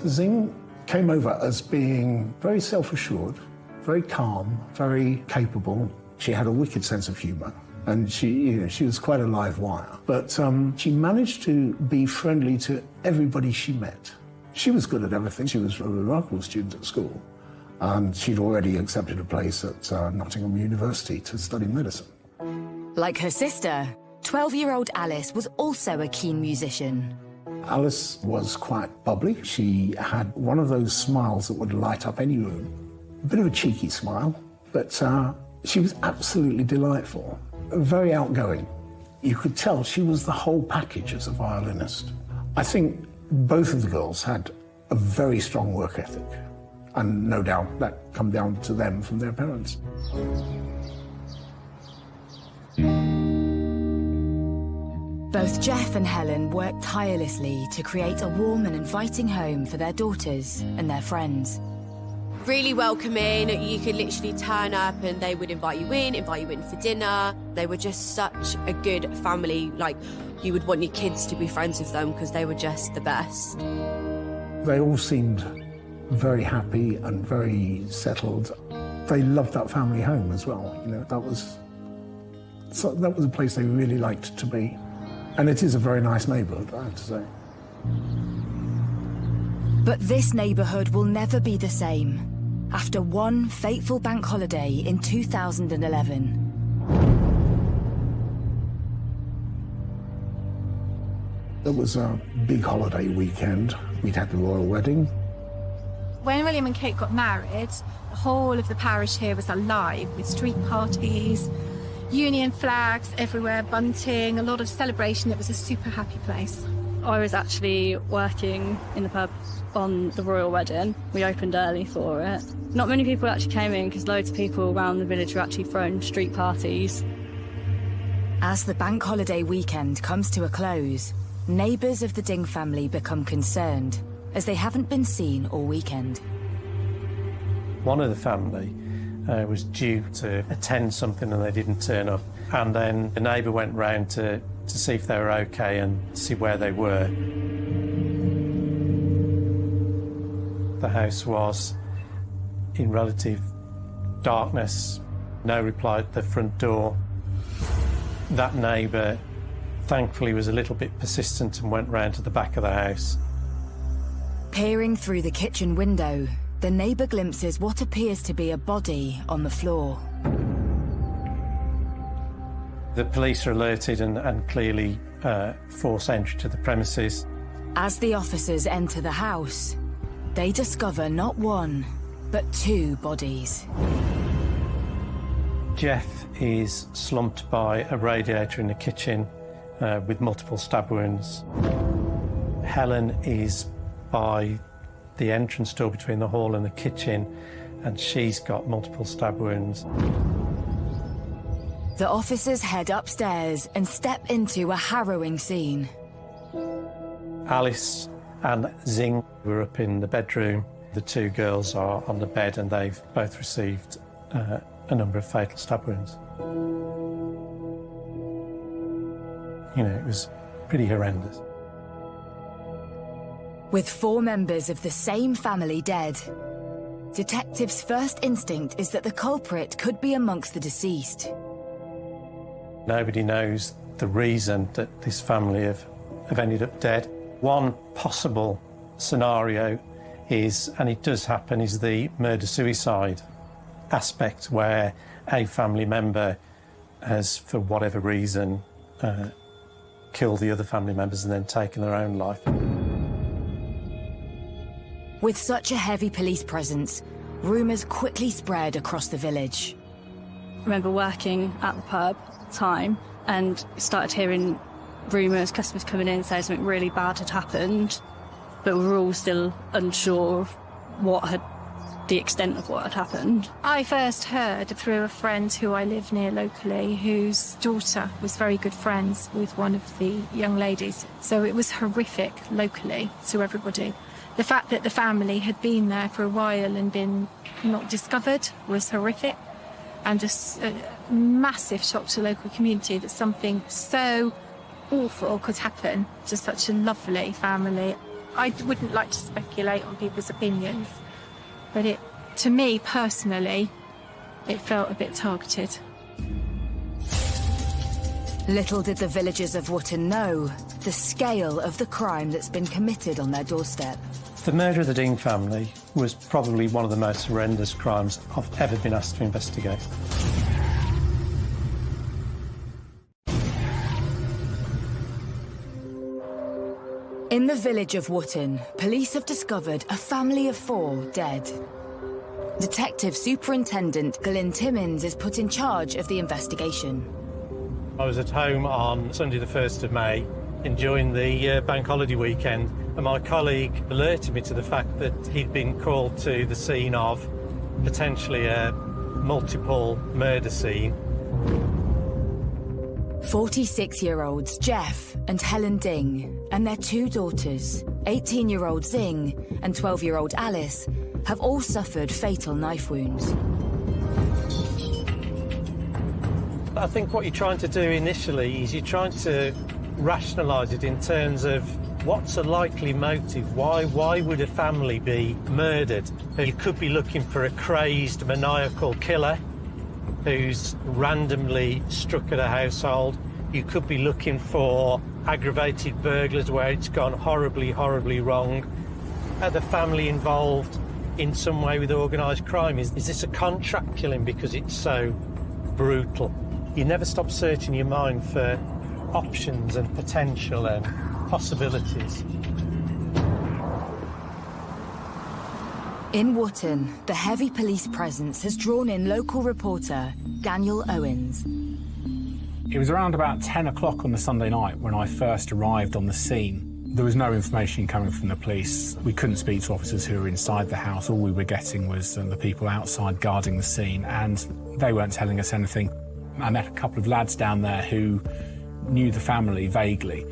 Zing came over as being very self-assured, very calm, very capable. She had a wicked sense of humour, and she was quite a live wire. But she managed to be friendly to everybody she met. She was good at everything. She was a remarkable student at school, and she'd already accepted a place at Nottingham University to study medicine. Like her sister, 12-year-old Alice was also a keen musician. Alice was quite bubbly. She had one of those smiles that would light up any room. A bit of a cheeky smile, but she was absolutely delightful. Very outgoing. You could tell she was the whole package as a violinist. I think both of the girls had a very strong work ethic, and no doubt that come down to them from their parents. Both Jeff and Helen worked tirelessly to create a warm and inviting home for their daughters and their friends. Really welcoming. You could literally turn up and they would invite you in for dinner. They were just such a good family. Like, you would want your kids to be friends with them because they were just the best. They all seemed very happy and very settled. They loved that family home as well. You know, that was a place they really liked to be. And it is a very nice neighbourhood, I have to say. But this neighbourhood will never be the same after one fateful bank holiday in 2011. It was a big holiday weekend. We'd had the royal wedding. When William and Kate got married, the whole of the parish here was alive with street parties, Union flags everywhere, bunting, a lot of celebration. It was a super happy place. I was actually working in the pub on the royal wedding. We opened early for it. Not many people actually came in because loads of people around the village were actually throwing street parties. As the bank holiday weekend comes to a close, neighbours of the Ding family become concerned as they haven't been seen all weekend. One of the family was due to attend something and they didn't turn up. And then the neighbour went round to see if they were okay and see where they were. The house was in relative darkness, no reply at the front door. That neighbour, thankfully, was a little bit persistent and went round to the back of the house. Peering through the kitchen window, the neighbour glimpses what appears to be a body on the floor. The police are alerted and clearly force entry to the premises. As the officers enter the house, they discover not one, but two bodies. Jeff is slumped by a radiator in the kitchen with multiple stab wounds. Helen is by the entrance door between the hall and the kitchen, and she's got multiple stab wounds. The officers head upstairs and step into a harrowing scene. Alice and Zing were up in the bedroom. The two girls are on the bed and they've both received a number of fatal stab wounds. You know, it was pretty horrendous. With 4 members of the same family dead, detectives' first instinct is that the culprit could be amongst the deceased. Nobody knows the reason that this family have ended up dead. One possible scenario is, and it does happen, is the murder-suicide aspect, where a family member has, for whatever reason, killed the other family members and then taken their own life. With such a heavy police presence, rumours quickly spread across the village. I remember working at the pub at the time and started hearing rumours, customers coming in saying something really bad had happened, but we were all still unsure of the extent of what had happened. I first heard through a friend who I live near locally, whose daughter was very good friends with one of the young ladies. So it was horrific locally to everybody. The fact that the family had been there for a while and been not discovered was horrific, and just a massive shock to the local community that something so awful could happen to such a lovely family. I wouldn't like to speculate on people's opinions, but to me personally, it felt a bit targeted. Little did the villagers of Wootton know the scale of the crime that's been committed on their doorstep. The murder of the Dean family was probably one of the most horrendous crimes I've ever been asked to investigate. In the village of Wootton, police have discovered a family of 4 dead. Detective Superintendent Glyn Timmins is put in charge of the investigation. I was at home on Sunday the 1st of May, enjoying the bank holiday weekend, and my colleague alerted me to the fact that he'd been called to the scene of potentially a multiple murder scene. 46-year-olds Jeff and Helen Ding and their 2 daughters, 18-year-old Zing and 12-year-old Alice, have all suffered fatal knife wounds. I think what you're trying to do initially is you're trying to rationalise it in terms of what's a likely motive. Why would a family be murdered? You could be looking for a crazed, maniacal killer who's randomly struck at a household. You could be looking for aggravated burglars where it's gone horribly, horribly wrong. Are the family involved in some way with organised crime? Is this a contract killing because it's so brutal? You never stop searching your mind for options and potential and possibilities. In Wootton, the heavy police presence has drawn in local reporter Daniel Owens. It was around about 10 o'clock on the Sunday night when I first arrived on the scene. There was no information coming from the police. We couldn't speak to officers who were inside the house. All we were getting was the people outside guarding the scene, and they weren't telling us anything. I met a couple of lads down there who knew the family vaguely,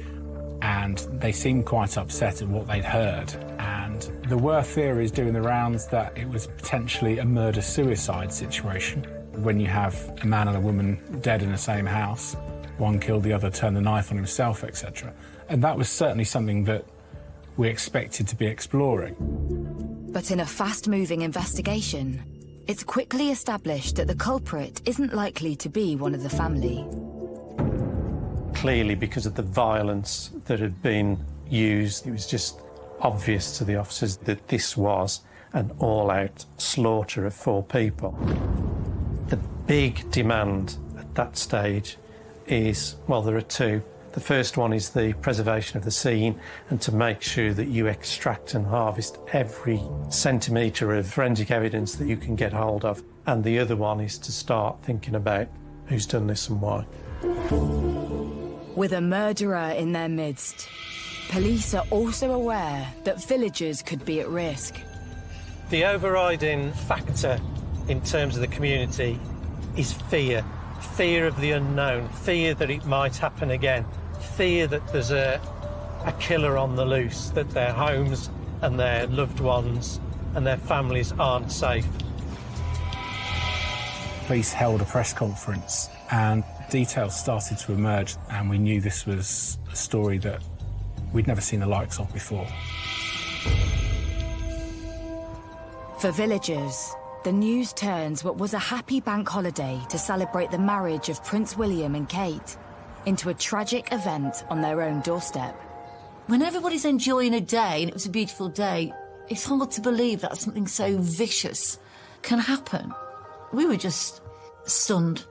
and they seemed quite upset at what they'd heard. And there were theories doing the rounds that it was potentially a murder-suicide situation. When you have a man and a woman dead in the same house, one killed the other, turned the knife on himself, etc. And that was certainly something that we expected to be exploring. But in a fast-moving investigation, it's quickly established that the culprit isn't likely to be one of the family. Clearly, because of the violence that had been used, it was just obvious to the officers that this was an all-out slaughter of 4 people. The big demand at that stage is, well, there are 2. The first one is the preservation of the scene and to make sure that you extract and harvest every centimetre of forensic evidence that you can get hold of. And the other one is to start thinking about who's done this and why. With a murderer in their midst, police are also aware that villagers could be at risk. The overriding factor in terms of the community is fear. Fear of the unknown, fear that it might happen again, fear that there's a killer on the loose, that their homes and their loved ones and their families aren't safe. Police held a press conference and details started to emerge, and we knew this was a story that we'd never seen the likes of before. For villagers, the news turns what was a happy bank holiday to celebrate the marriage of Prince William and Kate into a tragic event on their own doorstep. When everybody's enjoying a day, and it was a beautiful day, it's hard to believe that something so vicious can happen. We were just stunned,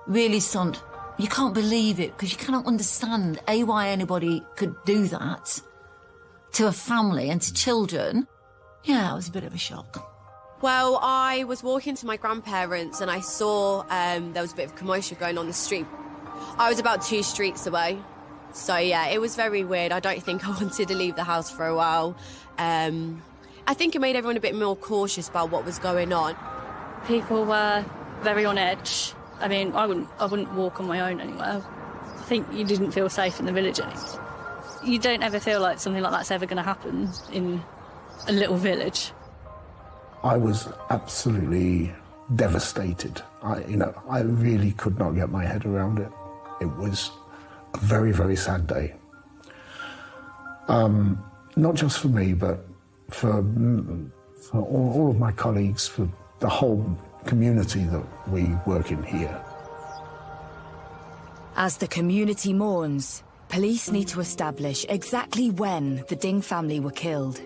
really stunned. You can't believe it, because you cannot understand, A, why anybody could do that to a family and to children. Yeah, it was a bit of a shock. Well, I was walking to my grandparents and I saw there was a bit of commotion going on the street. I was about 2 streets away. So, yeah, it was very weird. I don't think I wanted to leave the house for a while. I think it made everyone a bit more cautious about what was going on. People were very on edge. I mean, I wouldn't walk on my own anywhere. I think you didn't feel safe in the village anymore. You don't ever feel like something like that's ever going to happen in a little village. I was absolutely devastated. I really could not get my head around it. It was a very, very sad day. Not just for me, but for all of my colleagues, for the whole community that we work in here. As the community mourns, police need to establish exactly when the Ding family were killed.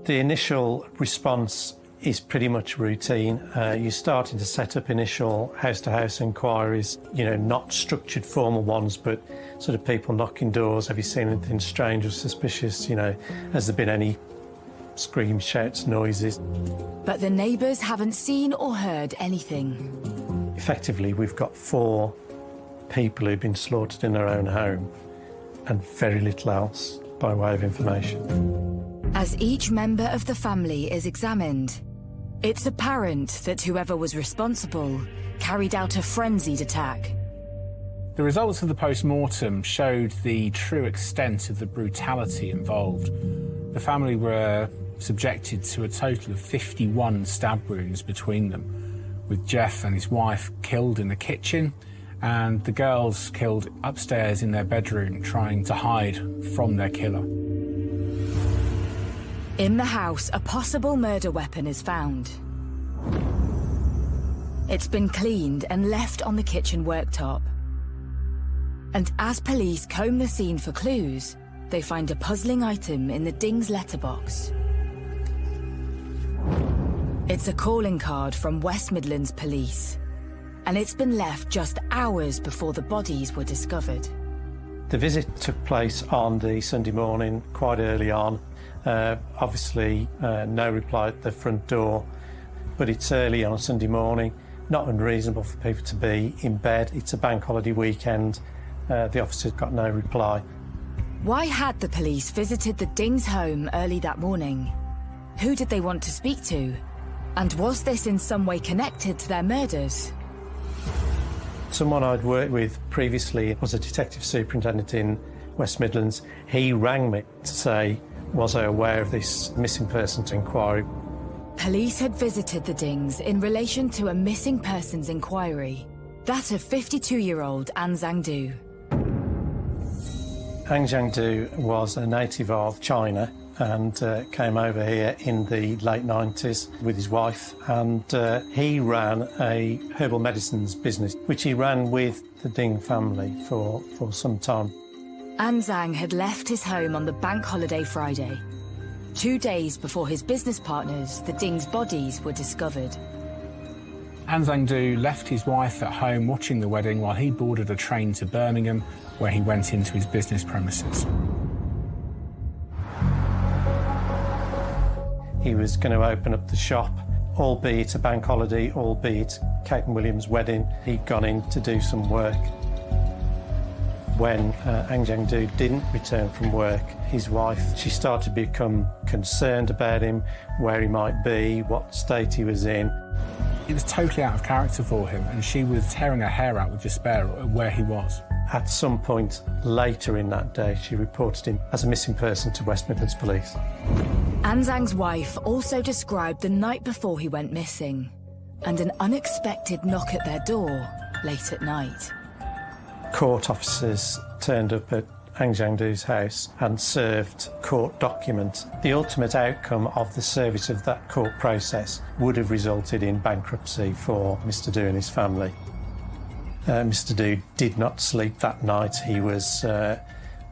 The initial response is pretty much routine. You're starting to set up initial house-to-house inquiries, not structured formal ones, but sort of people knocking doors. Have you seen anything strange or suspicious? Has there been any screams, shouts, noises? But the neighbours haven't seen or heard anything. Effectively, we've got 4 people who've been slaughtered in their own home and very little else by way of information. As each member of the family is examined, it's apparent that whoever was responsible carried out a frenzied attack. The results of the post-mortem showed the true extent of the brutality involved. The family were subjected to a total of 51 stab wounds between them, with Jeff and his wife killed in the kitchen and the girls killed upstairs in their bedroom trying to hide from their killer. In the house, a possible murder weapon is found. It's been cleaned and left on the kitchen worktop. And as police comb the scene for clues, they find a puzzling item in the Dings letterbox. It's a calling card from West Midlands Police, and it's been left just hours before the bodies were discovered. The visit took place on the Sunday morning, quite early on. Obviously, no reply at the front door, but it's early on a Sunday morning, not unreasonable for people to be in bed. It's a bank holiday weekend. The officers got no reply. Why had the police visited the Dings home early that morning? Who did they want to speak to? And was this in some way connected to their murders? Someone I'd worked with previously was a detective superintendent in West Midlands. He rang me to say, was I aware of this missing persons inquiry? Police had visited the Dings in relation to a missing persons inquiry, that of 52-year-old An Zhang Du. An Zhang Du was a native of China and came over here in the late 90s with his wife, and he ran a herbal medicines business which he ran with the Ding family for some time. An Zhang had left his home on the bank holiday Friday, 2 days before his business partners, the Ding's bodies, were discovered. An Zhang Du left his wife at home watching the wedding while he boarded a train to Birmingham, where he went into his business premises. He was going to open up the shop, albeit a bank holiday, albeit Kate and William's wedding. He'd gone in to do some work. When An Zhang Du didn't return from work, his wife, she started to become concerned about him, where he might be, what state he was in. It was totally out of character for him, and she was tearing her hair out with despair at where he was. At some point later in that day, she reported him as a missing person to West Midlands Police. An Zhang's wife also described the night before he went missing, and an unexpected knock at their door late at night. Court officers turned up at An Zhang Du's house and served court documents. The ultimate outcome of the service of that court process would have resulted in bankruptcy for Mr. Du and his family. Mr. Du did not sleep that night. He was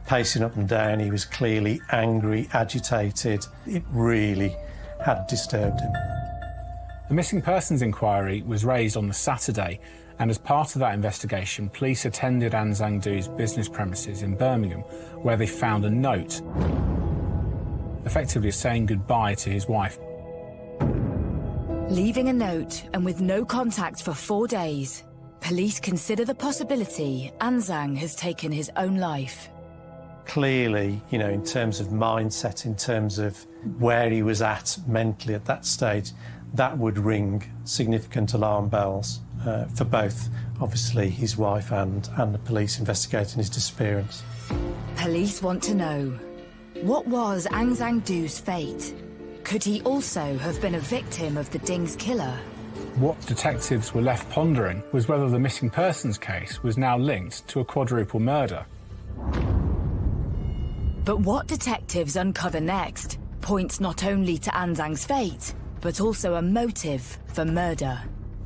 pacing up and down. He was clearly angry, agitated. It really had disturbed him. The missing persons inquiry was raised on the Saturday, and as part of that investigation, police attended An Zhang Du's business premises in Birmingham, where they found a note, effectively saying goodbye to his wife. Leaving a note and with no contact for 4 days, police consider the possibility An Zhang has taken his own life. Clearly, in terms of mindset, in terms of where he was at mentally at that stage, that would ring significant alarm bells for both, obviously, his wife and the police investigating his disappearance. Police want to know, what was An Zhang Du's fate? Could he also have been a victim of the Ding's killer? What detectives were left pondering was whether the missing persons case was now linked to a quadruple murder. But what detectives uncover next points not only to An Zhang's fate, but also a motive for murder.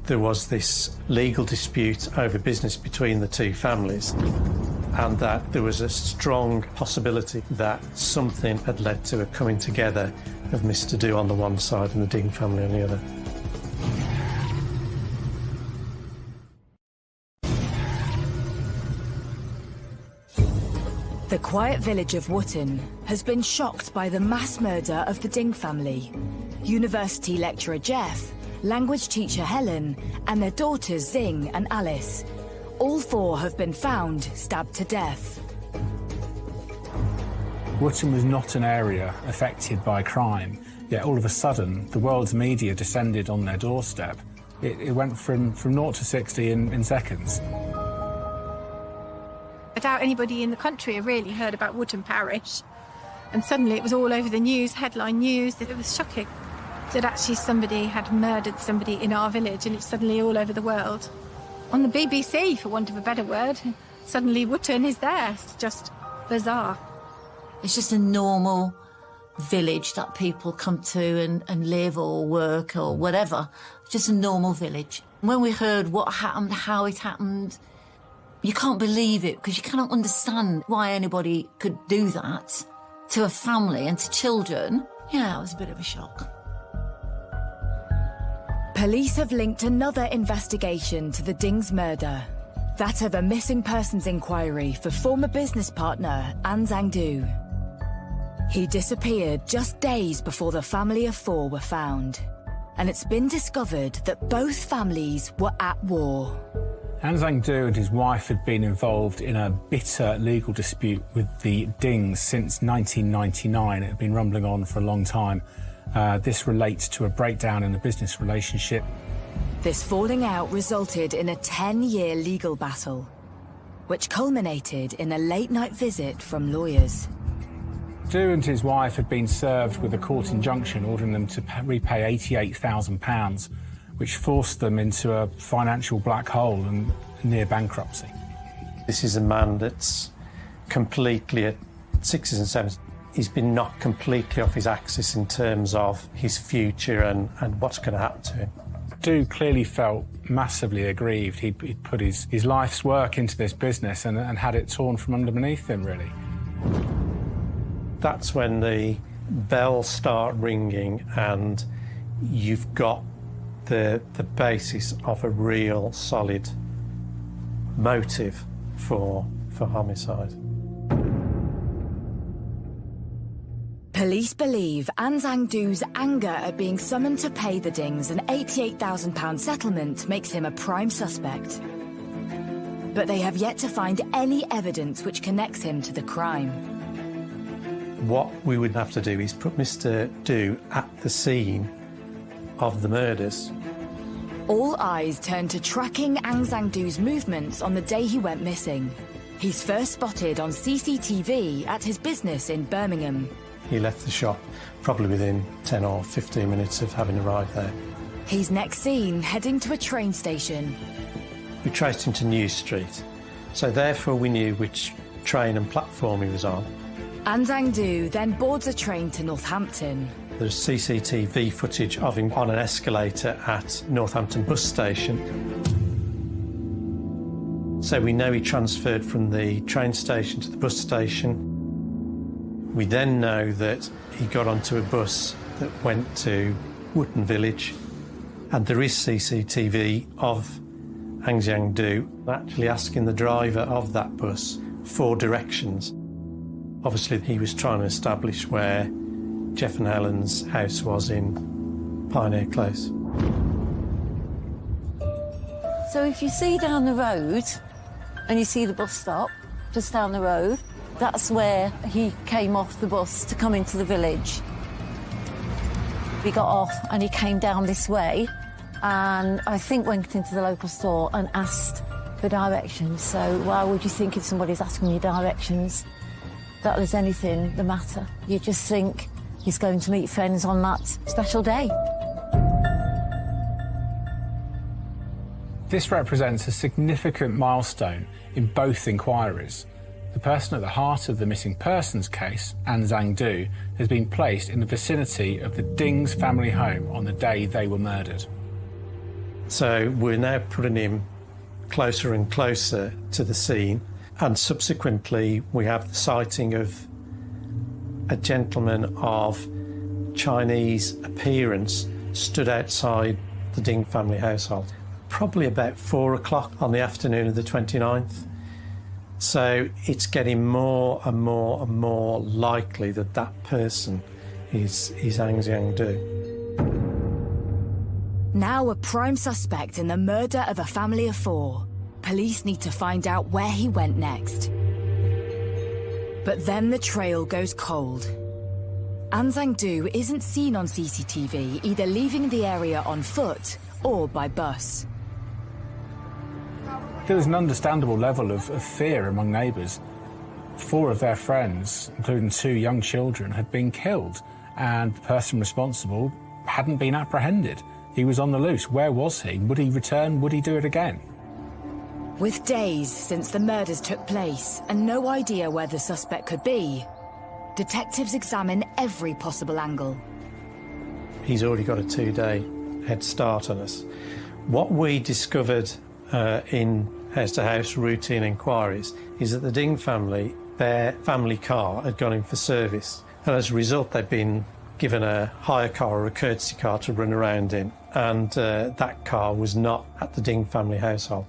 There was this legal dispute over business between the two families. and that there was a strong possibility that something had led to a coming together of Mr. Do on the one side and the Ding family on the other. The quiet village of Wootton has been shocked by the mass murder of the Ding family. University lecturer Jeff, language teacher Helen, and their daughters Zing and Alice. All four have been found stabbed to death. Wootton was not an area affected by crime, yet all of a sudden the world's media descended on their doorstep. It went from 0 to 60 in seconds. I doubt anybody in the country had really heard about Wootton Parish. And suddenly it was all over the news, headline news. It was shocking that actually somebody had murdered somebody in our village, and it's suddenly all over the world. On the BBC, for want of a better word, suddenly Wootton is there. It's just bizarre. It's just a normal village that people come to and live or work or whatever. Just a normal village. When we heard what happened, how it happened, you can't believe it because you cannot understand why anybody could do that to a family and to children. Yeah, it was a bit of a shock. Police have linked another investigation to the Ding's murder, that of a missing persons inquiry for former business partner An Zang Do. He disappeared just days before the family of four were found, and it's been discovered that both families were at war. An Zang Do and his wife had been involved in a bitter legal dispute with the Dings since 1999. It had been rumbling on for a long time. This relates to a breakdown in the business relationship. This falling out resulted in a 10-year legal battle, which culminated in a late-night visit from lawyers. Do and his wife had been served with a court injunction ordering them to repay £88,000, which forced them into a financial black hole and near bankruptcy. This is a man that's completely at 6s and 7s. He's been knocked completely off his axis in terms of his future and what's going to happen to him. Do clearly felt massively aggrieved. He'd put his life's work into this business and had it torn from underneath him, really. That's when the bells start ringing and you've got the basis of a real solid motive for homicide. Police believe An Zang Do's anger at being summoned to pay the Dings an £88,000 settlement makes him a prime suspect. But they have yet to find any evidence which connects him to the crime. What we would have to do is put Mr. Do at the scene of the murders. All eyes turn to tracking An Zang Do's movements on the day he went missing. He's first spotted on CCTV at his business in Birmingham. He left the shop probably within 10 or 15 minutes of having arrived there. He's next seen heading to a train station. We traced him to New Street, so therefore we knew which train and platform he was on. An Zang Do then boards a train to Northampton. There's CCTV footage of him on an escalator at Northampton bus station. So we know he transferred from the train station to the bus station. We then know that he got onto a bus that went to Wootton Village, and there is CCTV of An Zang Do actually asking the driver of that bus for directions. Obviously, he was trying to establish where Jeff and Helen's house was in Pioneer Close. So if you see down the road and you see the bus stop just down the road, that's where he came off the bus to come into the village. He got off and he came down this way and I think went into the local store and asked for directions. So why would you think if somebody's asking you directions that there's anything the matter? You just think he's going to meet friends on that special day. This represents a significant milestone in both inquiries. The person at the heart of the missing persons case, An Zang Do, has been placed in the vicinity of the Dings family home on the day they were murdered. So we're now putting him closer and closer to the scene, And subsequently, we have the sighting of a gentleman of Chinese appearance stood outside the Ding family household, probably about 4 o'clock on the afternoon of the 29th. So it's getting more and more and more likely that that person is Ang Xiangdu. Now a prime suspect in the murder of a family of 4. Police need to find out where he went next. But then the trail goes cold. An Xiangdu isn't seen on CCTV, either leaving the area on foot or by bus. There was an understandable level of fear among neighbours. 4 of their friends, including 2 young children, had been killed, and the person responsible hadn't been apprehended. He was on the loose. Where was he? Would he return? Would he do it again? With days since the murders took place and no idea where the suspect could be, detectives examine every possible angle. He's already got a 2-day head start on us. What we discovered in house-to-house routine inquiries is that the Ding family, their family car had gone in for service, and as a result they'd been given a hire car or a courtesy car to run around in, and that car was not at the Ding family household.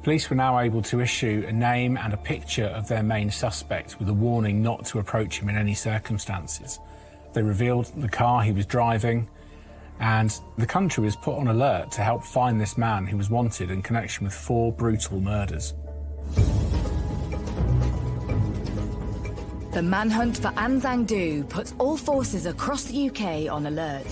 Police were now able to issue a name and a picture of their main suspect with a warning not to approach him in any circumstances. They revealed the car he was driving, and the country was put on alert to help find this man who was wanted in connection with 4 brutal murders. The manhunt for An Xiangdu puts all forces across the UK on alert.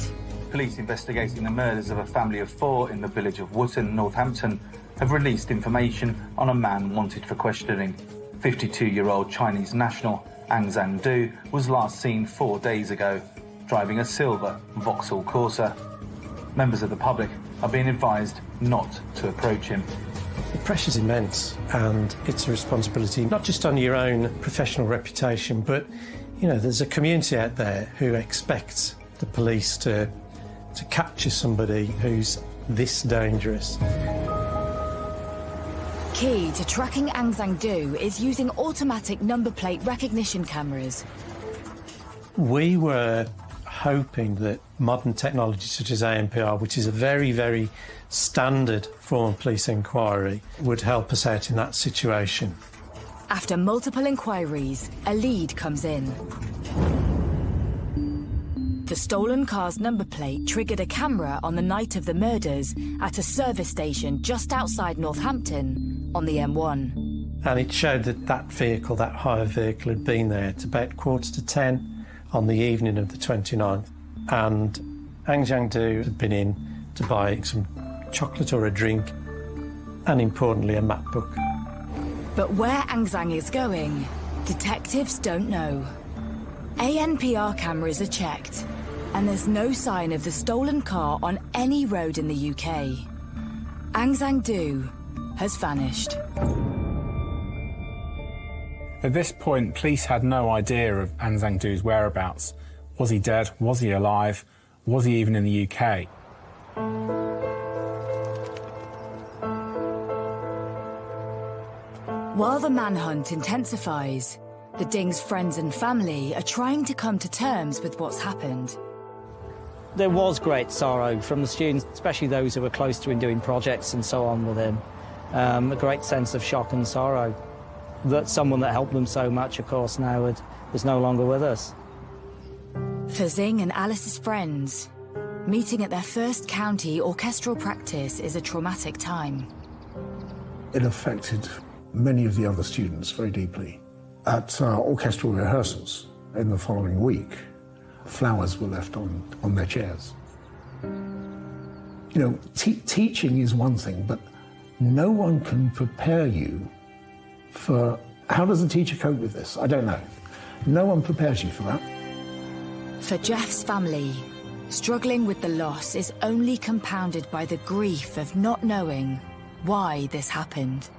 Police investigating the murders of a family of 4 in the village of Wootton, Northampton, have released information on a man wanted for questioning. 52-year-old Chinese national An Xiangdu was last seen 4 days ago, driving a silver Vauxhall Corsa. Members of the public are being advised not to approach him. The pressure's immense, and it's a responsibility not just on your own professional reputation, but, you know, there's a community out there who expects the police to capture somebody who's this dangerous. Key to tracking An Xiangdu is using automatic number plate recognition cameras. We were hoping that modern technology such as ANPR, which is a very, very standard form of police inquiry, would help us out in that situation. After multiple inquiries, a lead comes in. The stolen car's number plate triggered a camera on the night of the murders at a service station just outside Northampton on the M1. And it showed that that vehicle, that hire vehicle, had been there at about 9:45 on the evening of the 29th. And An Xiangdu had been in to buy some chocolate or a drink, and importantly, a map book. But where An Xiang is going, detectives don't know. ANPR cameras are checked, and there's no sign of the stolen car on any road in the UK. An Xiangdu has vanished. At this point, police had no idea of An Xiangdu's whereabouts. Was he dead? Was he alive? Was he even in the UK? While the manhunt intensifies, the Ding's friends and family are trying to come to terms with what's happened. There was great sorrow from the students, especially those who were close to him doing projects and so on with him. A great sense of shock and sorrow that someone that helped them so much, of course, now was no longer with us. For Xing and Alice's friends, meeting at their first county orchestral practice is a traumatic time. It affected many of the other students very deeply. At orchestral rehearsals in the following week, flowers were left on their chairs. You know, teaching is one thing, but no one can prepare you for... How does a teacher cope with this? I don't know. No one prepares you for that. For Jeff's family, struggling with the loss is only compounded by the grief of not knowing why this happened.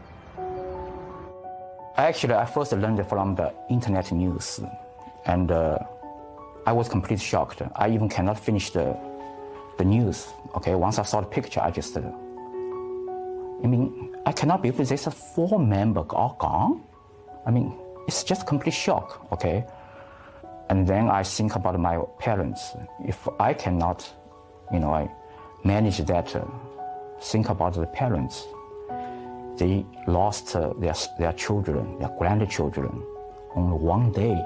Actually, I first learned from the internet news, and I was completely shocked. I even cannot finish the news. Okay, once I saw the picture, I just I mean, I cannot believe there's 4 members all gone. I mean, it's just complete shock, okay? And then I think about my parents. If I cannot, I manage that, think about the parents. They lost their children, their grandchildren, only one day.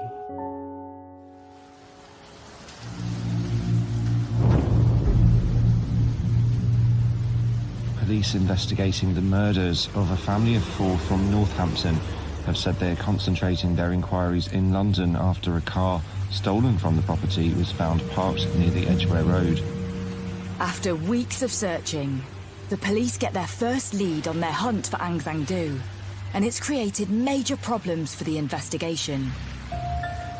Police investigating the murders of a family of 4 from Northampton have said they are concentrating their inquiries in London after a car stolen from the property was found parked near the Edgware Road. After weeks of searching, the police get their first lead on their hunt for Aung San Suu, and it's created major problems for the investigation.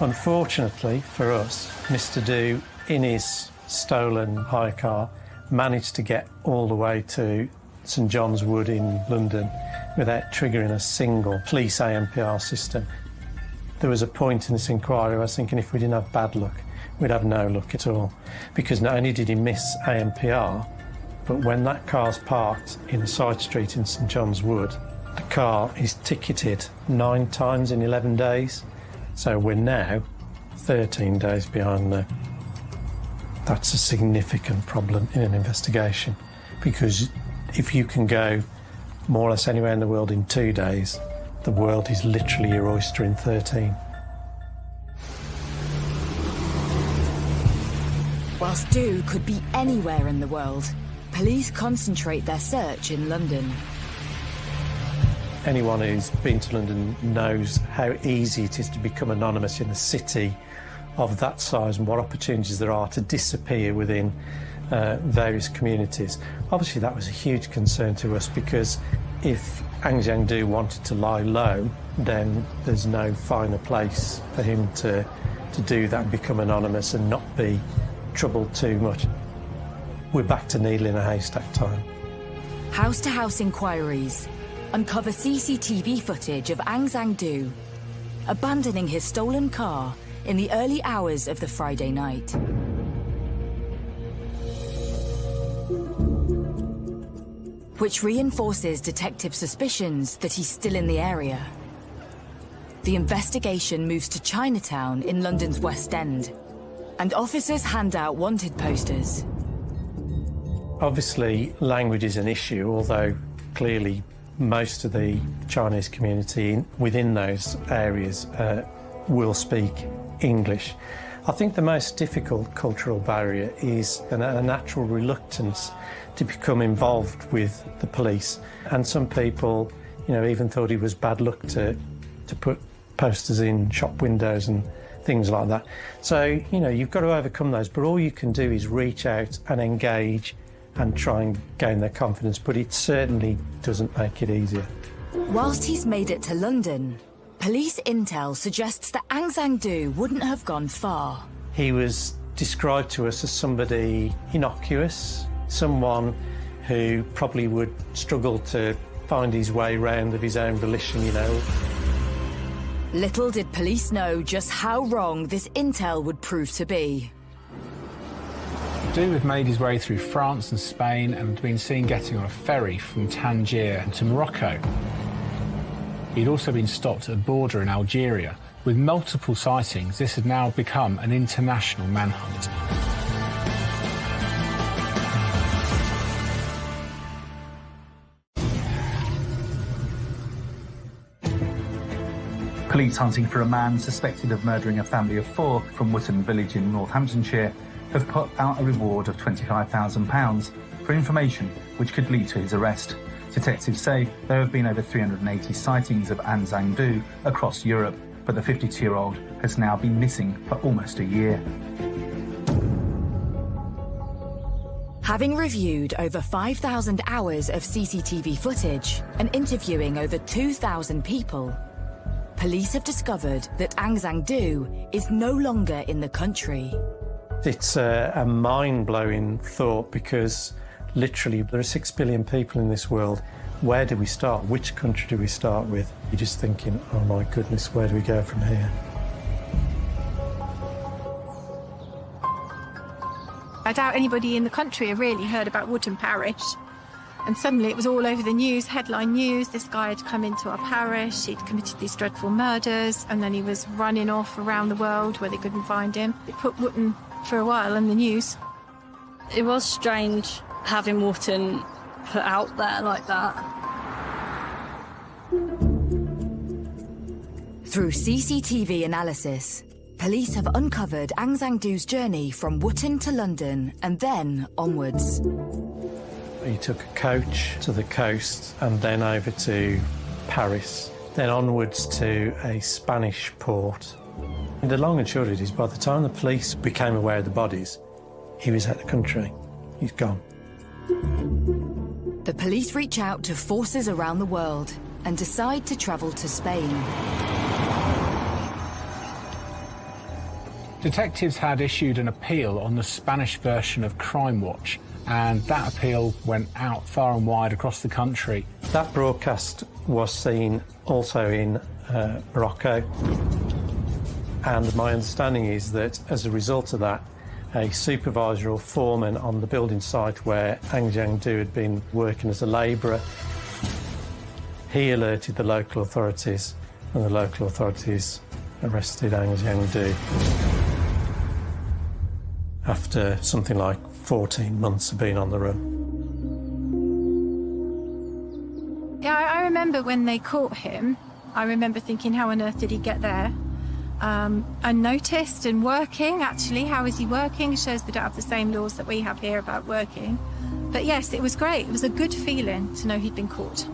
Unfortunately for us, Mr. Du, in his stolen hire car, managed to get all the way to St John's Wood in London without triggering a single police ANPR system. There was a point in this inquiry I was thinking if we didn't have bad luck, we'd have no luck at all. Because not only did he miss ANPR, but when that car's parked in a side street in St John's Wood, the car is ticketed 9 times in 11 days. So we're now 13 days behind now. That's a significant problem in an investigation, because if you can go more or less anywhere in the world in 2 days, the world is literally your oyster in 13. Whilst Du could be anywhere in the world, police concentrate their search in London. Anyone who's been to London knows how easy it is to become anonymous in a city of that size and what opportunities there are to disappear within various communities. Obviously that was a huge concern to us, because if Aung San Suu wanted to lie low, then there's no finer place for him to do that and become anonymous and not be troubled too much. We're back to needle in a haystack time. House-to-house inquiries uncover CCTV footage of Aung San Suu abandoning his stolen car in the early hours of the Friday night. Which reinforces detective suspicions that he's still in the area. The investigation moves to Chinatown in London's West End, and officers hand out wanted posters. Obviously, language is an issue, although clearly most of the Chinese community within those areas will speak English. I think the most difficult cultural barrier is a natural reluctance to become involved with the police. And some people, even thought it was bad luck to put posters in shop windows and things like that. So, you've got to overcome those, but all you can do is reach out and engage and try and gain their confidence, but it certainly doesn't make it easier. Whilst he's made it to London, police intel suggests that Aung San Suu wouldn't have gone far. He was described to us as somebody innocuous, someone who probably would struggle to find his way round of his own volition, Little did police know just how wrong this intel would prove to be. Du had made his way through France and Spain and had been seen getting on a ferry from Tangier to Morocco. He'd also been stopped at a border in Algeria. With multiple sightings, this had now become an international manhunt. Police hunting for a man suspected of murdering a family of 4 from Wootton Village in Northamptonshire have put out a reward of £25,000 for information which could lead to his arrest. Detectives say there have been over 380 sightings of Aung San Suu across Europe, but the 52-year-old has now been missing for almost a year. Having reviewed over 5,000 hours of CCTV footage and interviewing over 2,000 people, police have discovered that Aung San Suu is no longer in the country. It's a mind-blowing thought, because literally there are 6 billion people in this world. Where do we start? Which country do we start with? You're just thinking, oh my goodness, where do we go from here? I doubt anybody in the country have really heard about Wootton Parish. And suddenly it was all over the news, headline news. This guy had come into our parish, he'd committed these dreadful murders, and then he was running off around the world where they couldn't find him. It put Wootton for a while in the news. It was strange having Wootton put out there like that. Through CCTV analysis, police have uncovered Aung San Suu Kyi's journey from Wootton to London and then onwards. He took a coach to the coast and then over to Paris, then onwards to a Spanish port. And the long and short of it is, by the time the police became aware of the bodies, he was out of the country. He's gone. The police reach out to forces around the world and decide to travel to Spain. Detectives had issued an appeal on the Spanish version of Crime Watch, and that appeal went out far and wide across the country. That broadcast was seen also in Morocco, and my understanding is that as a result of that, a supervisor or foreman on the building site where Aung San Suu Kyi had been working as a labourer, he alerted the local authorities, and the local authorities arrested Aung San Suu Kyi after something like 14 months of being on the run. Yeah, I remember when they caught him, I remember thinking, how on earth did he get there? Unnoticed and working, actually. How is he working? It shows they don't have the same laws that we have here about working. But yes, it was great. It was a good feeling to know he'd been caught.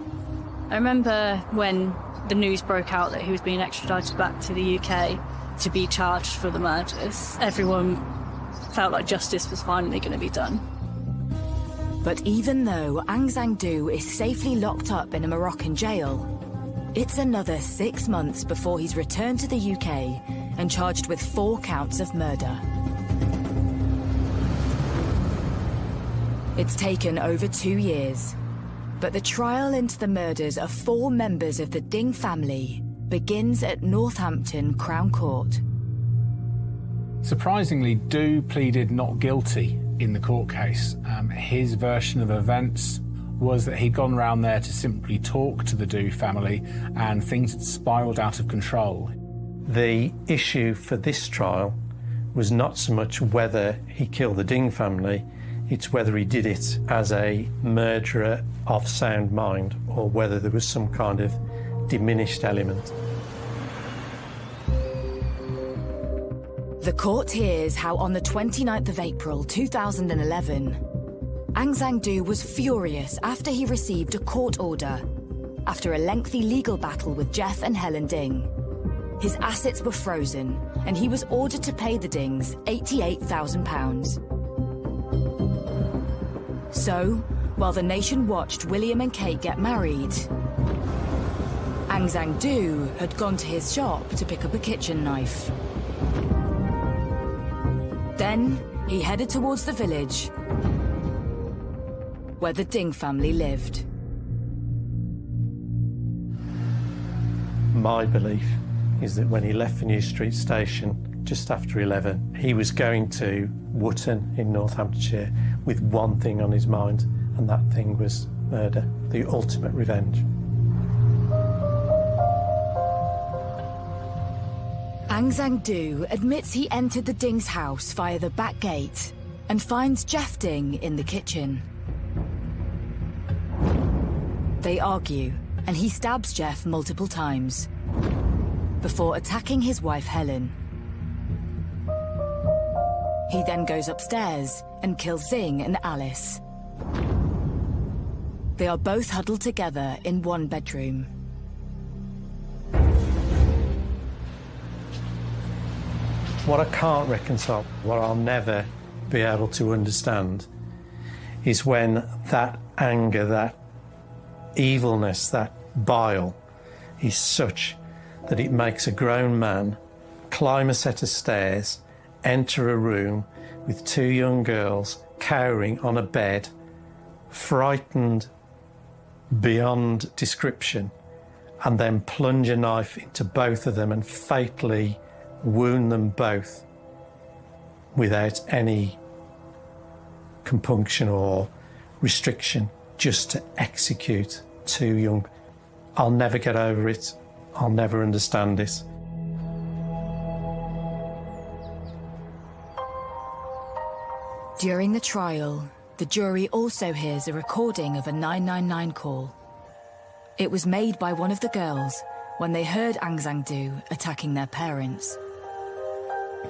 I remember when the news broke out that he was being extradited back to the UK to be charged for the murders. Everyone felt like justice was finally going to be done. But even though Aung San Suu Kyi is safely locked up in a Moroccan jail, it's another 6 months before he's returned to the UK and charged with 4 counts of murder. It's taken over 2 years, but the trial into the murders of 4 members of the Ding family begins at Northampton Crown Court. Surprisingly, Duu pleaded not guilty in the court case. His version of events was that he'd gone round there to simply talk to the Duu family and things had spiralled out of control. The issue for this trial was not so much whether he killed the Ding family, it's whether he did it as a murderer of sound mind or whether there was some kind of diminished element. The court hears how on the 29th of April 2011, Aung San Suu Kyi was furious after he received a court order. After a lengthy legal battle with Jeff and Helen Ding, his assets were frozen and he was ordered to pay the Dings £88,000. So, while the nation watched William and Kate get married, Aung San Suu Kyi had gone to his shop to pick up a kitchen knife. Then, he headed towards the village where the Ding family lived. My belief is that when he left the New Street station just after 11, he was going to Wootton in Northamptonshire with one thing on his mind, and that thing was murder, the ultimate revenge. Aung San Suu Kyi admits he entered the Ding's house via the back gate and finds Jeff Ding in the kitchen. They argue, and he stabs Jeff multiple times before attacking his wife Helen. He then goes upstairs and kills Zing and Alice. They are both huddled together in one bedroom. What I can't reconcile, what I'll never be able to understand, is when that anger, that evilness, that bile is such that it makes a grown man climb a set of stairs, enter a room with 2 young girls cowering on a bed, frightened beyond description, and then plunge a knife into both of them and fatally wound them both without any compunction or restriction. just to execute 2 young. I'll never get over it. I'll never understand it. During the trial, the jury also hears a recording of a 999 call. It was made by one of the girls when they heard Aung San Suu Kyi attacking their parents.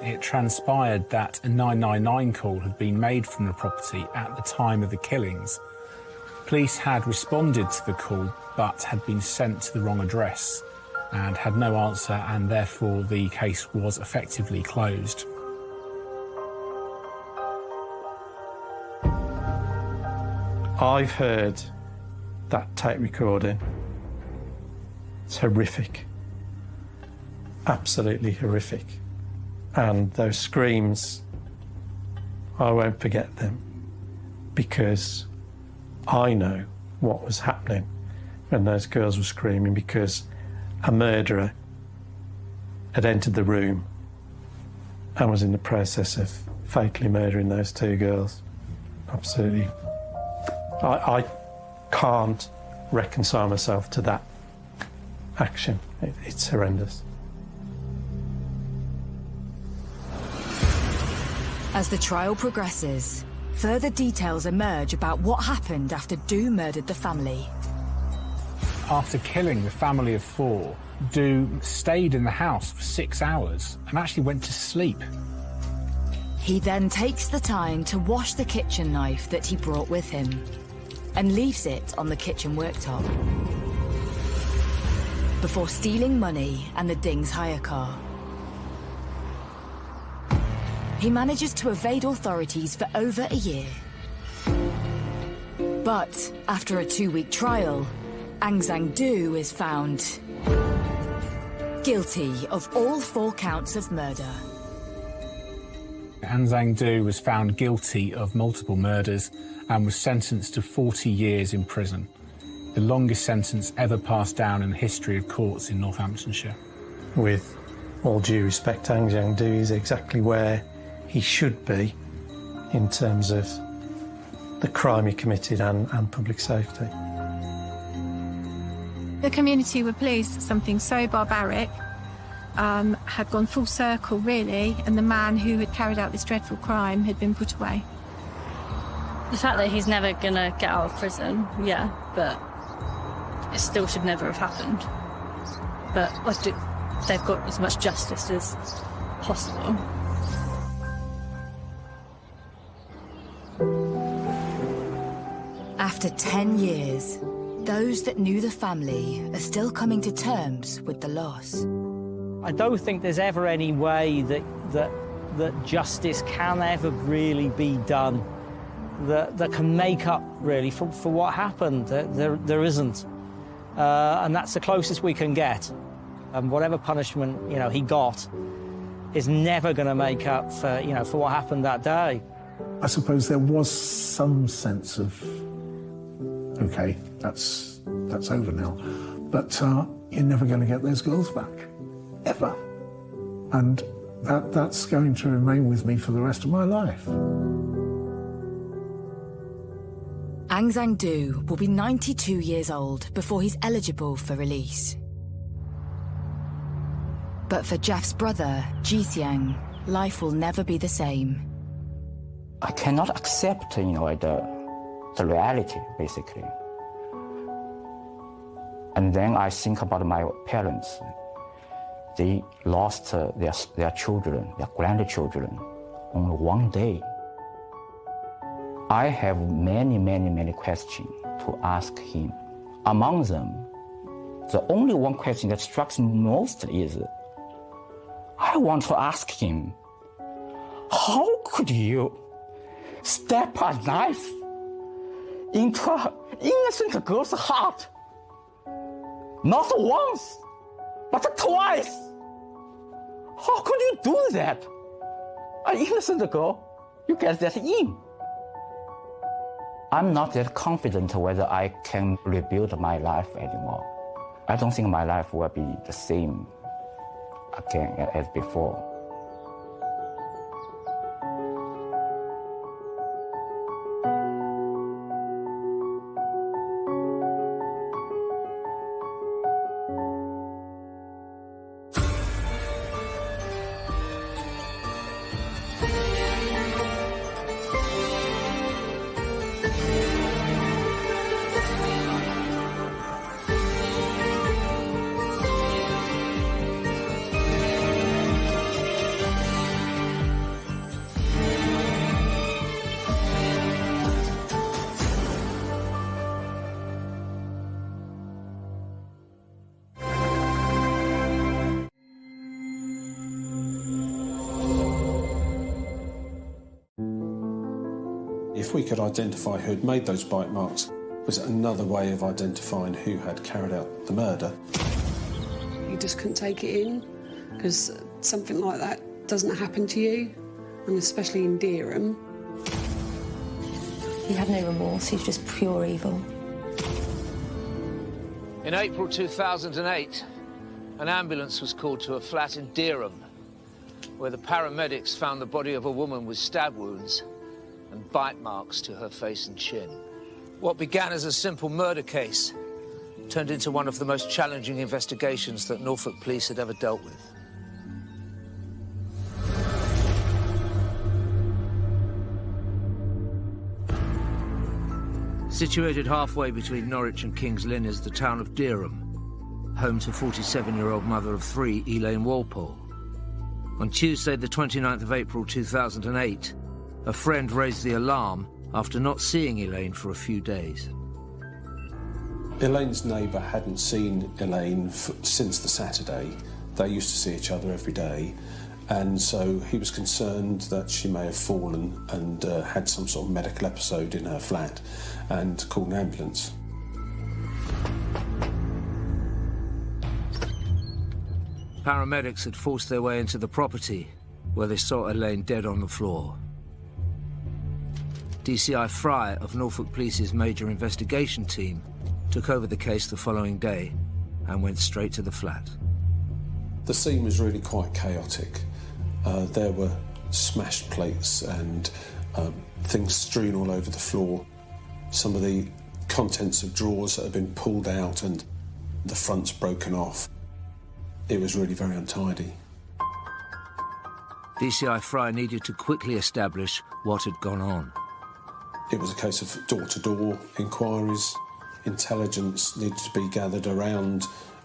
It transpired that a 999 call had been made from the property at the time of the killings. Police had responded to the call but had been sent to the wrong address and had no answer, and therefore the case was effectively closed. I've heard that tape recording. It's horrific. Absolutely horrific. And those screams, I won't forget them, because I know what was happening when those girls were screaming, because a murderer had entered the room and was in the process of fatally murdering those 2 girls. Absolutely. I can't reconcile myself to that action. It's horrendous. As the trial progresses, further details emerge about what happened after Doo murdered the family. After killing the family of 4, Doo stayed in the house for 6 hours and actually went to sleep. He then takes the time to wash the kitchen knife that he brought with him and leaves it on the kitchen worktop before stealing money and the Ding's hire car. He manages to evade authorities for over a year. But after a 2-week trial, Aung San Suu Kyi is found guilty of all 4 counts of murder. Aung San Suu Kyi was found guilty of multiple murders and was sentenced to 40 years in prison, the longest sentence ever passed down in the history of courts in Northamptonshire. With all due respect, Aung San Suu Kyi is exactly where he should be in terms of the crime he committed and public safety. The community were pleased that something so barbaric had gone full circle, really, and the man who had carried out this dreadful crime had been put away. The fact that he's never going to get out of prison, yeah, but it still should never have happened. But they've got as much justice as possible. After 10 years, those that knew the family are still coming to terms with the loss. I don't think there's ever any way that justice can ever really be done that can make up really for what happened. There isn't, and that's the closest we can get. And whatever punishment he got is never going to make up for for what happened that day. I suppose there was some sense of, okay, that's over now, but you're never going to get those girls back, ever, and that's going to remain with me for the rest of my life. Aung San Suu Kyi will be 92 years old before he's eligible for release. But for Jeff's brother, Ji Xiang, life will never be the same. I cannot accept, the reality, basically. And then I think about my parents. They lost their children, their grandchildren, only one day. I have many questions to ask him. Among them, the only one question that strikes me most is, I want to ask him, how could you stab a knife into an innocent girl's heart? Not once, but twice. How could you do that? An innocent girl, you get that in. I'm not that confident whether I can rebuild my life anymore. I don't think my life will be the same again as before. If we could identify who had made those bite marks, was another way of identifying who had carried out the murder. You just couldn't take it in, because something like that doesn't happen to you, and especially in Dereham. He had no remorse, he's just pure evil. In April 2008, an ambulance was called to a flat in Dereham, where the paramedics found the body of a woman with stab wounds and bite marks to her face and chin. What began as a simple murder case turned into one of the most challenging investigations that Norfolk police had ever dealt with. Situated halfway between Norwich and King's Lynn is the town of Dereham, home to 47-year-old mother of three, Elaine Walpole. On Tuesday, the 29th of April 2008, a friend raised the alarm after not seeing Elaine for a few days. Elaine's neighbour hadn't seen Elaine since the Saturday. They used to see each other every day, and so he was concerned that she may have fallen and had some sort of medical episode in her flat, and called an ambulance. Paramedics had forced their way into the property, where they saw Elaine dead on the floor. DCI Fry of Norfolk Police's major investigation team took over the case the following day and went straight to the flat. The scene was really quite chaotic. There were smashed plates and things strewn all over the floor. Some of the contents of drawers that had been pulled out and the fronts broken off. It was really very untidy. DCI Fry needed to quickly establish what had gone on. It was a case of door-to-door inquiries. Intelligence needed to be gathered around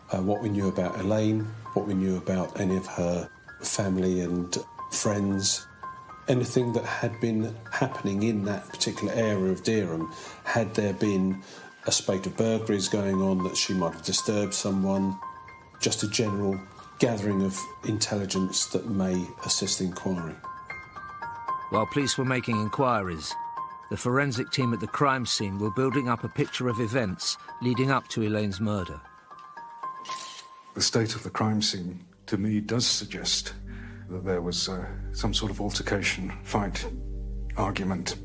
what we knew about Elaine, what we knew about any of her family and friends. Anything that had been happening in that particular area of Dereham. Had there been a spate of burglaries going on that she might have disturbed someone? Just a general gathering of intelligence that may assist the inquiry. While police were making inquiries, the forensic team at the crime scene were building up a picture of events leading up to Elaine's murder. The state of the crime scene, to me, does suggest that there was some sort of altercation, fight, argument.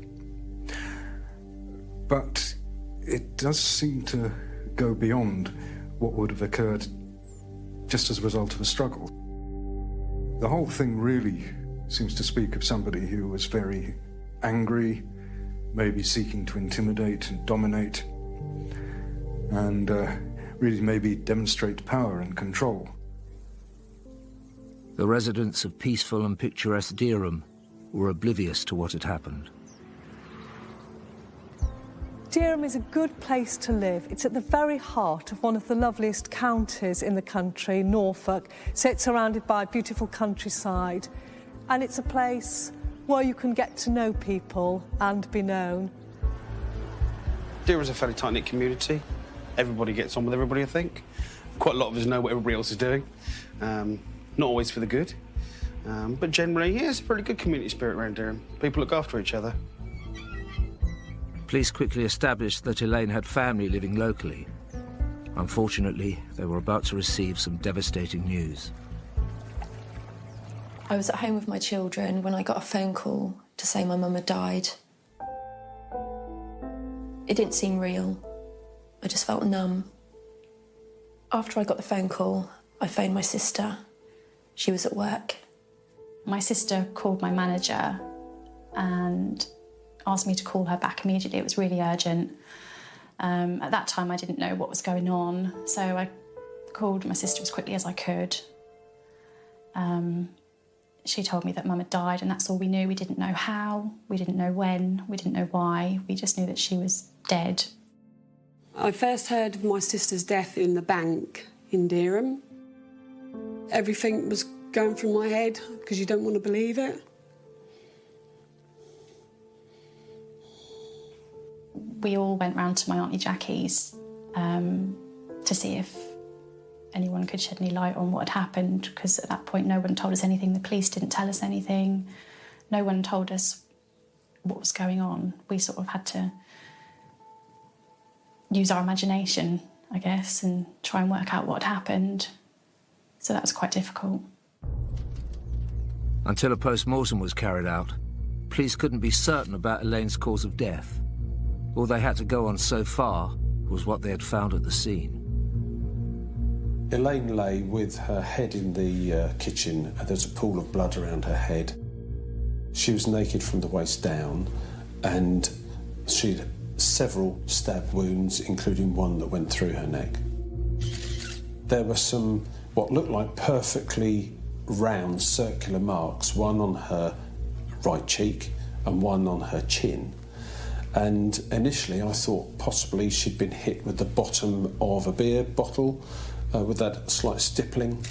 But it does seem to go beyond what would have occurred just as a result of a struggle. The whole thing really seems to speak of somebody who was very angry, maybe seeking to intimidate and dominate, and really maybe demonstrate power and control. The residents of peaceful and picturesque Dereham were oblivious to what had happened. Dereham is a good place to live. It's at the very heart of one of the loveliest counties in the country, Norfolk. So it's surrounded by beautiful countryside. And it's a place where you can get to know people and be known. Dereham's a fairly tight-knit community. Everybody gets on with everybody, I think. Quite a lot of us know what everybody else is doing. Not always for the good. But generally, yeah, it's a pretty good community spirit around Dereham. People look after each other. Police quickly established that Elaine had family living locally. Unfortunately, they were about to receive some devastating news. I was at home with my children when I got a phone call to say my mum had died. It didn't seem real. I just felt numb. After I got the phone call, I phoned my sister. She was at work. My sister called my manager and asked me to call her back immediately. It was really urgent. At that time, I didn't know what was going on, so I called my sister as quickly as I could. She told me that Mum had died, and that's all we knew. We didn't know how, we didn't know when, we didn't know why. We just knew that she was dead. I first heard of my sister's death in the bank in Dereham. Everything was going through my head because you don't want to believe it. We all went round to my Auntie Jackie's to see if anyone could shed any light on what had happened, because at that point no one told us anything. The police didn't tell us anything. No one told us what was going on. We sort of had to use our imagination, I guess, and try and work out what had happened. So that was quite difficult. Until a post-mortem was carried out, police couldn't be certain about Elaine's cause of death. All they had to go on so far was what they had found at the scene. Elaine lay with her head in the kitchen, and there's a pool of blood around her head. She was naked from the waist down, and she had several stab wounds, including one that went through her neck. There were some what looked like perfectly round circular marks, one on her right cheek and one on her chin. And initially I thought possibly she'd been hit with the bottom of a beer bottle with that slight stippling.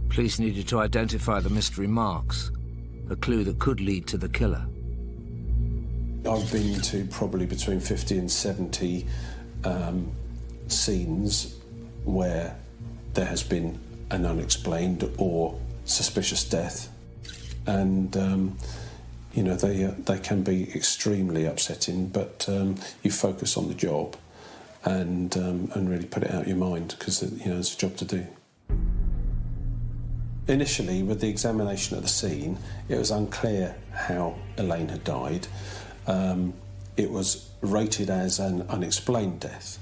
Police needed to identify the mystery marks, a clue that could lead to the killer. I've been to probably between 50 and 70 scenes where there has been an unexplained or suspicious death, and you know, they can be extremely upsetting, but you focus on the job and really put it out of your mind, because you know, there's a job to do. Initially, with the examination of the scene, it was unclear how Elaine had died. It was rated as an unexplained death.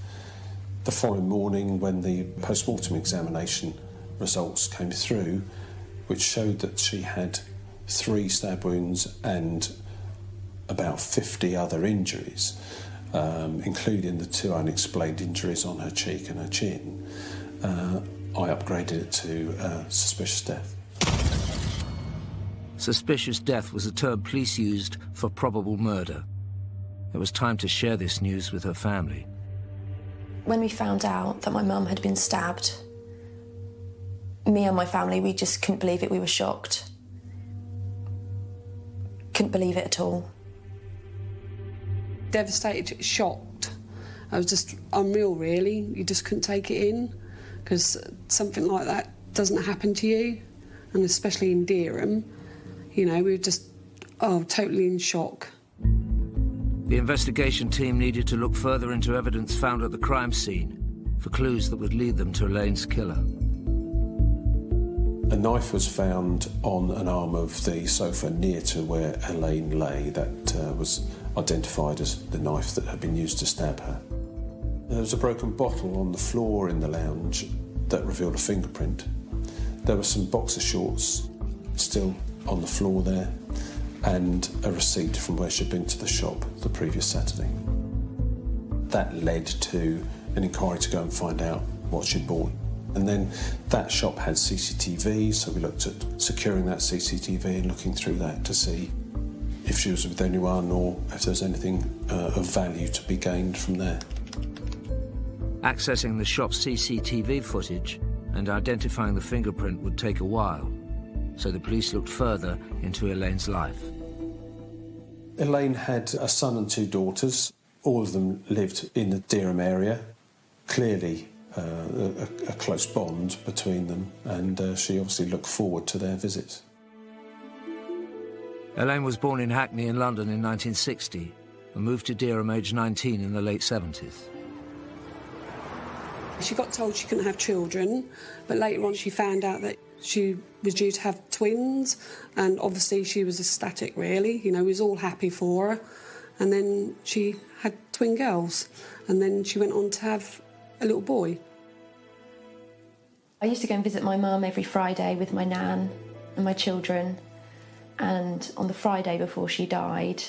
The following morning, when the post-mortem examination results came through, which showed that she had 3 stab wounds and about 50 other injuries, including the 2 unexplained injuries on her cheek and her chin, I upgraded it to suspicious death. Suspicious death was a term police used for probable murder. It was time to share this news with her family. When we found out that my mum had been stabbed, me and my family, we just couldn't believe it. We were shocked. Couldn't believe it at all. Devastated, shocked. I was just unreal, really. You just couldn't take it in, because something like that doesn't happen to you, and especially in Dereham. You know, we were just, totally in shock. The investigation team needed to look further into evidence found at the crime scene for clues that would lead them to Elaine's killer. A knife was found on an arm of the sofa near to where Elaine lay that was identified as the knife that had been used to stab her. There was a broken bottle on the floor in the lounge that revealed a fingerprint. There were some boxer shorts still on the floor there, and a receipt from where she'd been to the shop the previous Saturday. That led to an inquiry to go and find out what she'd bought. And then that shop had CCTV, so we looked at securing that CCTV and looking through that to see if she was with anyone or if there was anything of value to be gained from there. Accessing the shop's CCTV footage and identifying the fingerprint would take a while, so the police looked further into Elaine's life. Elaine had a son and 2 daughters. All of them lived in the Dereham area. Clearly a close bond between them, and she obviously looked forward to their visits. Elaine was born in Hackney in London in 1960 and moved to Dereham aged 19 in the late 70s. She got told she couldn't have children, but later on she found out that she was due to have twins, and obviously she was ecstatic, really. You know, we was all happy for her. And then she had twin girls, and then she went on to have a little boy. I used to go and visit my mum every Friday with my nan and my children, and on the Friday before she died,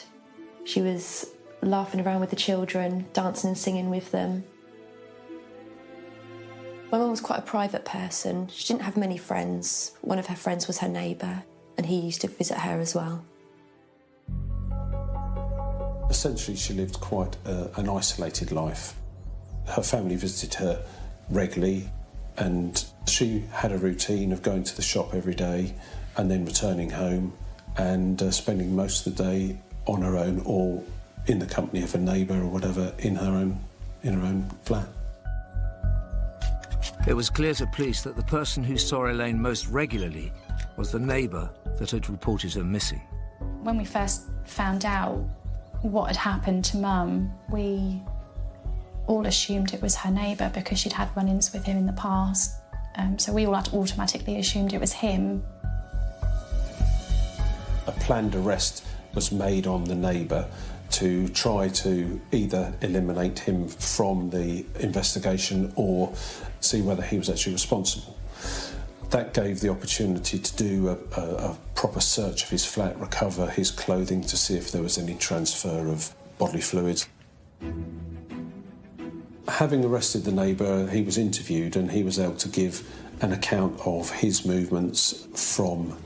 she was laughing around with the children, dancing and singing with them. My mum was quite a private person. She didn't have many friends. One of her friends was her neighbour, and he used to visit her as well. Essentially, she lived quite an isolated life. Her family visited her regularly, and she had a routine of going to the shop every day and then returning home and spending most of the day on her own or in the company of a neighbour or whatever in her own flat. It was clear to police that the person who saw Elaine most regularly was the neighbour that had reported her missing. When we first found out what had happened to Mum, we all assumed it was her neighbour because she'd had run-ins with him in the past. So we all automatically assumed it was him. A planned arrest was made on the neighbour to try to either eliminate him from the investigation or see whether he was actually responsible. That gave the opportunity to do a proper search of his flat, recover his clothing to see if there was any transfer of bodily fluids. Having arrested the neighbour, he was interviewed and he was able to give an account of his movements from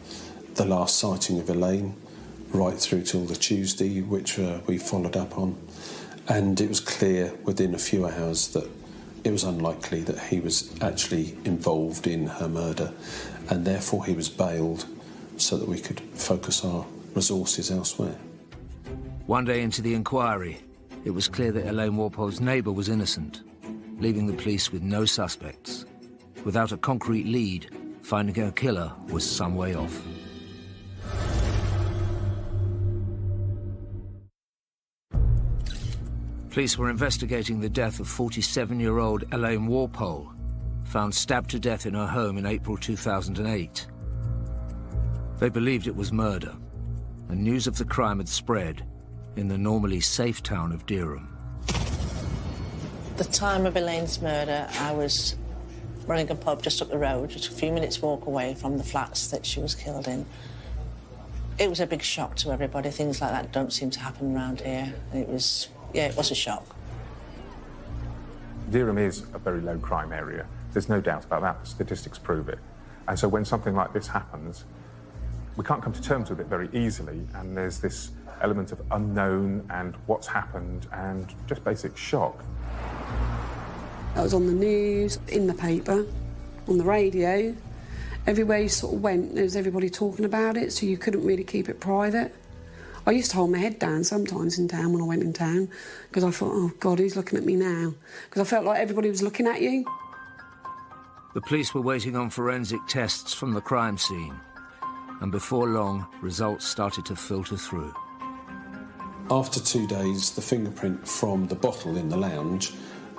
the last sighting of Elaine right through till the Tuesday, which we followed up on. And it was clear within a few hours that it was unlikely that he was actually involved in her murder, and therefore he was bailed so that we could focus our resources elsewhere. One day into the inquiry, it was clear that Elaine Walpole's neighbour was innocent, leaving the police with no suspects. Without a concrete lead, finding her killer was some way off. Police were investigating the death of 47-year-old Elaine Walpole, found stabbed to death in her home in April 2008. They believed it was murder, and news of the crime had spread in the normally safe town of Dereham. The time of Elaine's murder, I was running a pub just up the road, just a few minutes walk away from the flats that she was killed in. It was a big shock to everybody. Things like that don't seem to happen around here. It was a shock. Dereham is a very low crime area. There's no doubt about that. The statistics prove it. And so when something like this happens, we can't come to terms with it very easily, and there's this element of unknown and what's happened and just basic shock. That was on the news, in the paper, on the radio. Everywhere you sort of went, there was everybody talking about it, so you couldn't really keep it private. I used to hold my head down sometimes in town when I went in town, because I thought, oh God, who's looking at me now? Because I felt like everybody was looking at you. The police were waiting on forensic tests from the crime scene, and before long, results started to filter through. After 2 days, the fingerprint from the bottle in the lounge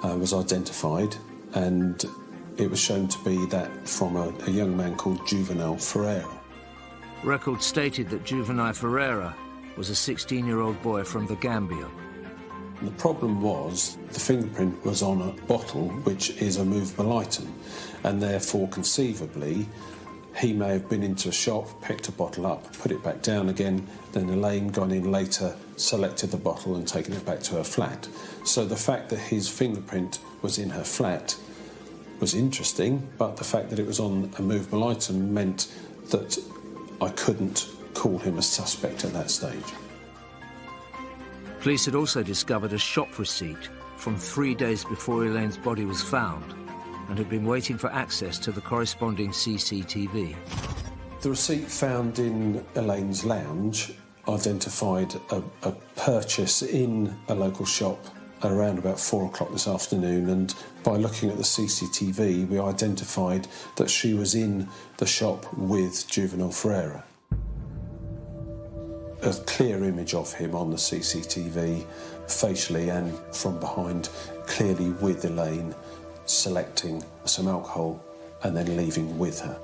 was identified, and it was shown to be that from a young man called Juvenal Ferreira. Records stated that Juvenal Ferreira was a 16-year-old boy from the Gambia. The problem was the fingerprint was on a bottle, which is a movable item, and therefore, conceivably, he may have been into a shop, picked a bottle up, put it back down again, then Elaine gone in later, selected the bottle and taken it back to her flat. So the fact that his fingerprint was in her flat was interesting, but the fact that it was on a movable item meant that I couldn't call him a suspect at that stage. Police had also discovered a shop receipt from 3 days before Elaine's body was found and had been waiting for access to the corresponding CCTV. The receipt found in Elaine's lounge identified a purchase in a local shop around about 4 o'clock this afternoon, and by looking at the CCTV we identified that she was in the shop with Juvenal Ferreira. A clear image of him on the CCTV, facially and from behind, clearly with Elaine, selecting some alcohol and then leaving with her.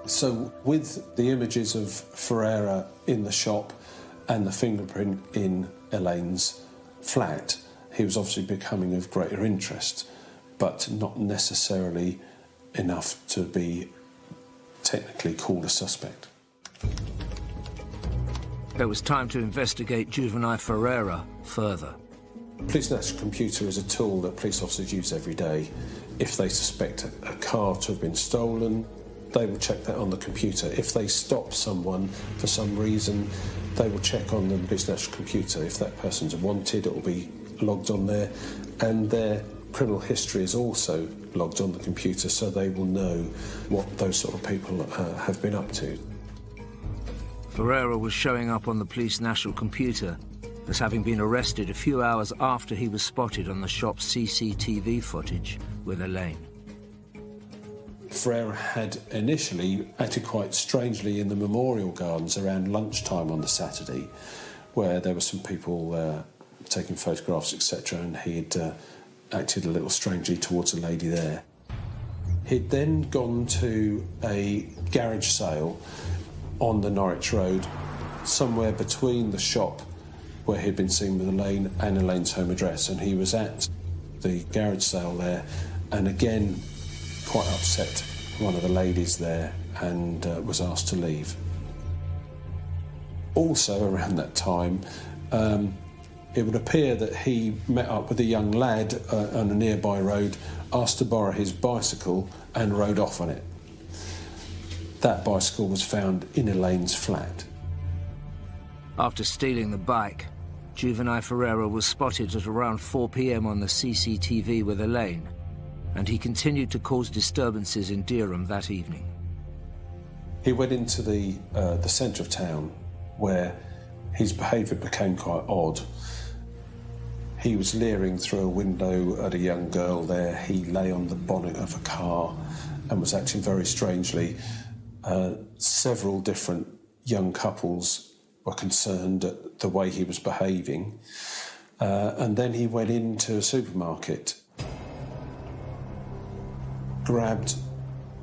So with the images of Ferreira in the shop and the fingerprint in Elaine's flat, he was obviously becoming of greater interest, but not necessarily enough to be technically called a suspect. It was time to investigate Juvenal Ferreira further. Police National Computer is a tool that police officers use every day. If they suspect a car to have been stolen, they will check that on the computer. If they stop someone for some reason, they will check on the Police National Computer. If that person's wanted, it will be logged on there, and their criminal history is also logged on the computer, so they will know what those sort of people have been up to. Ferreira was showing up on the Police National Computer as having been arrested a few hours after he was spotted on the shop's CCTV footage with Elaine. Ferreira had initially acted quite strangely in the memorial gardens around lunchtime on the Saturday, where there were some people taking photographs, etc., and he'd acted a little strangely towards a lady there. He'd then gone to a garage sale on the Norwich Road, somewhere between the shop where he'd been seen with Elaine and Elaine's home address, and he was at the garage sale there, and again, quite upset one of the ladies there, and was asked to leave. Also around that time, it would appear that he met up with a young lad on a nearby road, asked to borrow his bicycle and rode off on it. That bicycle was found in Elaine's flat. After stealing the bike, Juvenile Ferreira was spotted at around 4 p.m. on the CCTV with Elaine, and he continued to cause disturbances in Dereham that evening. He went into the centre of town, where his behaviour became quite odd. He was leering through a window at a young girl there. He lay on the bonnet of a car and was acting very strangely. Several different young couples were concerned at the way he was behaving. And then he went into a supermarket, grabbed,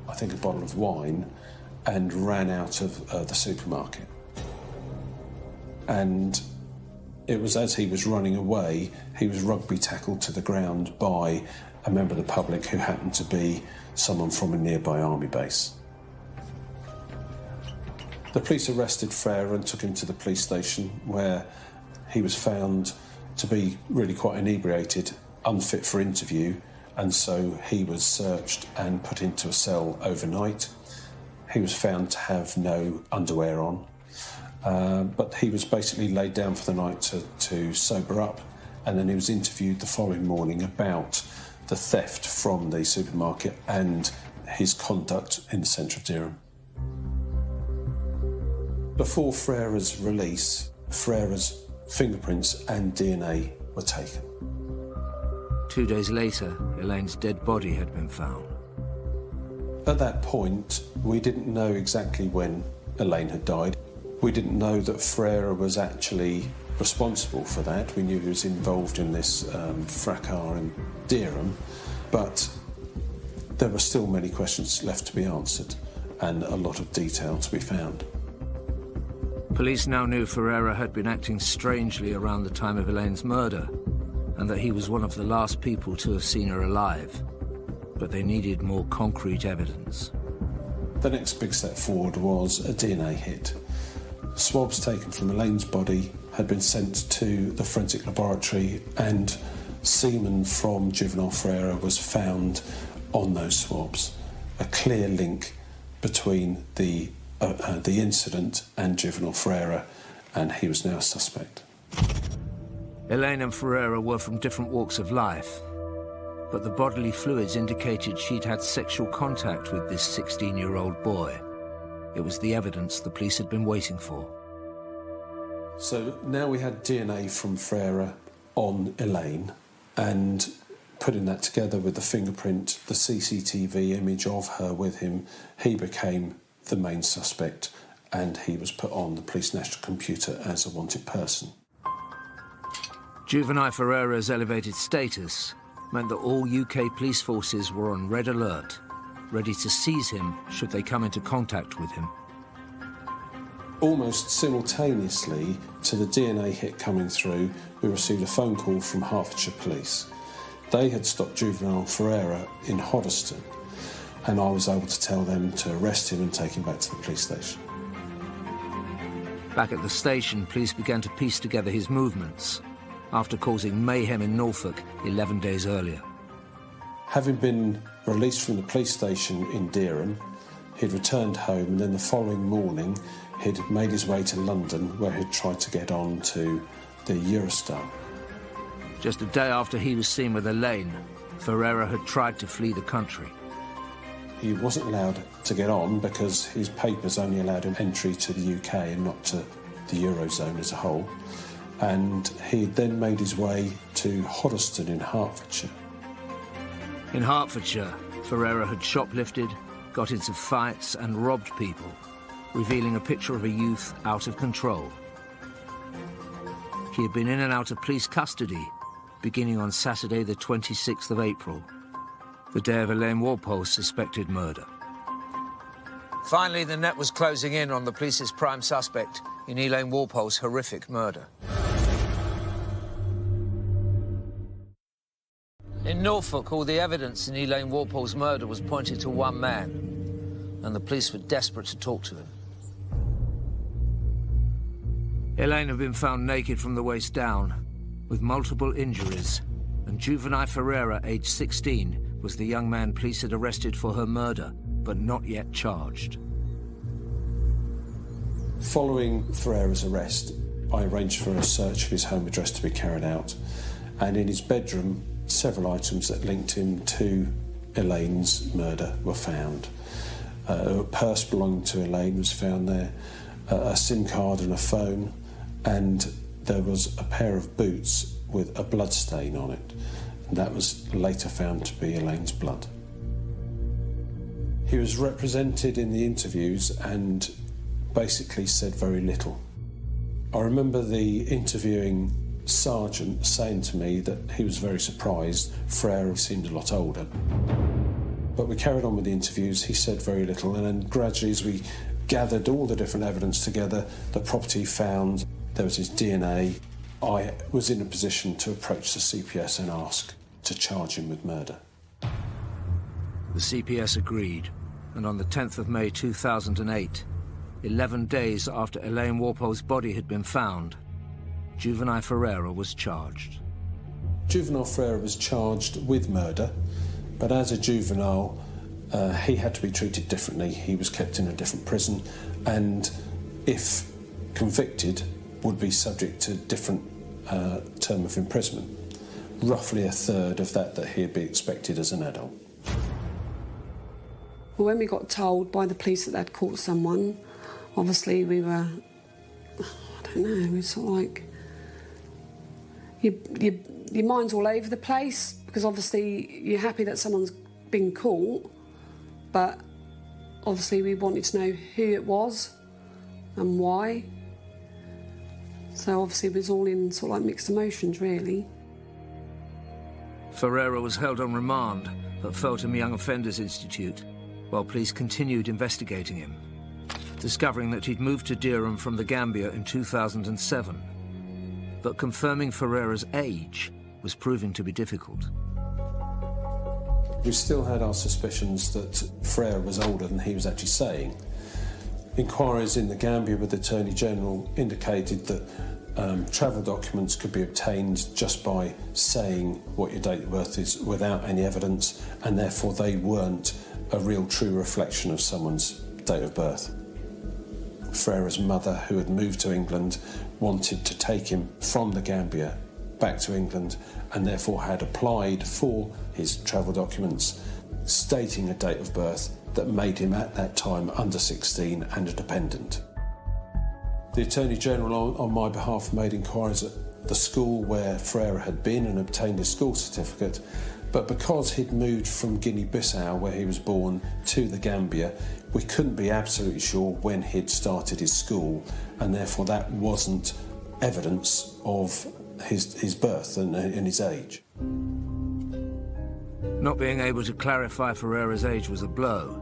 I think, a bottle of wine and ran out of the supermarket. And it was as he was running away, he was rugby tackled to the ground by a member of the public who happened to be someone from a nearby army base. The police arrested Ferreira and took him to the police station, where he was found to be really quite inebriated, unfit for interview, and so he was searched and put into a cell overnight. He was found to have no underwear on, but he was basically laid down for the night to sober up, and then he was interviewed the following morning about the theft from the supermarket and his conduct in the centre of Dereham. Before Ferreira's release, Ferreira's fingerprints and DNA were taken. 2 days later, Elaine's dead body had been found. At that point, we didn't know exactly when Elaine had died. We didn't know that Ferreira was actually responsible for that. We knew he was involved in this fracas in Dereham, but there were still many questions left to be answered and a lot of detail to be found. Police now knew Ferreira had been acting strangely around the time of Elaine's murder, and that he was one of the last people to have seen her alive. But they needed more concrete evidence. The next big step forward was a DNA hit. Swabs taken from Elaine's body had been sent to the forensic laboratory, and semen from Juvenile Ferreira was found on those swabs. A clear link between the incident and Juvenile Ferreira, and he was now a suspect. Elaine and Ferreira were from different walks of life, but the bodily fluids indicated she'd had sexual contact with this 16-year-old boy. It was the evidence the police had been waiting for. So now we had DNA from Ferreira on Elaine, and putting that together with the fingerprint, the CCTV image of her with him, he became the main suspect, and he was put on the police national computer as a wanted person. Juvenile Ferreira's elevated status meant that all UK police forces were on red alert, ready to seize him should they come into contact with him. Almost simultaneously to the DNA hit coming through, we received a phone call from Hertfordshire Police. They had stopped Juvenile Ferreira in Hoddesdon, and I was able to tell them to arrest him and take him back to the police station. Back at the station, police began to piece together his movements after causing mayhem in Norfolk 11 days earlier. Having been released from the police station in Dereham, he'd returned home, and then the following morning he'd made his way to London, where he'd tried to get on to the Eurostar. Just a day after he was seen with Elaine, Ferreira had tried to flee the country. He wasn't allowed to get on because his papers only allowed him entry to the UK and not to the Eurozone as a whole. And he then made his way to Hoddesdon in Hertfordshire. In Hertfordshire, Ferreira had shoplifted, got into fights and robbed people, revealing a picture of a youth out of control. He had been in and out of police custody beginning on Saturday the 26th of April, the day of Elaine Walpole's suspected murder. Finally, the net was closing in on the police's prime suspect in Elaine Walpole's horrific murder. In Norfolk, all the evidence in Elaine Walpole's murder was pointed to one man, and the police were desperate to talk to him. Elaine had been found naked from the waist down, with multiple injuries, and Juvenile Ferreira, aged 16, was the young man police had arrested for her murder, but not yet charged. Following Ferreira's arrest, I arranged for a search of his home address to be carried out, and in his bedroom, several items that linked him to Elaine's murder were found. A purse belonging to Elaine was found there, a SIM card and a phone, and there was a pair of boots with a blood stain on it, and that was later found to be Elaine's blood. He was represented in the interviews and basically said very little. I remember the interviewing sergeant saying to me that he was very surprised Ferreira seemed a lot older. But we carried on with the interviews, he said very little, and then gradually as we gathered all the different evidence together, the property found, there was his DNA, I was in a position to approach the CPS and ask to charge him with murder. The CPS agreed, and on the 10th of May 2008, 11 days after Elaine Walpole's body had been found, Juvenile Ferreira was charged. Juvenile Ferreira was charged with murder, but as a juvenile, he had to be treated differently. He was kept in a different prison, and if convicted, would be subject to different term of imprisonment. Roughly a third of that he'd be expected as an adult. Well, when we got told by the police that they'd caught someone, obviously we were, I don't know, we were sort of like, your mind's all over the place, because obviously you're happy that someone's been caught, but obviously we wanted to know who it was and why. So obviously it was all in sort of like mixed emotions, really. Ferreira was held on remand at Feltham Young Offenders Institute while police continued investigating him, discovering that he'd moved to Dereham from the Gambia in 2007. But confirming Ferreira's age was proving to be difficult. We still had our suspicions that Ferreira was older than he was actually saying. Inquiries in the Gambia with the Attorney General indicated that travel documents could be obtained just by saying what your date of birth is without any evidence, and therefore they weren't a real true reflection of someone's date of birth. Ferreira's mother, who had moved to England, wanted to take him from the Gambia back to England, and therefore had applied for his travel documents stating a date of birth that made him at that time under 16 and a dependent. The Attorney General on my behalf made inquiries at the school where Ferreira had been and obtained his school certificate, but because he'd moved from Guinea-Bissau, where he was born, to the Gambia, we couldn't be absolutely sure when he'd started his school, and therefore that wasn't evidence of his birth and his age. Not being able to clarify Ferreira's age was a blow,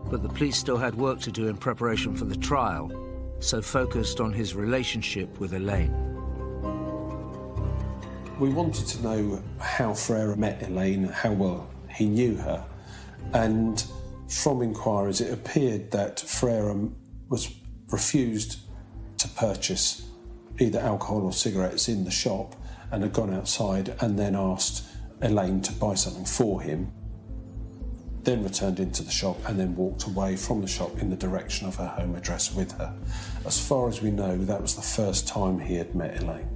but the police still had work to do in preparation for the trial, so focused on his relationship with Elaine. We wanted to know how Ferreira met Elaine, how well he knew her, and from inquiries it appeared that Ferreira was refused to purchase either alcohol or cigarettes in the shop and had gone outside and then asked Elaine to buy something for him, then returned into the shop and then walked away from the shop in the direction of her home address with her. As far as we know, that was the first time he had met Elaine.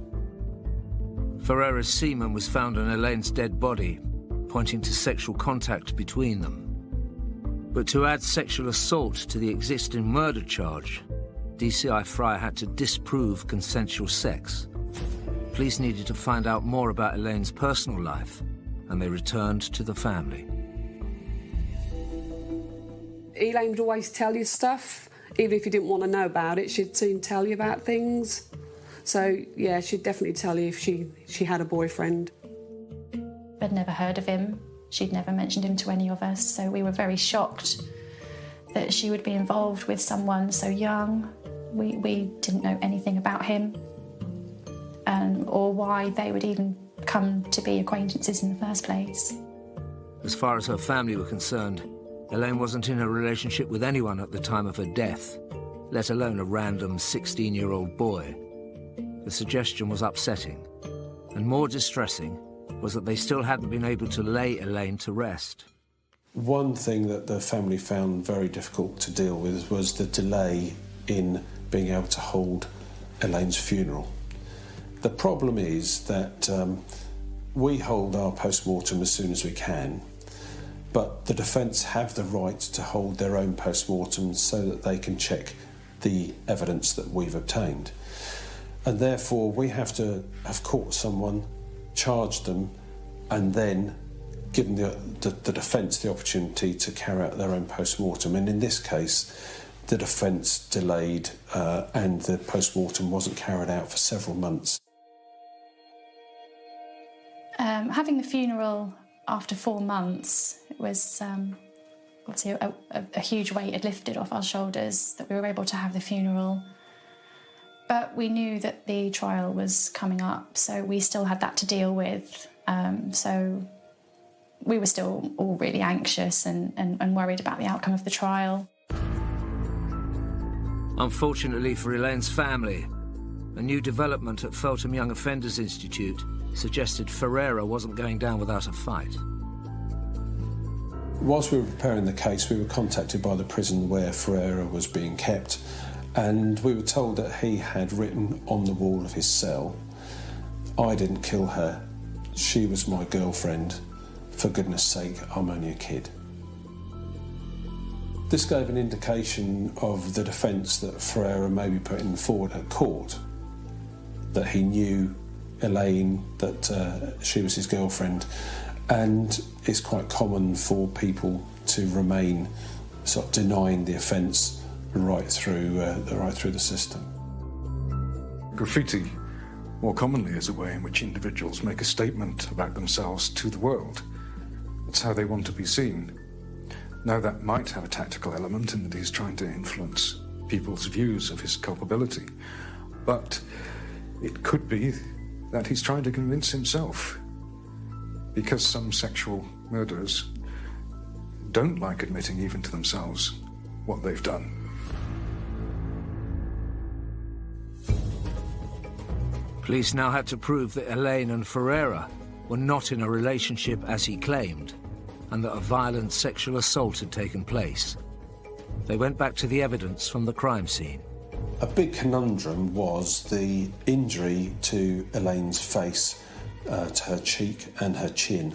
Ferreira's semen was found on Elaine's dead body, pointing to sexual contact between them. But to add sexual assault to the existing murder charge, DCI Fryer had to disprove consensual sex. Police needed to find out more about Elaine's personal life, and they returned to the family. Elaine would always tell you stuff. Even if you didn't want to know about it, she'd soon tell you about things. So, yeah, she'd definitely tell you if she had a boyfriend. I'd never heard of him. She'd never mentioned him to any of us, so we were very shocked that she would be involved with someone so young. We didn't know anything about him, or why they would even come to be acquaintances in the first place. As far as her family were concerned, Elaine wasn't in a relationship with anyone at the time of her death, let alone a random 16-year-old boy. The suggestion was upsetting, and more distressing was that they still hadn't been able to lay Elaine to rest. One thing that the family found very difficult to deal with was the delay in being able to hold Elaine's funeral. The problem is that we hold our post-mortem as soon as we can, but the defence have the right to hold their own post-mortem so that they can check the evidence that we've obtained. And therefore we have to have caught someone, charged them, and then given the defence the opportunity to carry out their own post-mortem. And in this case, the defence delayed and the post-mortem wasn't carried out for several months. Having the funeral after 4 months, it was obviously a huge weight had lifted off our shoulders that we were able to have the funeral. But we knew that the trial was coming up, so we still had that to deal with. So we were still all really anxious and worried about the outcome of the trial. Unfortunately for Elaine's family, a new development at Feltham Young Offenders Institute suggested Ferreira wasn't going down without a fight. Whilst we were preparing the case, we were contacted by the prison where Ferreira was being kept, and we were told that he had written on the wall of his cell, "I didn't kill her, she was my girlfriend, for goodness sake, I'm only a kid." This gave an indication of the defence that Ferreira may be putting forward at court, that he knew Elaine, that she was his girlfriend, and it's quite common for people to remain sort of denying the offence right through the system. Graffiti, more commonly, is a way in which individuals make a statement about themselves to the world. It's how they want to be seen. Now, that might have a tactical element in that he's trying to influence people's views of his culpability, but it could be that he's trying to convince himself, because some sexual murderers don't like admitting even to themselves what they've done. Police now had to prove that Elaine and Ferreira were not in a relationship as he claimed, and that a violent sexual assault had taken place. They went back to the evidence from the crime scene. A big conundrum was the injury to Elaine's face, to her cheek and her chin.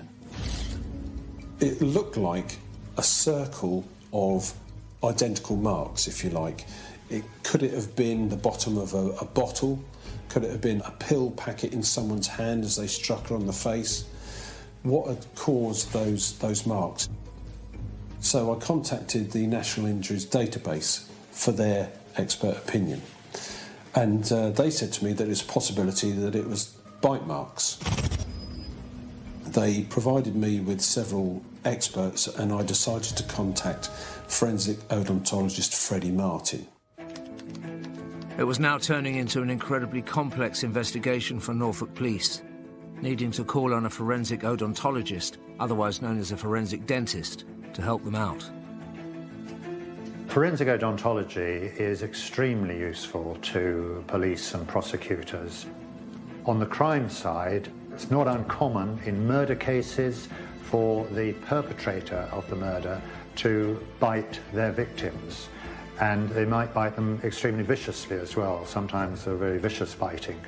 It looked like a circle of identical marks, if you like. Could it have been the bottom of a bottle? Could it have been a pill packet in someone's hand as they struck her on the face? What had caused those marks? So I contacted the National Injuries Database for their expert opinion. And they said to me that it's a possibility that it was bite marks. They provided me with several experts, and I decided to contact forensic odontologist Freddie Martin. It was now turning into an incredibly complex investigation for Norfolk Police, needing to call on a forensic odontologist, otherwise known as a forensic dentist, to help them out. Forensic odontology is extremely useful to police and prosecutors. On the crime side, it's not uncommon in murder cases for the perpetrator of the murder to bite their victims. And they might bite them extremely viciously as well. Sometimes they're very vicious biting.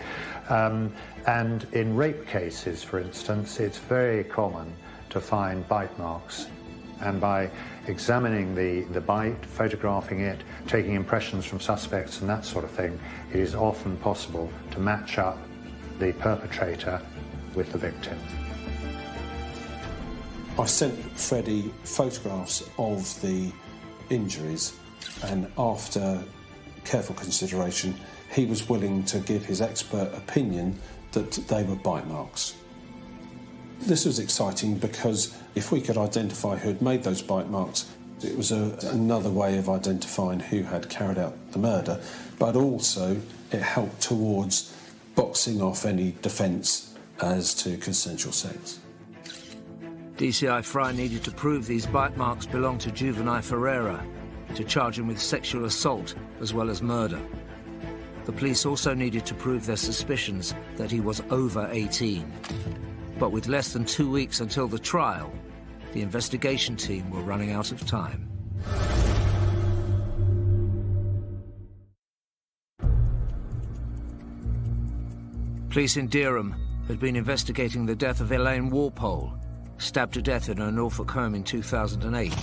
And in rape cases, for instance, it's very common to find bite marks. And by examining the bite, photographing it, taking impressions from suspects and that sort of thing, it is often possible to match up the perpetrator with the victim. I sent Freddie photographs of the injuries, and after careful consideration, he was willing to give his expert opinion that they were bite marks. This was exciting because if we could identify who had made those bite marks, it was another way of identifying who had carried out the murder, but also it helped towards boxing off any defence as to consensual sex. DCI Fry needed to prove these bite marks belonged to Juvenile Ferreira to charge him with sexual assault as well as murder. The police also needed to prove their suspicions that he was over 18. But with less than 2 weeks until the trial, the investigation team were running out of time. Police in Dereham had been investigating the death of Elaine Walpole, stabbed to death in her Norfolk home in 2008.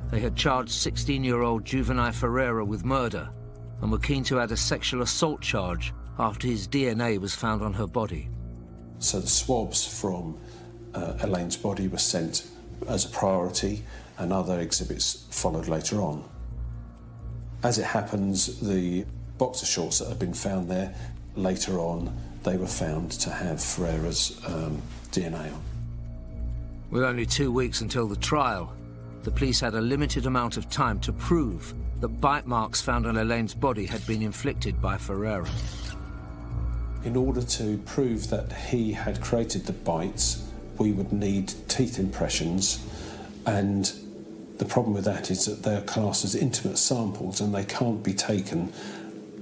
They had charged 16-year-old Juvenile Ferreira with murder and were keen to add a sexual assault charge after his DNA was found on her body. So the swabs from Elaine's body were sent as a priority, and other exhibits followed later on. As it happens, the boxer shorts that had been found there, later on, they were found to have Ferreira's DNA on. With only 2 weeks until the trial, the police had a limited amount of time to prove that bite marks found on Elaine's body had been inflicted by Ferreira. In order to prove that he had created the bites, we would need teeth impressions, and the problem with that is that they're classed as intimate samples and they can't be taken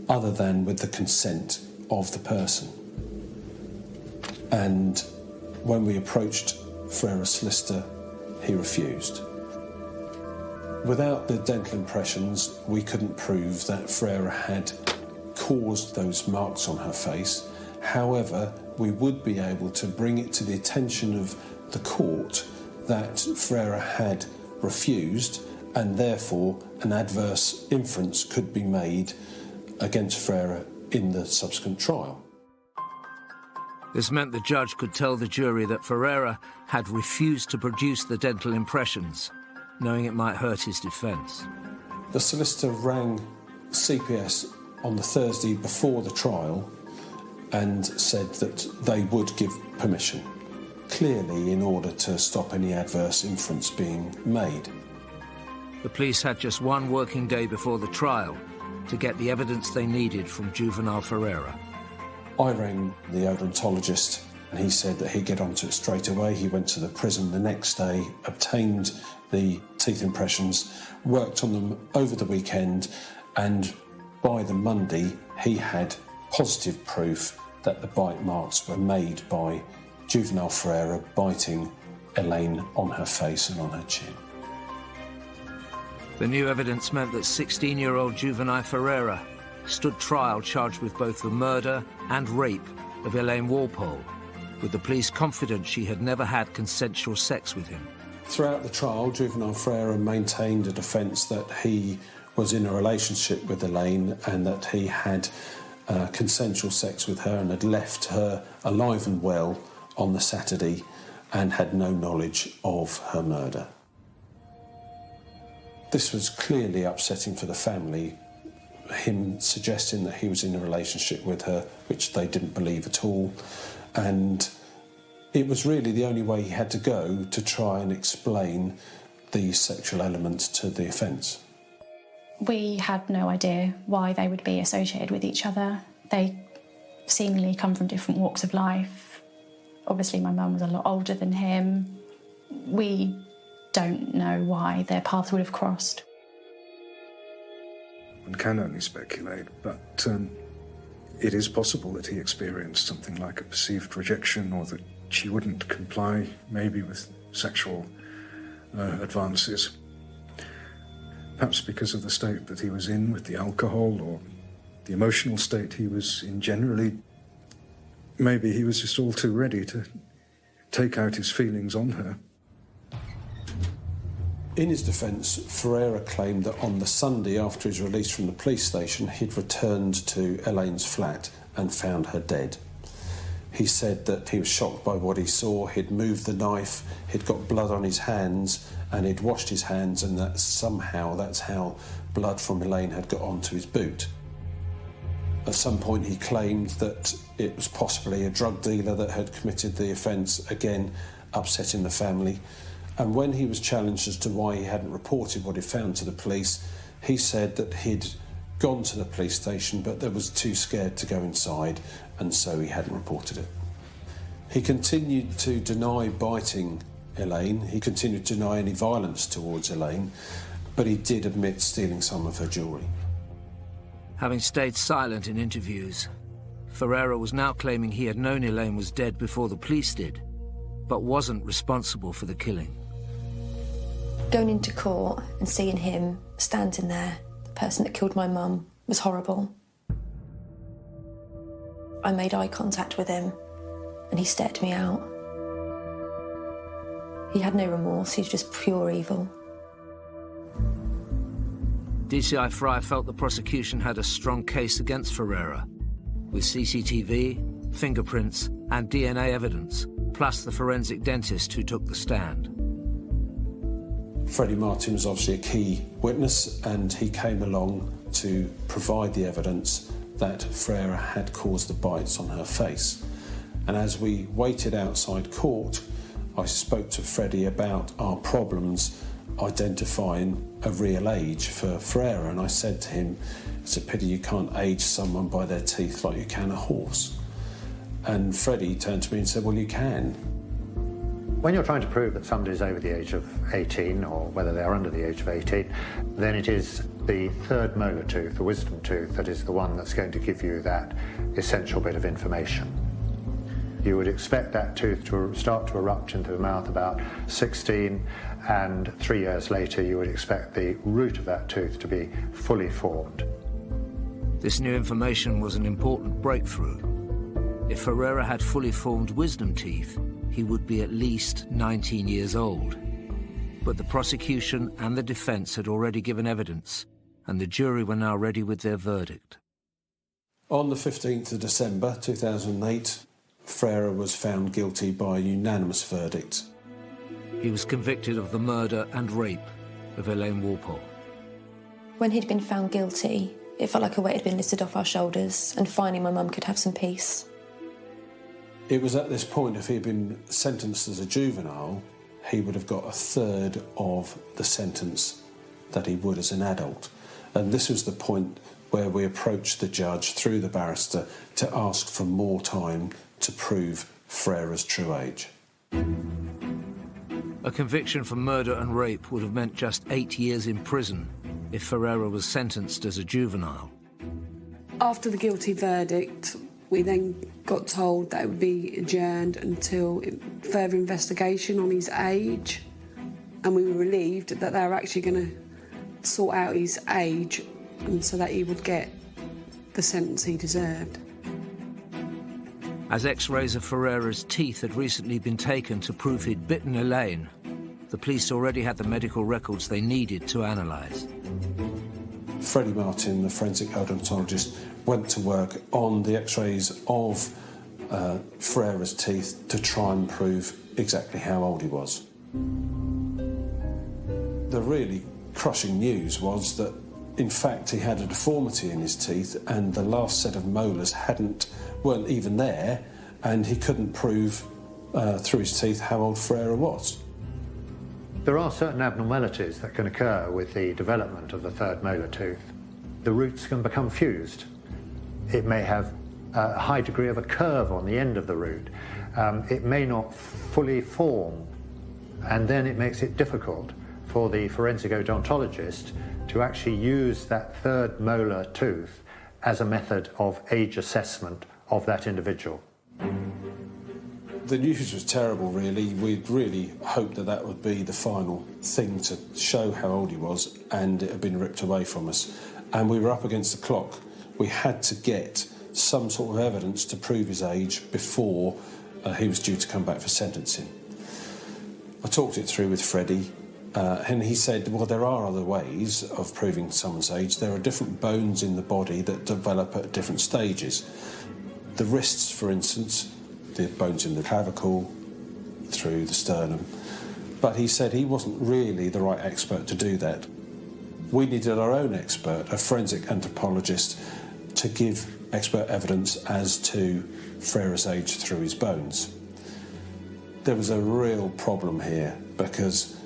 other than with the consent of the person. And when we approached Ferreira's solicitor, he refused. Without the dental impressions, we couldn't prove that Ferreira had caused those marks on her face. However, we would be able to bring it to the attention of the court that Ferreira had refused, and therefore an adverse inference could be made against Ferreira in the subsequent trial. This meant the judge could tell the jury that Ferreira had refused to produce the dental impressions, knowing it might hurt his defence. The solicitor rang CPS on the Thursday before the trial and said that they would give permission, clearly in order to stop any adverse inference being made. The police had just 1 working day before the trial to get the evidence they needed from Juvenile Ferreira. I rang the odontologist and he said that he'd get onto it straight away. He went to the prison the next day, obtained the teeth impressions, worked on them over the weekend, and by the Monday he had positive proof that the bite marks were made by Juvenile Ferreira biting Elaine on her face and on her chin. The new evidence meant that 16-year-old Juvenile Ferreira stood trial charged with both the murder and rape of Elaine Walpole, with the police confident she had never had consensual sex with him. Throughout the trial, Juvenile Ferreira maintained a defence that he was in a relationship with Elaine and that he had consensual sex with her and had left her alive and well on the Saturday and had no knowledge of her murder. This was clearly upsetting for the family, him suggesting that he was in a relationship with her, which they didn't believe at all, and it was really the only way he had to go to try and explain the sexual element to the offence. We had no idea why they would be associated with each other. They seemingly come from different walks of life. Obviously, my mum was a lot older than him. We don't know why their paths would have crossed. One can only speculate, but it is possible that he experienced something like a perceived rejection, or that she wouldn't comply, maybe with sexual advances. Perhaps because of the state that he was in with the alcohol, or the emotional state he was in generally. Maybe he was just all too ready to take out his feelings on her. In his defence, Ferreira claimed that on the Sunday after his release from the police station, he'd returned to Elaine's flat and found her dead. He said that he was shocked by what he saw. He'd moved the knife, he'd got blood on his hands, and he'd washed his hands, and that somehow that's how blood from Elaine had got onto his boot. At some point he claimed that it was possibly a drug dealer that had committed the offence, again upsetting the family. And when he was challenged as to why he hadn't reported what he found to the police, he said that he'd gone to the police station but was too scared to go inside, and so he hadn't reported it. He continued to deny biting Elaine. He continued to deny any violence towards Elaine, but he did admit stealing some of her jewellery. Having stayed silent in interviews, Ferreira was now claiming he had known Elaine was dead before the police did, but wasn't responsible for the killing. Going into court and seeing him standing there, the person that killed my mum, was horrible. I made eye contact with him and he stared me out. He had no remorse, he was just pure evil. DCI Fry felt the prosecution had a strong case against Ferreira, with CCTV, fingerprints and DNA evidence, plus the forensic dentist who took the stand. Freddie Martin was obviously a key witness, and he came along to provide the evidence that Ferreira had caused the bites on her face. And as we waited outside court, I spoke to Freddie about our problems identifying a real age for Ferreira, and I said to him, it's a pity you can't age someone by their teeth like you can a horse. And Freddie turned to me and said, well, you can. When you're trying to prove that somebody's over the age of 18, or whether they're under the age of 18, then it is the third molar tooth, the wisdom tooth, that is the one that's going to give you that essential bit of information. You would expect that tooth to start to erupt into the mouth about 16, and 3 years later you would expect the root of that tooth to be fully formed. This new information was an important breakthrough. If Ferreira had fully formed wisdom teeth, he would be at least 19 years old. But the prosecution and the defence had already given evidence, and the jury were now ready with their verdict. On the 15th of December 2008, Ferreira was found guilty by a unanimous verdict. He was convicted of the murder and rape of Elaine Walpole. When he'd been found guilty, it felt like a weight had been lifted off our shoulders, and finally my mum could have some peace. It was at this point, if he had been sentenced as a juvenile, he would have got a third of the sentence that he would as an adult. And this was the point where we approached the judge through the barrister to ask for more time to prove Ferreira's true age. A conviction for murder and rape would have meant just 8 years in prison if Ferreira was sentenced as a juvenile. After the guilty verdict, we then got told that it would be adjourned until further investigation on his age, and we were relieved that they were actually going to sort out his age and so that he would get the sentence he deserved. As X-rays of Ferreira's teeth had recently been taken to prove he'd bitten Elaine, the police already had the medical records they needed to analyse. Freddie Martin, the forensic odontologist, went to work on the X-rays of Ferreira's teeth to try and prove exactly how old he was. The really crushing news was that, in fact, he had a deformity in his teeth, and the last set of molars weren't even there, and he couldn't prove through his teeth how old Ferreira was. There are certain abnormalities that can occur with the development of the third molar tooth. The roots can become fused. It may have a high degree of a curve on the end of the root. It may not fully form, and then it makes it difficult for the forensic odontologist to actually use that third molar tooth as a method of age assessment of that individual. The news was terrible, really. We'd really hoped that that would be the final thing to show how old he was, and it had been ripped away from us. And we were up against the clock. We had to get some sort of evidence to prove his age before he was due to come back for sentencing. I talked it through with Freddie, and he said, well, there are other ways of proving someone's age. There are different bones in the body that develop at different stages. The wrists, for instance, the bones in the clavicle, through the sternum. But he said he wasn't really the right expert to do that. We needed our own expert, a forensic anthropologist, to give expert evidence as to Frere's age through his bones. There was a real problem here because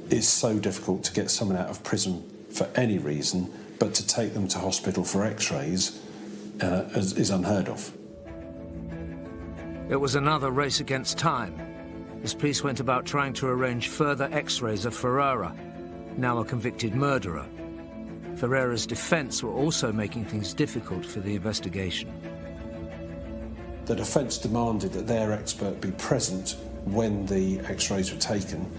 it's so difficult to get someone out of prison for any reason, but to take them to hospital for x-rays is unheard of. It was another race against time, as police went about trying to arrange further x-rays of Ferreira, now a convicted murderer. Ferreira's defence were also making things difficult for the investigation. The defence demanded that their expert be present when the x-rays were taken,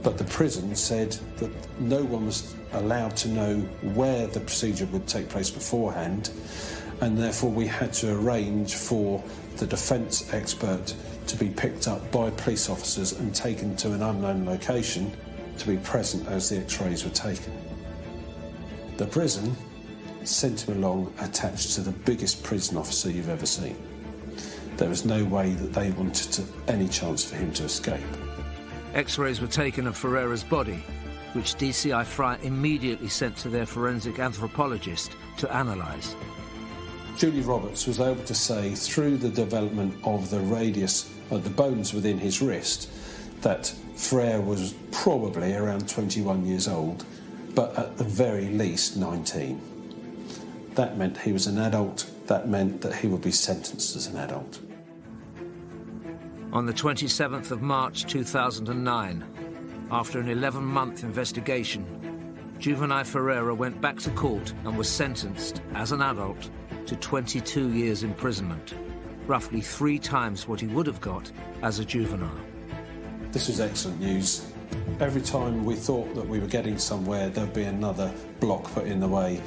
but the prison said that no one was allowed to know where the procedure would take place beforehand, and therefore we had to arrange for the defence expert to be picked up by police officers and taken to an unknown location to be present as the x-rays were taken. The prison sent him along attached to the biggest prison officer you've ever seen. There was no way that they wanted any chance for him to escape. X-rays were taken of Ferreira's body, which DCI Fry immediately sent to their forensic anthropologist to analyse. Julie Roberts was able to say, through the development of the radius of the bones within his wrist, that Frere was probably around 21 years old, but at the very least 19. That meant he was an adult. That meant that he would be sentenced as an adult. On the 27th of March 2009, after an 11-month investigation, Juvenile Ferreira went back to court and was sentenced, as an adult, to 22 years imprisonment, roughly 3 times what he would have got as a juvenile. This was excellent news. Every time we thought that we were getting somewhere, there'd be another block put in the way,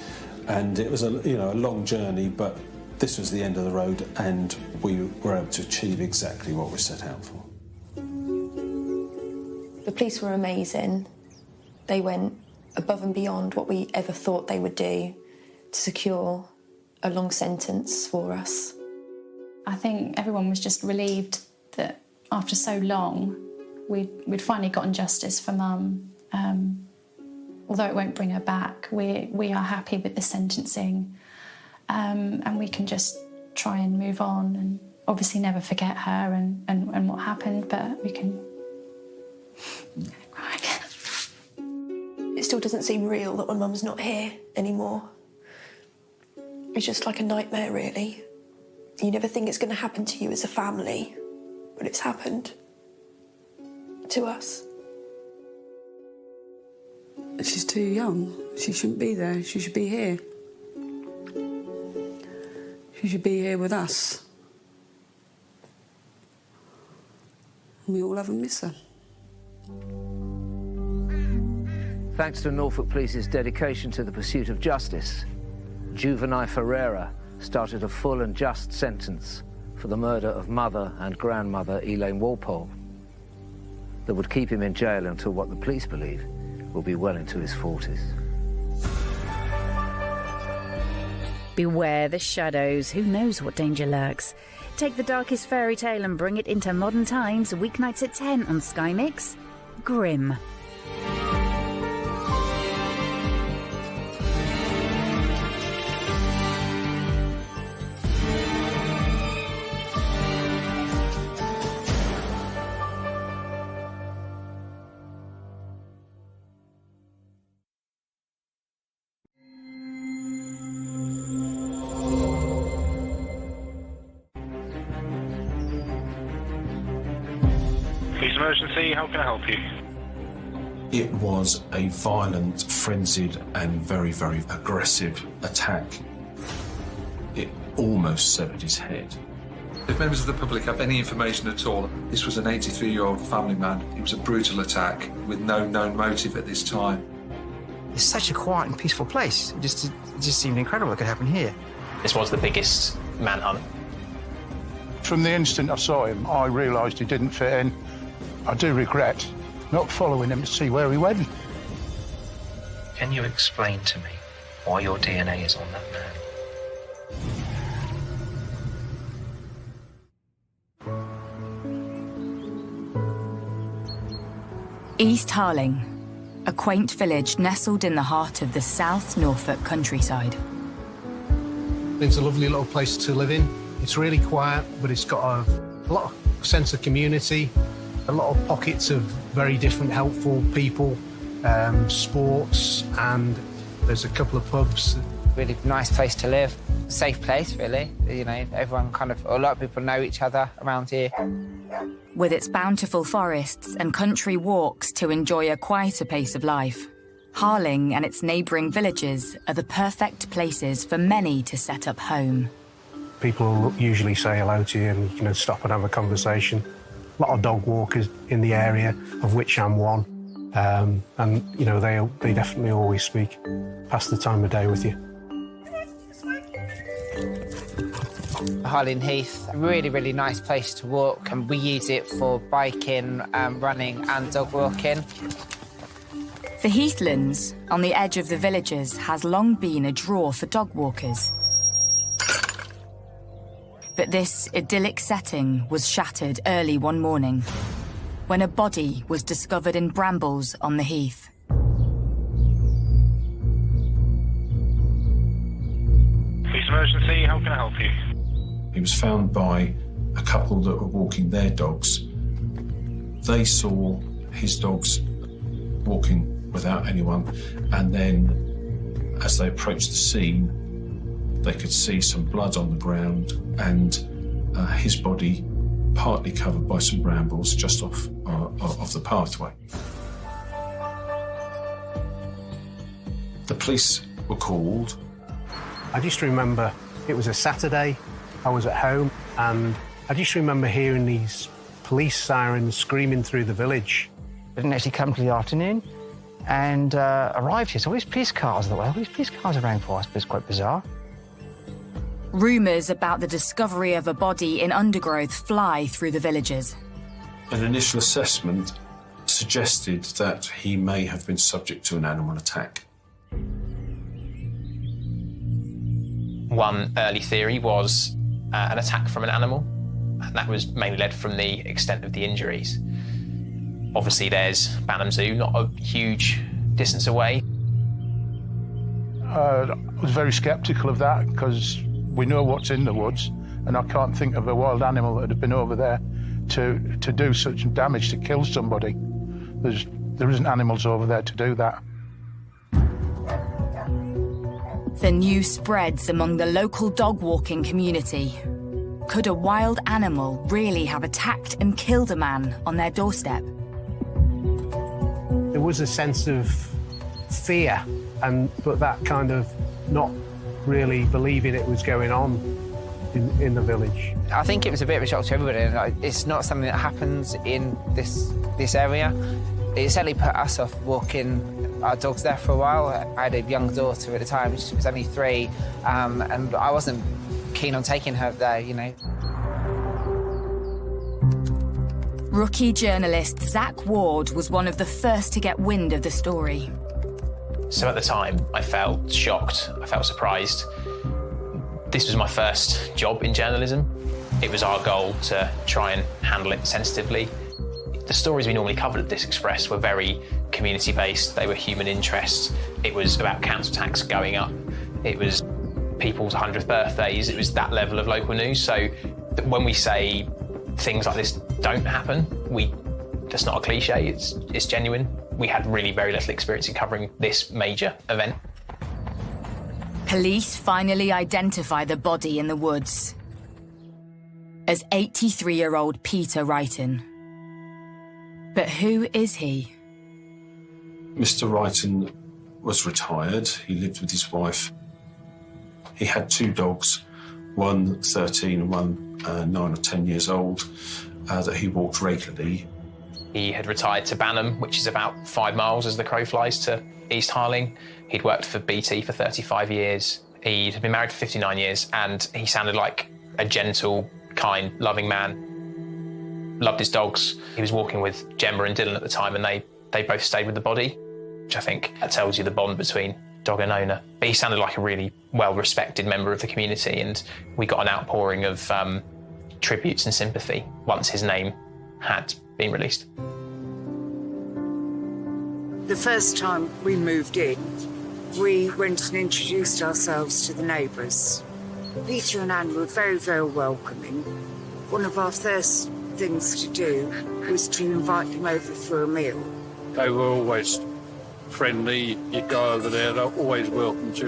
and it was a long journey, but this was the end of the road, and we were able to achieve exactly what we set out for. The police were amazing. They went above and beyond what we ever thought they would do to secure a long sentence for us. I think everyone was just relieved that after so long, we'd finally gotten justice for Mum. Although it won't bring her back, we are happy with the sentencing, and we can just try and move on and obviously never forget her and what happened, but we can cry again. It still doesn't seem real that my mum's not here anymore. It's just like a nightmare, really. You never think it's going to happen to you as a family, but it's happened to us. She's too young. She shouldn't be there. She should be here. She should be here with us. And we all have a miss her. Thanks to Norfolk Police's dedication to the pursuit of justice, Juvenile Ferreira started a full and just sentence for the murder of mother and grandmother Elaine Walpole that would keep him in jail until what the police believe will be well into his 40s. Beware the shadows. Who knows what danger lurks? Take the darkest fairy tale and bring it into modern times. Weeknights at 10 on Sky Mix. Grimm. Emergency, how can I help you? It was a violent, frenzied and very, very aggressive attack. It almost severed his head. If members of the public have any information at all, this was an 83-year-old family man. It was a brutal attack with no known motive at this time. It's such a quiet and peaceful place. It just seemed incredible what could happen here. This was the biggest manhunt. From the instant I saw him, I realised he didn't fit in. I do regret not following him to see where he went. Can you explain to me why your DNA is on that man? East Harling, a quaint village nestled in the heart of the South Norfolk countryside. It's a lovely little place to live in. It's really quiet, but it's got a lot of sense of community, a lot of pockets of very different helpful people, sports, and there's a couple of pubs. Really nice place to live, safe place really. You know, everyone a lot of people know each other around here. With its bountiful forests and country walks to enjoy a quieter pace of life, Harling and its neighbouring villages are the perfect places for many to set up home. People usually say hello to you and you can stop and have a conversation. A lot of dog walkers in the area, of which I'm one. And, you know, they definitely always speak, pass the time of day with you. Harling Heath, a really, really nice place to walk, and we use it for biking, running and dog walking. The Heathlands, on the edge of the villages, has long been a draw for dog walkers. But this idyllic setting was shattered early one morning, when a body was discovered in brambles on the heath. Police emergency, how can I help you? He was found by a couple that were walking their dogs. They saw his dogs walking without anyone, and then as they approached the scene, they could see some blood on the ground and his body partly covered by some brambles just off the pathway. The police were called. I just remember it was a Saturday, I was at home, and I just remember hearing these police sirens screaming through the village. I didn't actually come till the afternoon and arrived here. So all these police cars, all these police cars around for us, but it's quite bizarre. Rumours about the discovery of a body in undergrowth fly through the villages. An initial assessment suggested that he may have been subject to an animal attack. One early theory was an attack from an animal, and that was mainly led from the extent of the injuries. Obviously, there's Banham Zoo, not a huge distance away. I was very sceptical of that because we know what's in the woods, and I can't think of a wild animal that had been over there to do such damage, to kill somebody. There isn't animals over there to do that. The news spreads among the local dog walking community. Could a wild animal really have attacked and killed a man on their doorstep? There was a sense of fear, but that kind of not really believing it was going on in the village. I think it was a bit of a shock to everybody, and it's not something that happens in this area. It certainly put us off walking our dogs there for a while. I had a young daughter at the time, she was only 3, and I wasn't keen on taking her there, you know. Rookie journalist Zach Ward was one of the first to get wind of the story. So at the time, I felt shocked, I felt surprised. This was my first job in journalism. It was our goal to try and handle it sensitively. The stories we normally covered at This Express were very community-based. They were human interest. It was about council tax going up. It was people's 100th birthdays. It was that level of local news. So when we say things like this don't happen, that's not a cliche, it's genuine. We had really very little experience in covering this major event. Police finally identify the body in the woods as 83-year-old Peter Wrighton. But who is he? Mr. Wrighton was retired. He lived with his wife. He had 2 dogs, one 13 and one 9 or 10 years old, that he walked regularly. He had retired to Banham, which is about 5 miles as the crow flies to East Harling. He'd worked for BT for 35 years. He'd been married for 59 years, and he sounded like a gentle, kind, loving man. Loved his dogs. He was walking with Gemma and Dylan at the time, and they both stayed with the body, which I think that tells you the bond between dog and owner. But he sounded like a really well-respected member of the community, and we got an outpouring of tributes and sympathy once his name had been released. The first time we moved in, we went and introduced ourselves to the neighbours. Peter and Anne were very, very welcoming. One of our first things to do was to invite them over for a meal. They were always friendly. You'd go over there, they're always welcome to.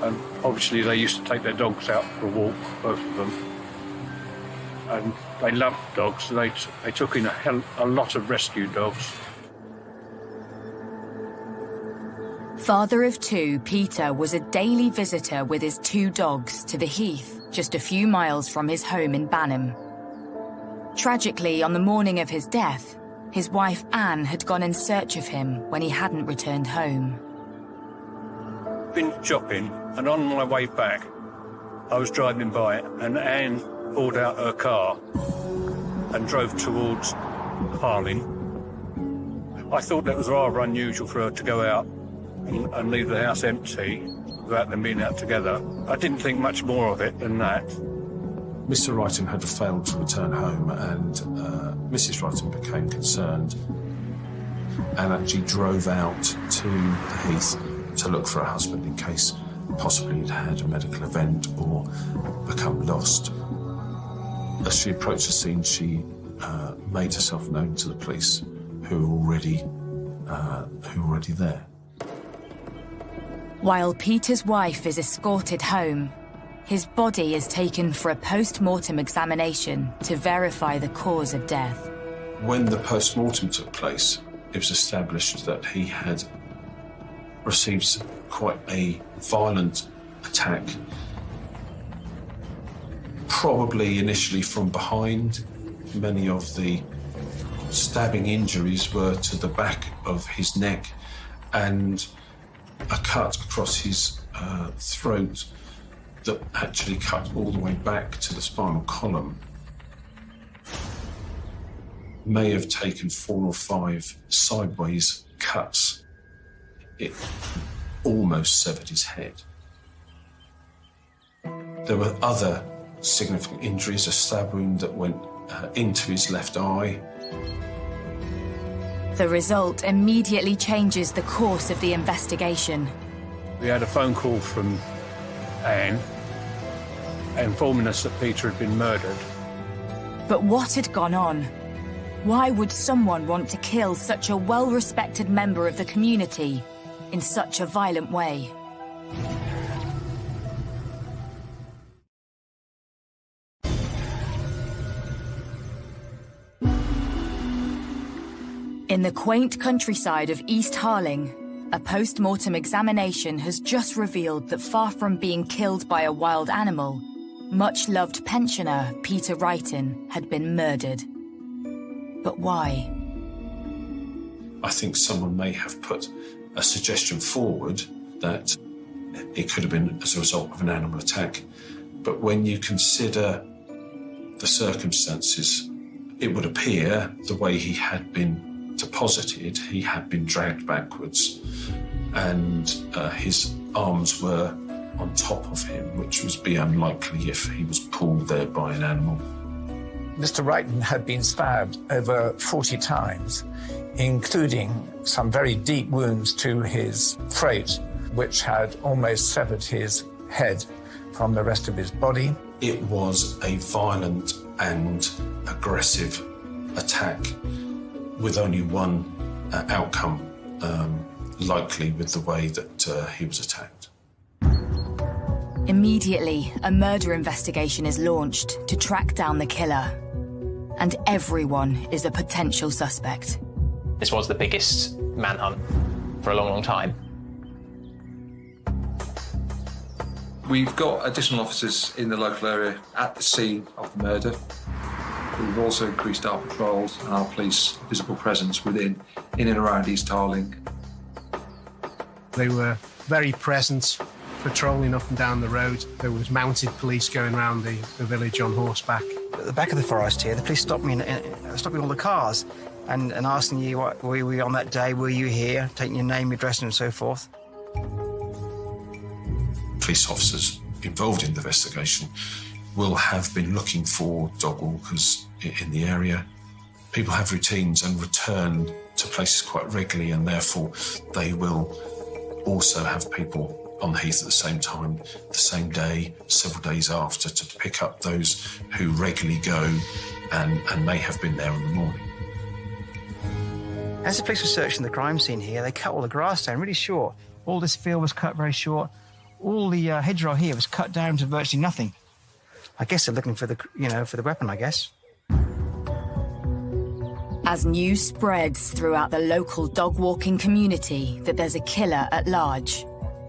And obviously they used to take their dogs out for a walk, both of them. And they loved dogs, so they took in a lot of rescue dogs. Father of two, Peter was a daily visitor with his 2 dogs to the Heath, just a few miles from his home in Banham. Tragically, on the morning of his death, his wife Anne had gone in search of him when he hadn't returned home. Been shopping, and on my way back, I was driving by it, and Anne pulled out her car and drove towards Harling. I thought that was rather unusual for her to go out and leave the house empty without them being out together. I didn't think much more of it than that. Mr. Wrighton had failed to return home, and Mrs. Wrighton became concerned and actually drove out to the Heath to look for her husband in case possibly he'd had a medical event or become lost. As she approached the scene, she made herself known to the police, who were already there. While Peter's wife is escorted home, his body is taken for a post-mortem examination to verify the cause of death. When the post-mortem took place, it was established that he had received quite a violent attack, probably initially from behind. Many of the stabbing injuries were to the back of his neck and a cut across his throat that actually cut all the way back to the spinal column. May have taken 4 or 5 sideways cuts. It almost severed his head. There were other significant injuries, a stab wound that went into his left eye. The result immediately changes the course of the investigation. We had a phone call from Anne informing us that Peter had been murdered. But what had gone on? Why would someone want to kill such a well-respected member of the community in such a violent way? In the quaint countryside of East Harling, a post-mortem examination has just revealed that far from being killed by a wild animal, much-loved pensioner Peter Wrighton had been murdered. But why? I think someone may have put a suggestion forward that it could have been as a result of an animal attack. But when you consider the circumstances, it would appear the way he had been deposited, he had been dragged backwards and his arms were on top of him, which would be unlikely if he was pulled there by an animal. Mr. Wrighton had been stabbed over 40 times, including some very deep wounds to his throat, which had almost severed his head from the rest of his body. It was a violent and aggressive attack with only one outcome likely with the way that he was attacked. Immediately, a murder investigation is launched to track down the killer. And everyone is a potential suspect. This was the biggest manhunt for a long, long time. We've got additional officers in the local area at the scene of the murder. We've also increased our patrols and our police visible presence in and around East Harling. They were very present, patrolling up and down the road. There was mounted police going around the village on horseback. At the back of the forest here, the police stopped me all the cars and asking you, what, were you on that day, were you here, taking your name, your address and so forth. Police officers involved in the investigation will have been looking for dog walkers in the area. People have routines and return to places quite regularly, and therefore they will also have people on the heath at the same time, the same day, several days after, to pick up those who regularly go and may have been there in the morning. As the police were searching the crime scene here, they cut all the grass down really short. All this field was cut very short. All the hedgerow here was cut down to virtually nothing. I guess they're looking for the weapon, I guess. As news spreads throughout the local dog walking community that there's a killer at large,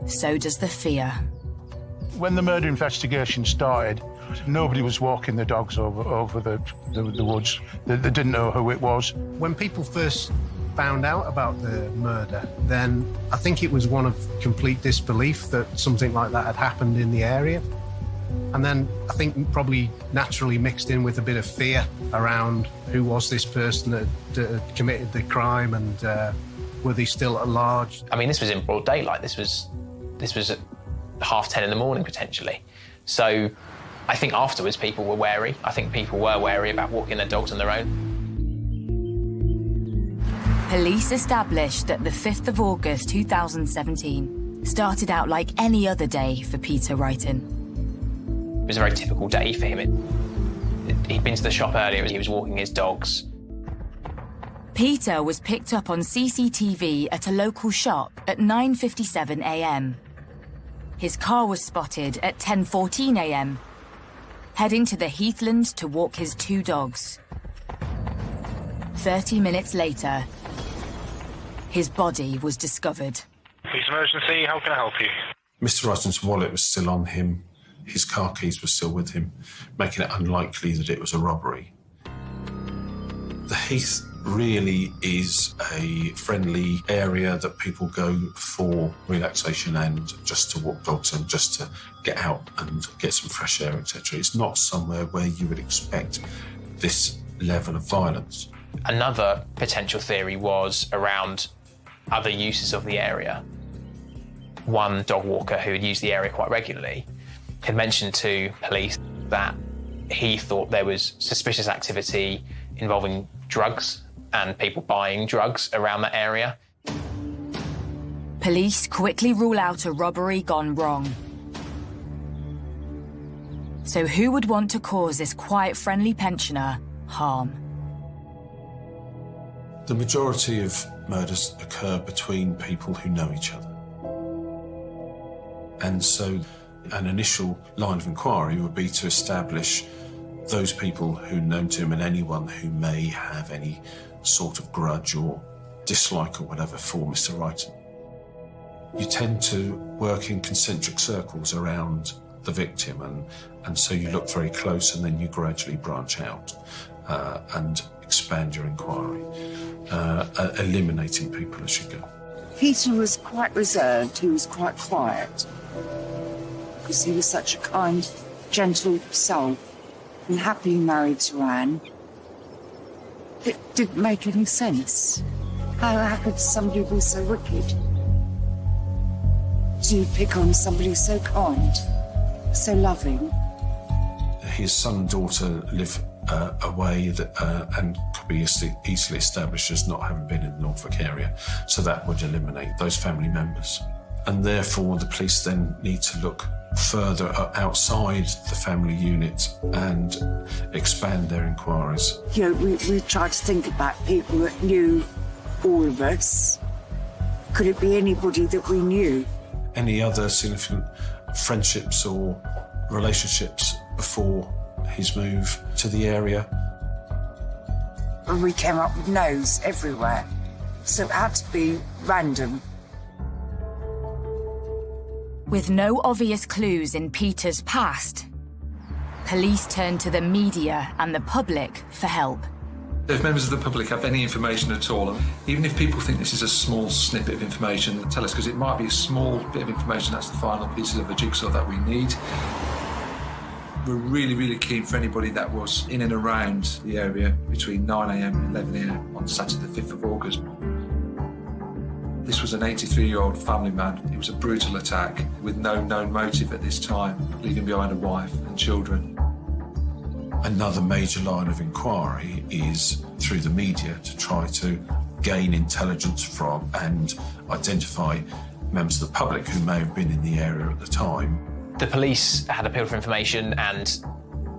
so does the fear. When the murder investigation started, nobody was walking the dogs over the woods. They didn't know who it was. When people first found out about the murder, then I think it was one of complete disbelief that something like that had happened in the area. And then I think probably naturally mixed in with a bit of fear around who was this person that had committed the crime, and were they still at large? I mean, this was in broad daylight. This was at 10:30 in the morning, potentially. So I think afterwards people were wary. I think people were wary about walking their dogs on their own. Police established that the 5th of August 2017 started out like any other day for Peter Wrighton. It was a very typical day for him. He'd been to the shop earlier, he was walking his dogs. Peter was picked up on CCTV at a local shop at 9:57 a.m. His car was spotted at 10:14 a.m, heading to the heathland to walk his 2 dogs. 30 minutes later, his body was discovered. Police emergency, how can I help you? Mr. Wrighton's wallet was still on him. His car keys were still with him, making it unlikely that it was a robbery. The heath really is a friendly area that people go for relaxation and just to walk dogs and just to get out and get some fresh air, etc. It's not somewhere where you would expect this level of violence. Another potential theory was around other uses of the area. One dog walker who had used the area quite regularly had mentioned to police that he thought there was suspicious activity involving drugs and people buying drugs around that area. Police quickly rule out a robbery gone wrong. So who would want to cause this quiet, friendly pensioner harm? The majority of murders occur between people who know each other. And so an initial line of inquiry would be to establish those people who know him and anyone who may have any sort of grudge or dislike or whatever for Mr. Wrighton. You tend to work in concentric circles around the victim, and so you look very close and then you gradually branch out and expand your inquiry, eliminating people as you go. Peter was quite reserved, he was quite quiet, because he was such a kind, gentle soul, and happily married to Anne. It didn't make any sense. How could somebody be so wicked? To pick on somebody so kind, so loving? His son and daughter live away and could be easily established as not having been in the Norfolk area, so that would eliminate those family members. And therefore the police then need to look further outside the family unit and expand their inquiries. You know, we tried to think about people that knew all of us. Could it be anybody that we knew? Any other significant friendships or relationships before his move to the area? And we came up with no's everywhere, so it had to be random. With no obvious clues in Peter's past, police turned to the media and the public for help. If members of the public have any information at all, even if people think this is a small snippet of information, tell us, because it might be a small bit of information that's the final pieces of the jigsaw that we need. We're really, really keen for anybody that was in and around the area between 9 a.m. and 11 a.m. on Saturday the 5th of August. This was an 83-year-old family man. It was a brutal attack with no known motive at this time, leaving behind a wife and children. Another major line of inquiry is through the media to try to gain intelligence from and identify members of the public who may have been in the area at the time. The police had appealed for information, and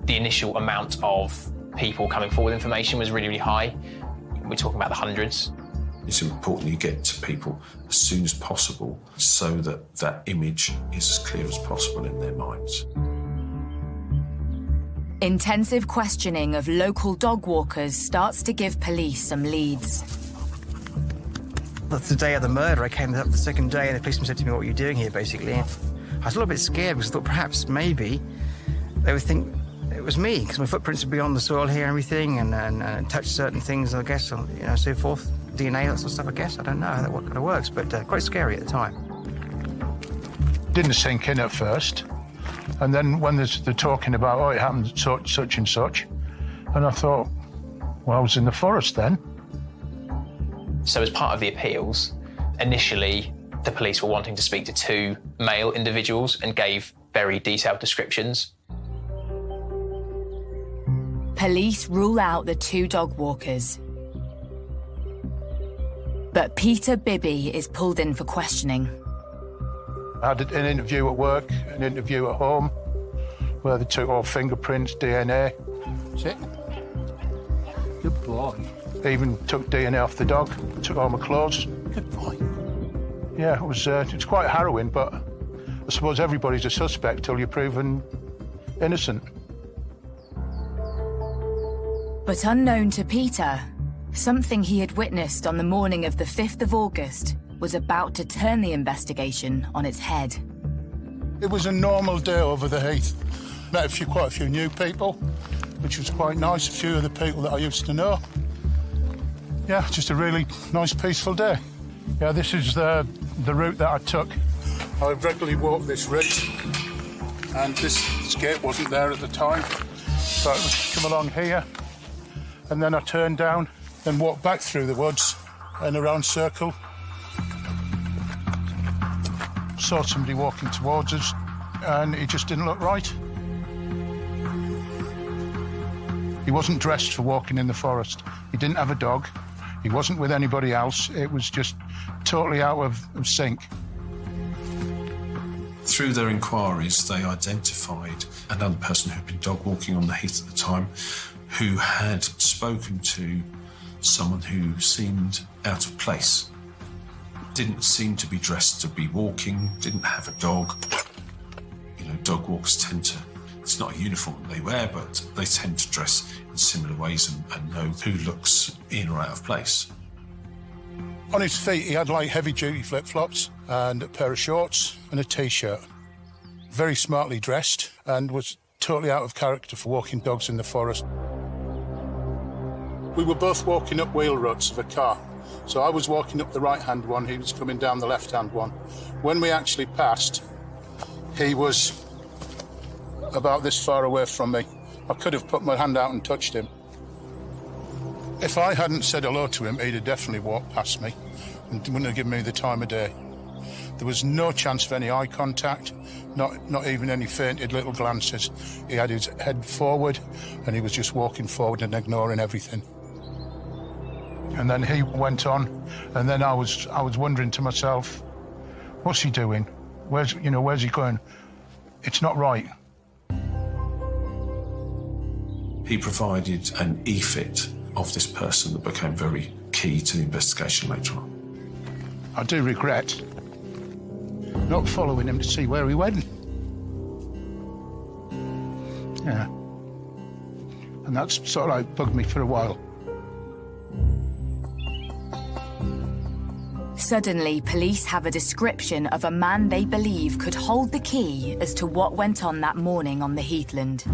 the initial amount of people coming forward with information was really, really high. We're talking about the hundreds. It's important you get to people as soon as possible so that that image is as clear as possible in their minds. Intensive questioning of local dog walkers starts to give police some leads. That's the day of the murder. I came up the second day and the policeman said to me, "What are you doing here?" basically. I was a little bit scared because I thought perhaps maybe they would think it was me because my footprints would be on the soil here and everything and touch certain things, I guess, so forth. DNA, that sort of stuff, I guess. I don't know how that kind of works, but quite scary at the time. Didn't sink in at first. And then when they're talking about, oh, it happened such and such, and I thought, well, I was in the forest then. So as part of the appeals, initially the police were wanting to speak to 2 male individuals and gave very detailed descriptions. Police rule out the 2 dog walkers. But Peter Bibby is pulled in for questioning. I had an interview at work, an interview at home, where they took all fingerprints, DNA. That's it. Good boy. They even took DNA off the dog, took all my clothes. Good boy. Yeah, it's quite harrowing, but I suppose everybody's a suspect till you're proven innocent. But unknown to Peter, something he had witnessed on the morning of the 5th of August was about to turn the investigation on its head. It was a normal day over the heath. Met quite a few new people, which was quite nice, a few of the people that I used to know. Yeah, just a really nice, peaceful day. Yeah, this is the route that I took. I regularly walk this route, and this gate wasn't there at the time, so I would come along here, and then I turned down, then walked back through the woods and around circle. Saw somebody walking towards us, and he just didn't look right. He wasn't dressed for walking in the forest. He didn't have a dog. He wasn't with anybody else. It was just totally out of sync. Through their inquiries, they identified another person who'd been dog walking on the heath at the time, who had spoken to someone who seemed out of place. Didn't seem to be dressed to be walking, didn't have a dog. You know, dog walkers tend to, it's not a uniform they wear, but they tend to dress in similar ways and know who looks in or out of place. On his feet, he had like heavy-duty flip-flops and a pair of shorts and a T-shirt. Very smartly dressed and was totally out of character for walking dogs in the forest. We were both walking up wheel ruts of a car. So I was walking up the right-hand one, he was coming down the left-hand one. When we actually passed, he was about this far away from me. I could have put my hand out and touched him. If I hadn't said hello to him, he'd have definitely walked past me and wouldn't have given me the time of day. There was no chance of any eye contact, not even any fainted little glances. He had his head forward and he was just walking forward and ignoring everything. And then he went on, and then I was wondering to myself, what's he doing? Where's he going? It's not right. He provided an e-fit of this person that became very key to the investigation later on. I do regret not following him to see where he went. Yeah. And that's sort of like bugged me for a while. Suddenly, police have a description of a man they believe could hold the key as to what went on that morning on the heathland.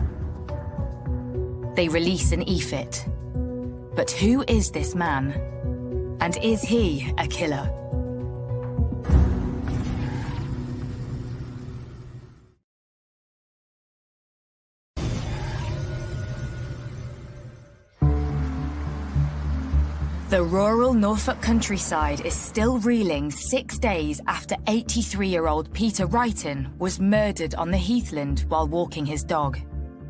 They release an e-fit. But who is this man? And is he a killer? The rural Norfolk countryside is still reeling 6 days after 83-year-old Peter Wrighton was murdered on the heathland while walking his dog.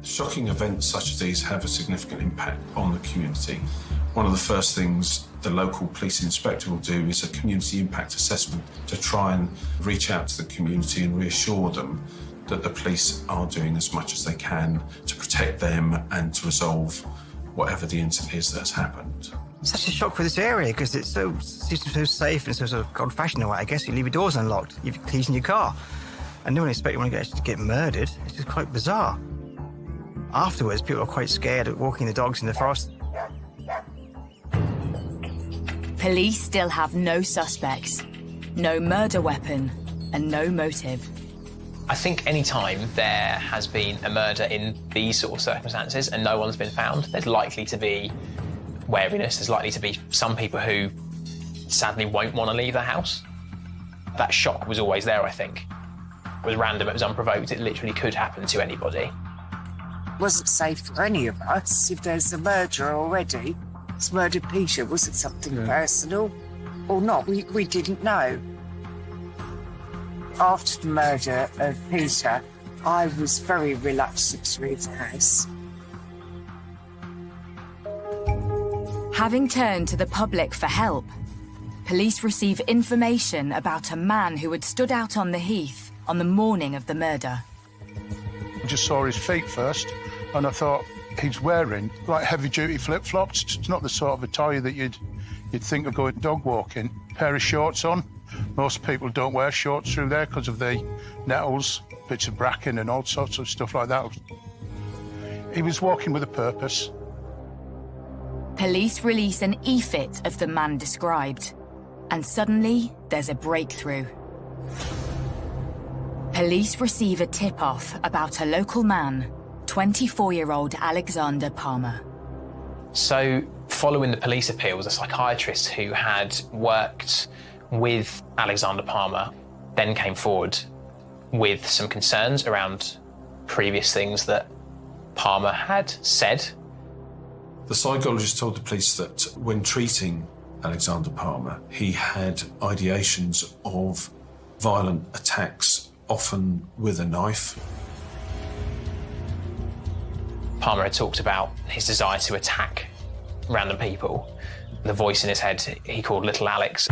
Shocking events such as these have a significant impact on the community, One of the first things the local police inspector will do is a community impact assessment to try and reach out to the community and reassure them that the police are doing as much as they can to protect them and to resolve whatever the incident is that's happened. Such a shock for this area because it's so safe and so sort of old-fashioned in a way. I guess you leave your doors unlocked, you have keys in your car, and no one expects you to get murdered. It's just quite bizarre. Afterwards, people are quite scared of walking the dogs in the forest. Police still have no suspects, no murder weapon, and no motive. I think any time there has been a murder in these sort of circumstances and no one's been found, there's likely to be wariness, there's likely to be some people who sadly won't want to leave the house. That shock was always there, I think. It was random, it was unprovoked, it literally could happen to anybody. It wasn't safe for any of us if there's a murder already. It's murdered Peter, was it something personal or not? We didn't know. After the murder of Peter, I was very reluctant to leave the house. Having turned to the public for help, police receive information about a man who had stood out on the heath on the morning of the murder. I just saw his feet first, and I thought he's wearing like heavy-duty flip-flops. It's not the sort of attire that you'd think of going dog walking. Pair of shorts on. Most people don't wear shorts through there because of the nettles, bits of bracken and all sorts of stuff like that. He was walking with a purpose. Police release an e-fit of the man described, and suddenly there's a breakthrough. Police receive a tip-off about a local man, 24-year-old Alexander Palmer. So, following the police appeals, a psychiatrist who had worked with Alexander Palmer then came forward with some concerns around previous things that Palmer had said. The psychologist told the police that when treating Alexander Palmer, he had ideations of violent attacks, often with a knife. Palmer had talked about his desire to attack random people. The voice in his head he called Little Alex.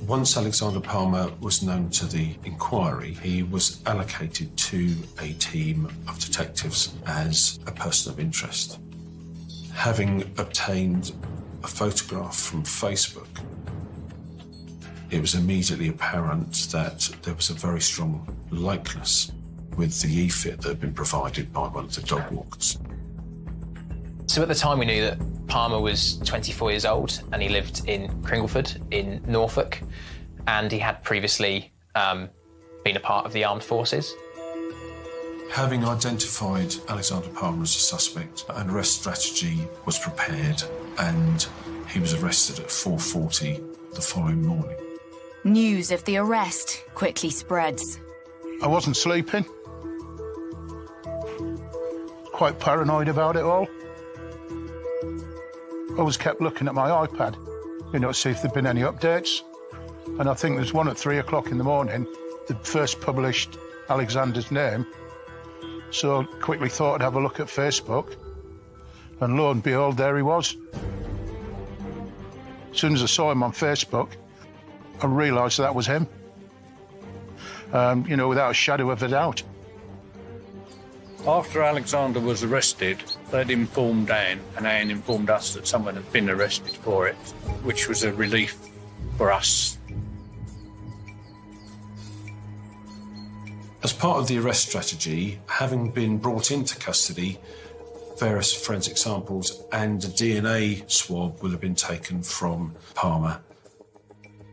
Once Alexander Palmer was known to the inquiry, he was allocated to a team of detectives as a person of interest. Having obtained a photograph from Facebook, it was immediately apparent that there was a very strong likeness with the e-fit that had been provided by one of the dog walkers. So at the time we knew that Palmer was 24 years old and he lived in Cringleford in Norfolk, and he had previously been a part of the armed forces. Having identified Alexander Palmer as a suspect, an arrest strategy was prepared and he was arrested at 4:40 the following morning. News of the arrest quickly spreads. I wasn't sleeping. Quite paranoid about it all. Always kept looking at my iPad, to see if there'd been any updates. And I think there's one at 3 o'clock in the morning, the first published Alexander's name. So quickly thought I'd have a look at Facebook. And lo and behold, there he was. As soon as I saw him on Facebook, I realised that was him. Without a shadow of a doubt. After Alexander was arrested, they'd informed Anne, and Anne informed us that someone had been arrested for it, which was a relief for us. As part of the arrest strategy, having been brought into custody, various forensic samples and a DNA swab will have been taken from Palmer,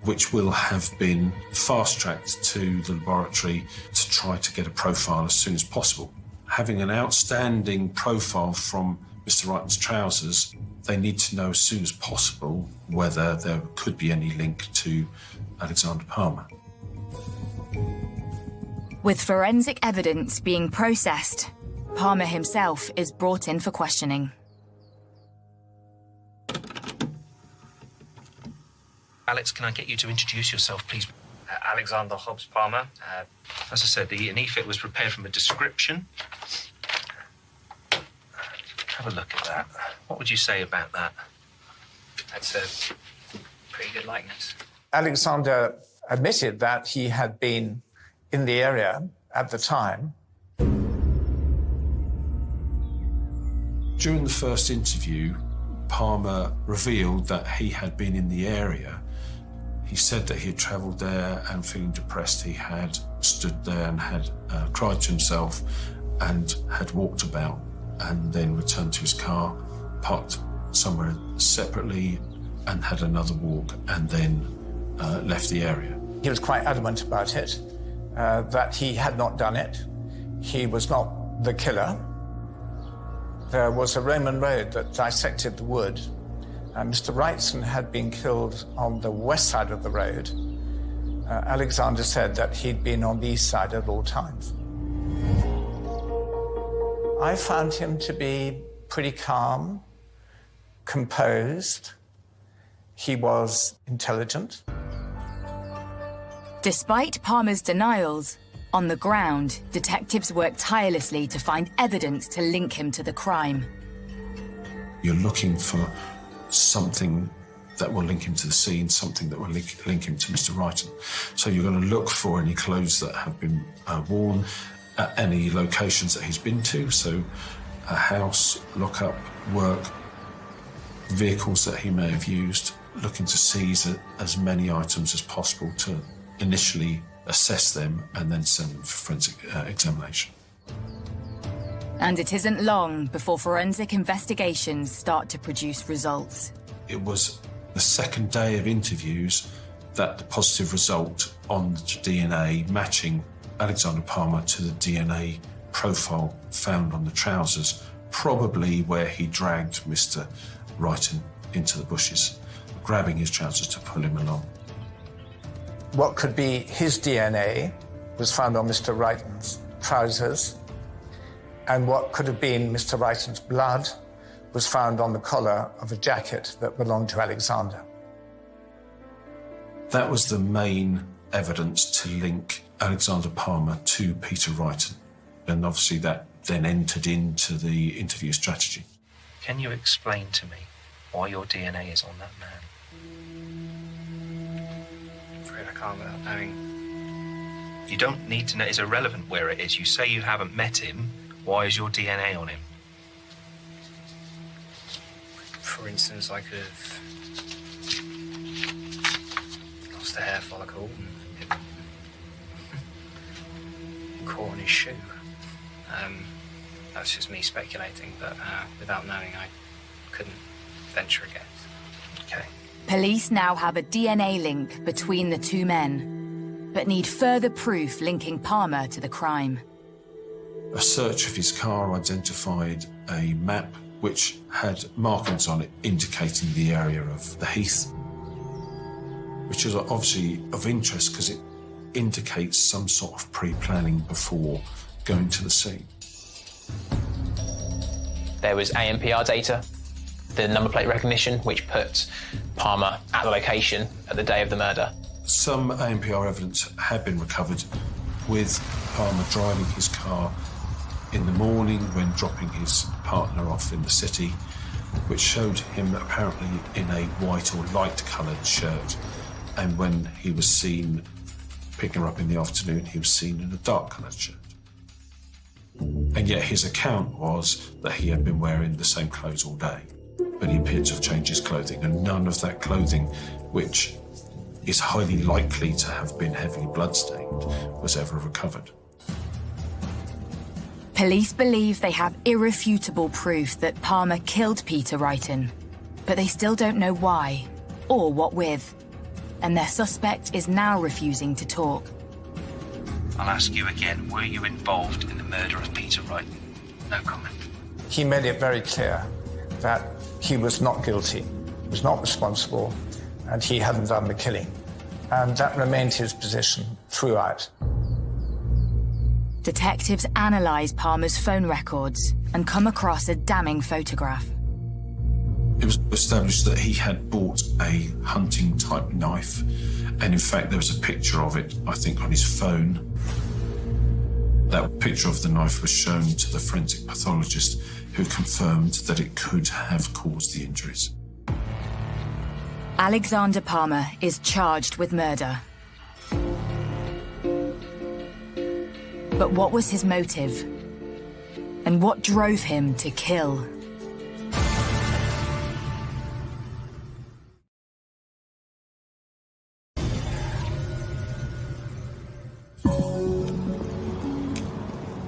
which will have been fast-tracked to the laboratory to try to get a profile as soon as possible. Having an outstanding profile from Mr. Wrighton's trousers, they need to know as soon as possible whether there could be any link to Alexander Palmer. With forensic evidence being processed, Palmer himself is brought in for questioning. Alex, can I get you to introduce yourself, please? Alexander Hobbs Palmer. As I said, the e-fit was prepared from a description. Have a look at that. What would you say about that? That's a pretty good likeness. Alexander admitted that he had been in the area at the time. During the first interview, Palmer revealed that he had been in the area. He said that he had travelled there and feeling depressed, he had stood there and had cried to himself and had walked about and then returned to his car, parked somewhere separately and had another walk and then left the area. He was quite adamant about it, that he had not done it. He was not the killer. There was a Roman road that dissected the wood. Mr. Wrightson had been killed on the west side of the road. Alexander said that he'd been on the east side at all times. I found him to be pretty calm, composed. He was intelligent. Despite Palmer's denials, on the ground, detectives worked tirelessly to find evidence to link him to the crime. You're looking for something that will link him to the scene, something that will link him to Mr. Wrighton. So you're going to look for any clothes that have been worn at any locations that he's been to, so a house, lock-up, work, vehicles that he may have used, looking to seize as many items as possible to initially assess them and then send them for forensic examination. And it isn't long before forensic investigations start to produce results. It was the second day of interviews that the positive result on the DNA matching Alexander Palmer to the DNA profile found on the trousers, probably where he dragged Mr. Wrighton into the bushes, grabbing his trousers to pull him along. What could be his DNA was found on Mr. Wrighton's trousers, and what could have been Mr. Wrighton's blood was found on the collar of a jacket that belonged to Alexander. That was the main evidence to link Alexander Palmer to Peter Wrighton, and obviously that then entered into the interview strategy. Can you explain to me why your DNA is on that man? I'm afraid I can't without knowing. You don't need to know. It's irrelevant where it is. You say you haven't met him. Why is your DNA on him? For instance, I could have lost a hair follicle and caught on his shoe. That's just me speculating, but without knowing, I couldn't venture a guess. Okay. Police now have a DNA link between the two men, but need further proof linking Palmer to the crime. A search of his car identified a map which had markings on it indicating the area of the heath, which is obviously of interest because it indicates some sort of pre-planning before going to the scene. There was ANPR data, the number plate recognition, which put Palmer at the location at the day of the murder. Some ANPR evidence had been recovered with Palmer driving his car in the morning when dropping his partner off in the city, which showed him apparently in a white or light-coloured shirt, and when he was seen picking her up in the afternoon, he was seen in a dark-coloured shirt. And yet his account was that he had been wearing the same clothes all day, but he appeared to have changed his clothing, and none of that clothing, which is highly likely to have been heavily bloodstained, was ever recovered. Police believe they have irrefutable proof that Palmer killed Peter Wrighton, but they still don't know why or what with, and their suspect is now refusing to talk. I'll ask you again, were you involved in the murder of Peter Wrighton? No comment. He made it very clear that he was not guilty, was not responsible, and he hadn't done the killing. And that remained his position throughout. Detectives analyse Palmer's phone records and come across a damning photograph. It was established that he had bought a hunting-type knife, and in fact there was a picture of it, I think, on his phone. That picture of the knife was shown to the forensic pathologist, who confirmed that it could have caused the injuries. Alexander Palmer is charged with murder. But what was his motive? And what drove him to kill?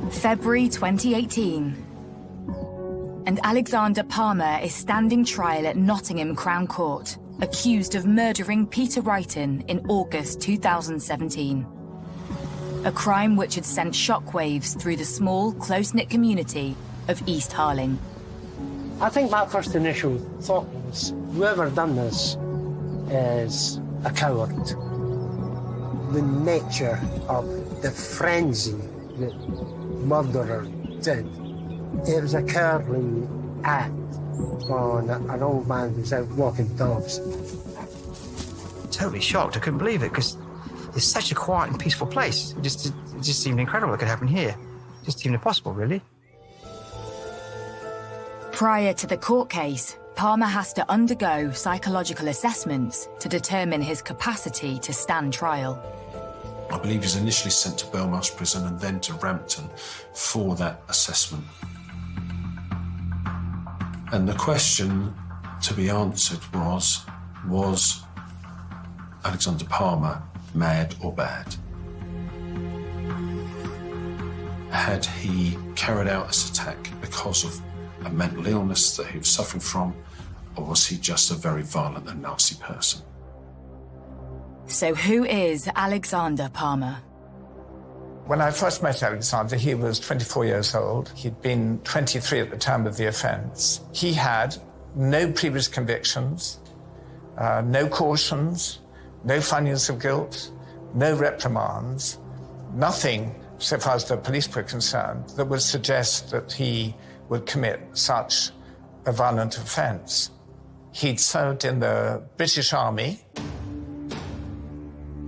February 2018. And Alexander Palmer is standing trial at Nottingham Crown Court, accused of murdering Peter Wrighton in August 2017. A crime which had sent shockwaves through the small, close-knit community of East Harling. I think my first initial thought was, whoever done this is a coward. The nature of the frenzy that murderer did, it was a cowardly act on an old man who's out walking dogs. Totally shocked. I couldn't believe it because it's such a quiet and peaceful place. It just seemed incredible it could happen here. It just seemed impossible, really. Prior to the court case, Palmer has to undergo psychological assessments to determine his capacity to stand trial. I believe he's initially sent to Belmarsh Prison and then to Rampton for that assessment. And the question to be answered was Alexander Palmer mad or bad? Had he carried out this attack because of a mental illness that he was suffering from, or was he just a very violent and nasty person? So who is Alexander Palmer? When I first met Alexander, he was 24 years old. He'd been 23 at the time of the offence. He had no previous convictions, no cautions, no findings of guilt, no reprimands, nothing, so far as the police were concerned, that would suggest that he would commit such a violent offence. He'd served in the British Army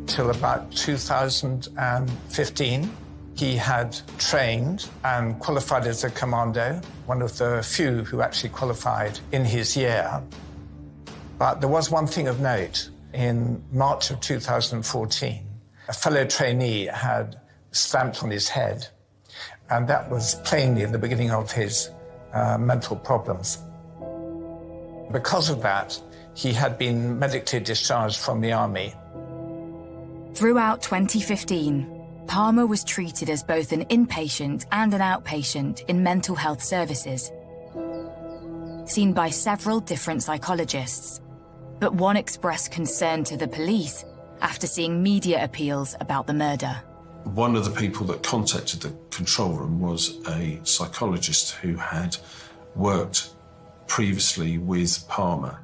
till about 2015. He had trained and qualified as a commando, one of the few who actually qualified in his year. But there was one thing of note. In March of 2014, a fellow trainee had stamped on his head, and that was plainly the beginning of his mental problems. Because of that, he had been medically discharged from the army. Throughout 2015, Palmer was treated as both an inpatient and an outpatient in mental health services, seen by several different psychologists. But one expressed concern to the police after seeing media appeals about the murder. One of the people that contacted the control room was a psychologist who had worked previously with Palmer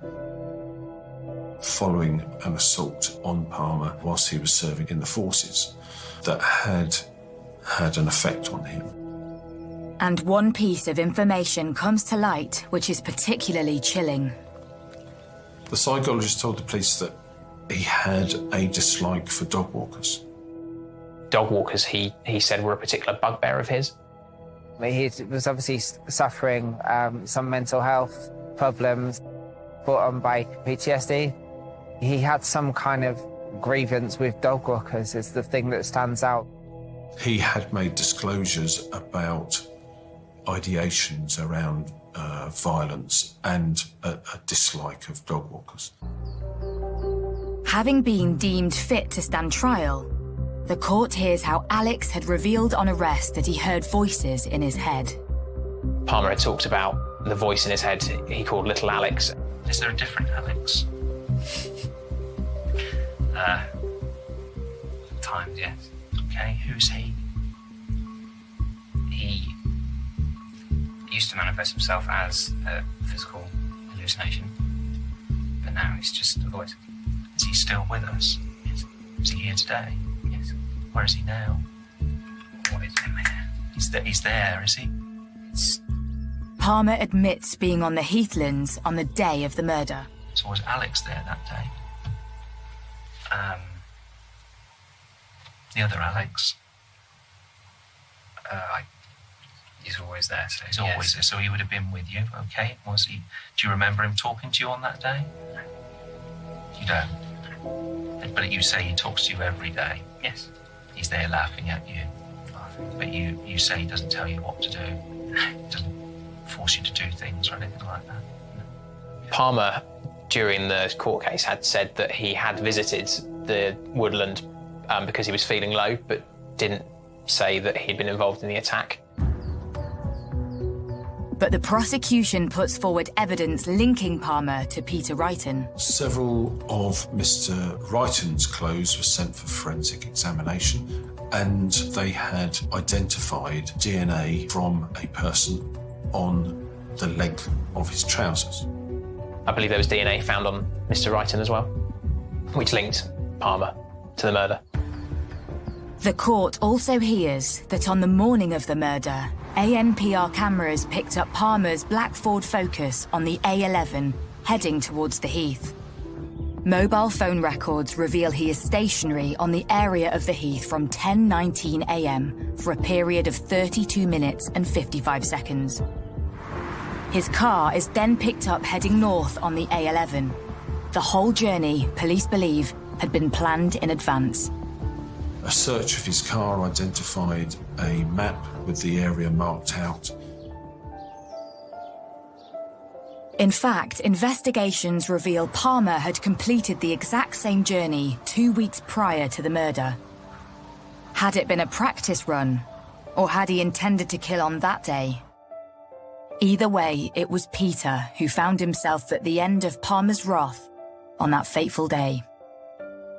following an assault on Palmer whilst he was serving in the forces that had an effect on him. And one piece of information comes to light which is particularly chilling. The psychologist told the police that he had a dislike for dog walkers. Dog walkers, he said, were a particular bugbear of his. He was obviously suffering some mental health problems brought on by PTSD. He had some kind of grievance with dog walkers is the thing that stands out. He had made disclosures about ideations around violence and a dislike of dog walkers. Having been deemed fit to stand trial, the court hears how Alex had revealed on arrest that he heard voices in his head. Palmer had talked about the voice in his head he called Little Alex. Is there a different Alex? Times, yes. Okay, who's he? He used to manifest himself as a physical hallucination, but now he's just a voice. Is he still with us? Yes. Is he here today? Yes. Where is he now? What is him there? He's there, is he? Palmer admits being on the Heathlands on the day of the murder. So was Alex there that day? The other Alex? He's always there. So He's always there. So he would have been with you, okay? Was he? Do you remember him talking to you on that day? You don't. But you say he talks to you every day. Yes. He's there laughing at you. But you say he doesn't tell you what to do. He doesn't force you to do things or anything like that. Palmer, during the court case, had said that he had visited the woodland because he was feeling low, but didn't say that he'd been involved in the attack. But the prosecution puts forward evidence linking Palmer to Peter Wrighton. Several of Mr. Wrighton's clothes were sent for forensic examination, and they had identified DNA from a person on the leg of his trousers. I believe there was DNA found on Mr. Wrighton as well, which linked Palmer to the murder. The court also hears that on the morning of the murder, ANPR cameras picked up Palmer's black Ford Focus on the A11, heading towards the Heath. Mobile phone records reveal he is stationary on the area of the Heath from 10:19 a.m. for a period of 32 minutes and 55 seconds. His car is then picked up heading north on the A11. The whole journey, police believe, had been planned in advance. A search of his car identified a map with the area marked out. In fact, investigations reveal Palmer had completed the exact same journey 2 weeks prior to the murder. Had it been a practice run, or had he intended to kill on that day? Either way, it was Peter who found himself at the end of Palmer's wrath on that fateful day.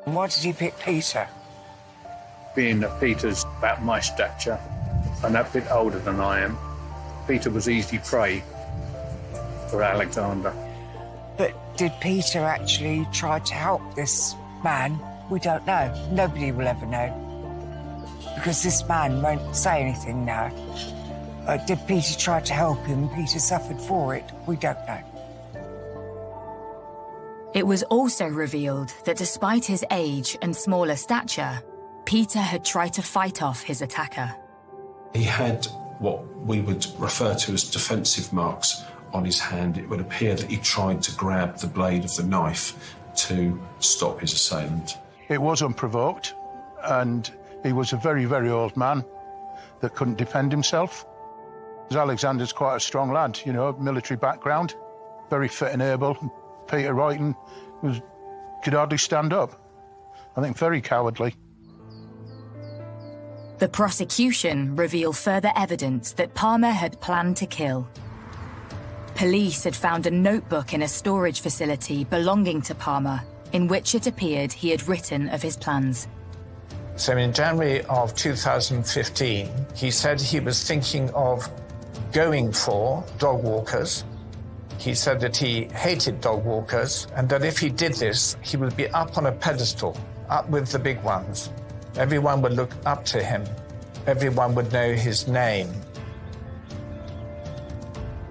Why did you pick Peter? Being that Peter's about my stature and a bit older than I am, Peter was easy prey for Alexander. But did Peter actually try to help this man? We don't know. Nobody will ever know. Because this man won't say anything now. Did Peter try to help him? Peter suffered for it. We don't know. It was also revealed that despite his age and smaller stature, Peter had tried to fight off his attacker. He had what we would refer to as defensive marks on his hand. It would appear that he tried to grab the blade of the knife to stop his assailant. It was unprovoked, and he was a very, very old man that couldn't defend himself. Alexander's quite a strong lad, you know, military background, very fit and able. Peter Wrighton could hardly stand up. I think very cowardly. The prosecution reveal further evidence that Palmer had planned to kill. Police had found a notebook in a storage facility belonging to Palmer, in which it appeared he had written of his plans. So in January of 2015, he said he was thinking of going for dog walkers. He said that he hated dog walkers and that if he did this, he would be up on a pedestal, up with the big ones. Everyone would look up to him. Everyone would know his name.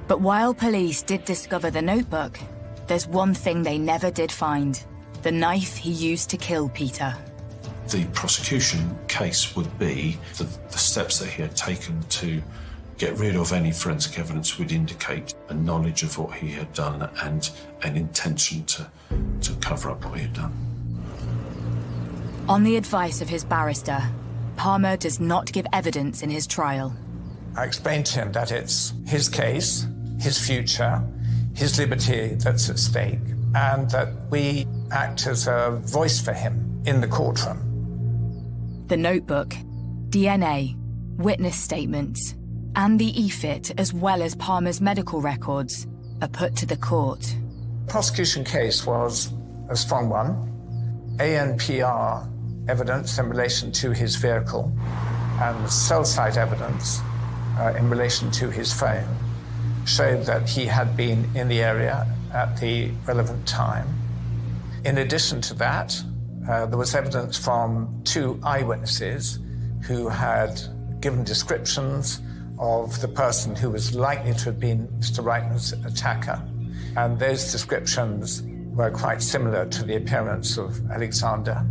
But while police did discover the notebook, there's one thing they never did find: the knife he used to kill Peter. The prosecution case would be the steps that he had taken to get rid of any forensic evidence would indicate a knowledge of what he had done and an intention to cover up what he had done. On the advice of his barrister, Palmer does not give evidence in his trial. I explained to him that it's his case, his future, his liberty that's at stake, and that we act as a voice for him in the courtroom. The notebook, DNA, witness statements, and the EFIT, as well as Palmer's medical records, are put to the court. The prosecution case was a strong one. ANPR evidence in relation to his vehicle and cell site evidence in relation to his phone showed that he had been in the area at the relevant time. In addition to that, there was evidence from 2 eyewitnesses who had given descriptions of the person who was likely to have been Mr. Wrighton's attacker. And those descriptions were quite similar to the appearance of Alexander.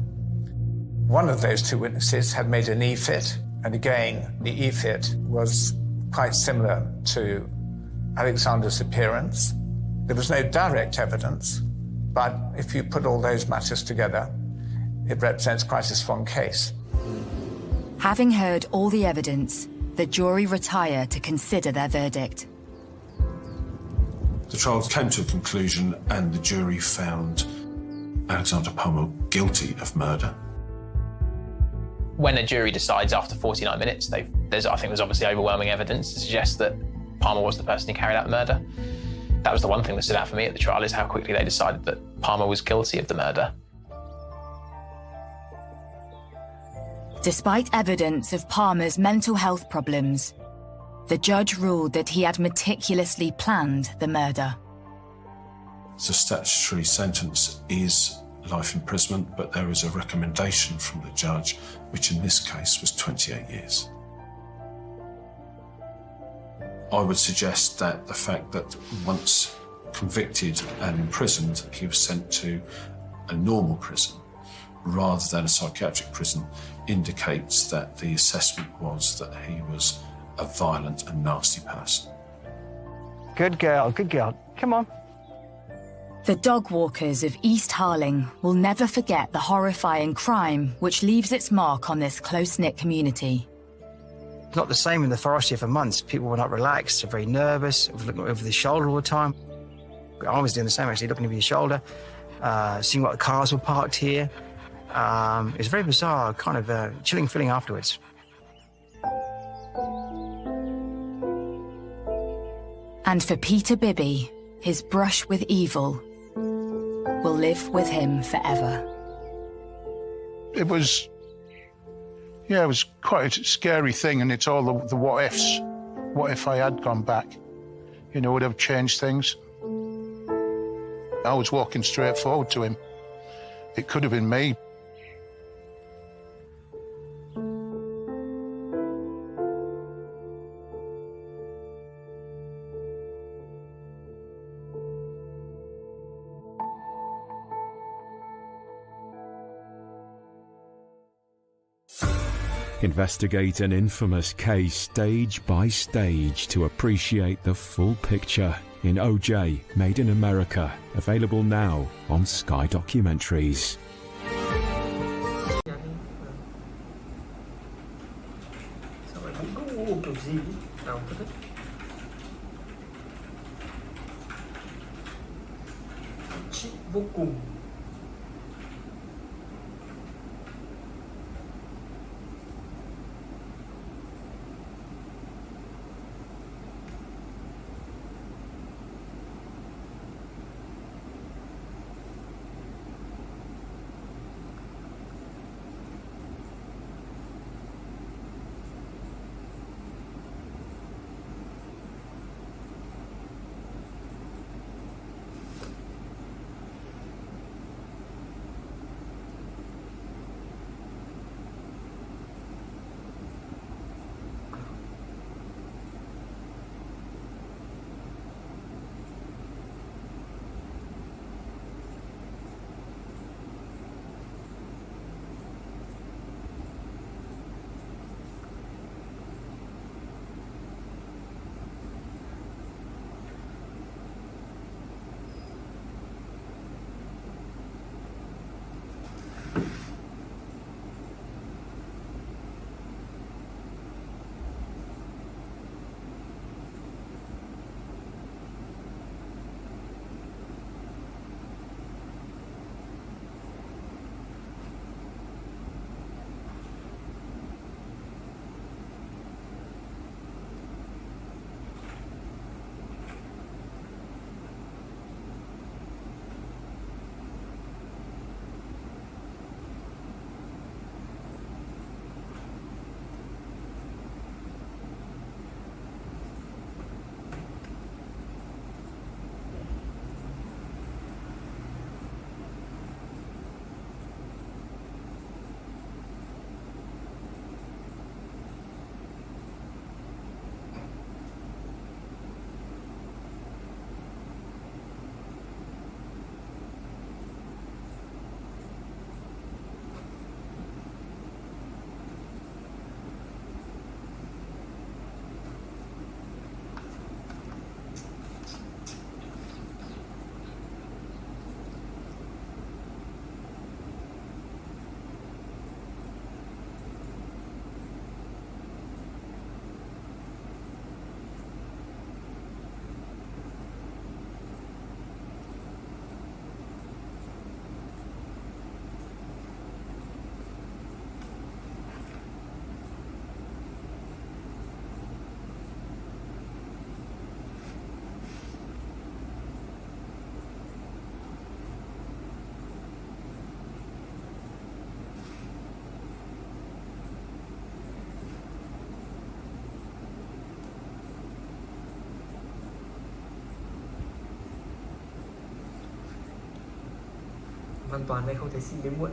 One of those 2 witnesses had made an EFIT, and again, the EFIT was quite similar to Alexander's appearance. There was no direct evidence, but if you put all those matters together, it represents quite a strong case. Having heard all the evidence, the jury retire to consider their verdict. The trial came to a conclusion and the jury found Alexander Palmer guilty of murder. When a jury decides after 49 minutes, I think there's obviously overwhelming evidence to suggest that Palmer was the person who carried out the murder. That was the one thing that stood out for me at the trial, is how quickly they decided that Palmer was guilty of the murder. Despite evidence of Palmer's mental health problems, the judge ruled that he had meticulously planned the murder. The statutory sentence is life imprisonment, but there is a recommendation from the judge, which in this case was 28 years. I would suggest that the fact that once convicted and imprisoned, he was sent to a normal prison rather than a psychiatric prison indicates that the assessment was that he was a violent and nasty person. Good girl, good girl. Come on. The dog walkers of East Harling will never forget the horrifying crime which leaves its mark on this close-knit community. It's not the same in the forest here for months. People were not relaxed, they're very nervous, looking over their shoulder all the time. I was doing the same, actually, looking over your shoulder, seeing what the cars were parked here. It was very bizarre, kind of a chilling feeling afterwards. And for Peter Bibby, his brush with evil will live with him forever. It was quite a scary thing, and it's all the what ifs. What if I had gone back? You know, would have changed things. I was walking straight forward to him. It could have been me. Investigate an infamous case stage by stage to appreciate the full picture in OJ Made in America, available now on Sky Documentaries. Vô cùng. hoàn toàn đây không thể sinh đến muộn.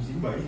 Dính bẫy.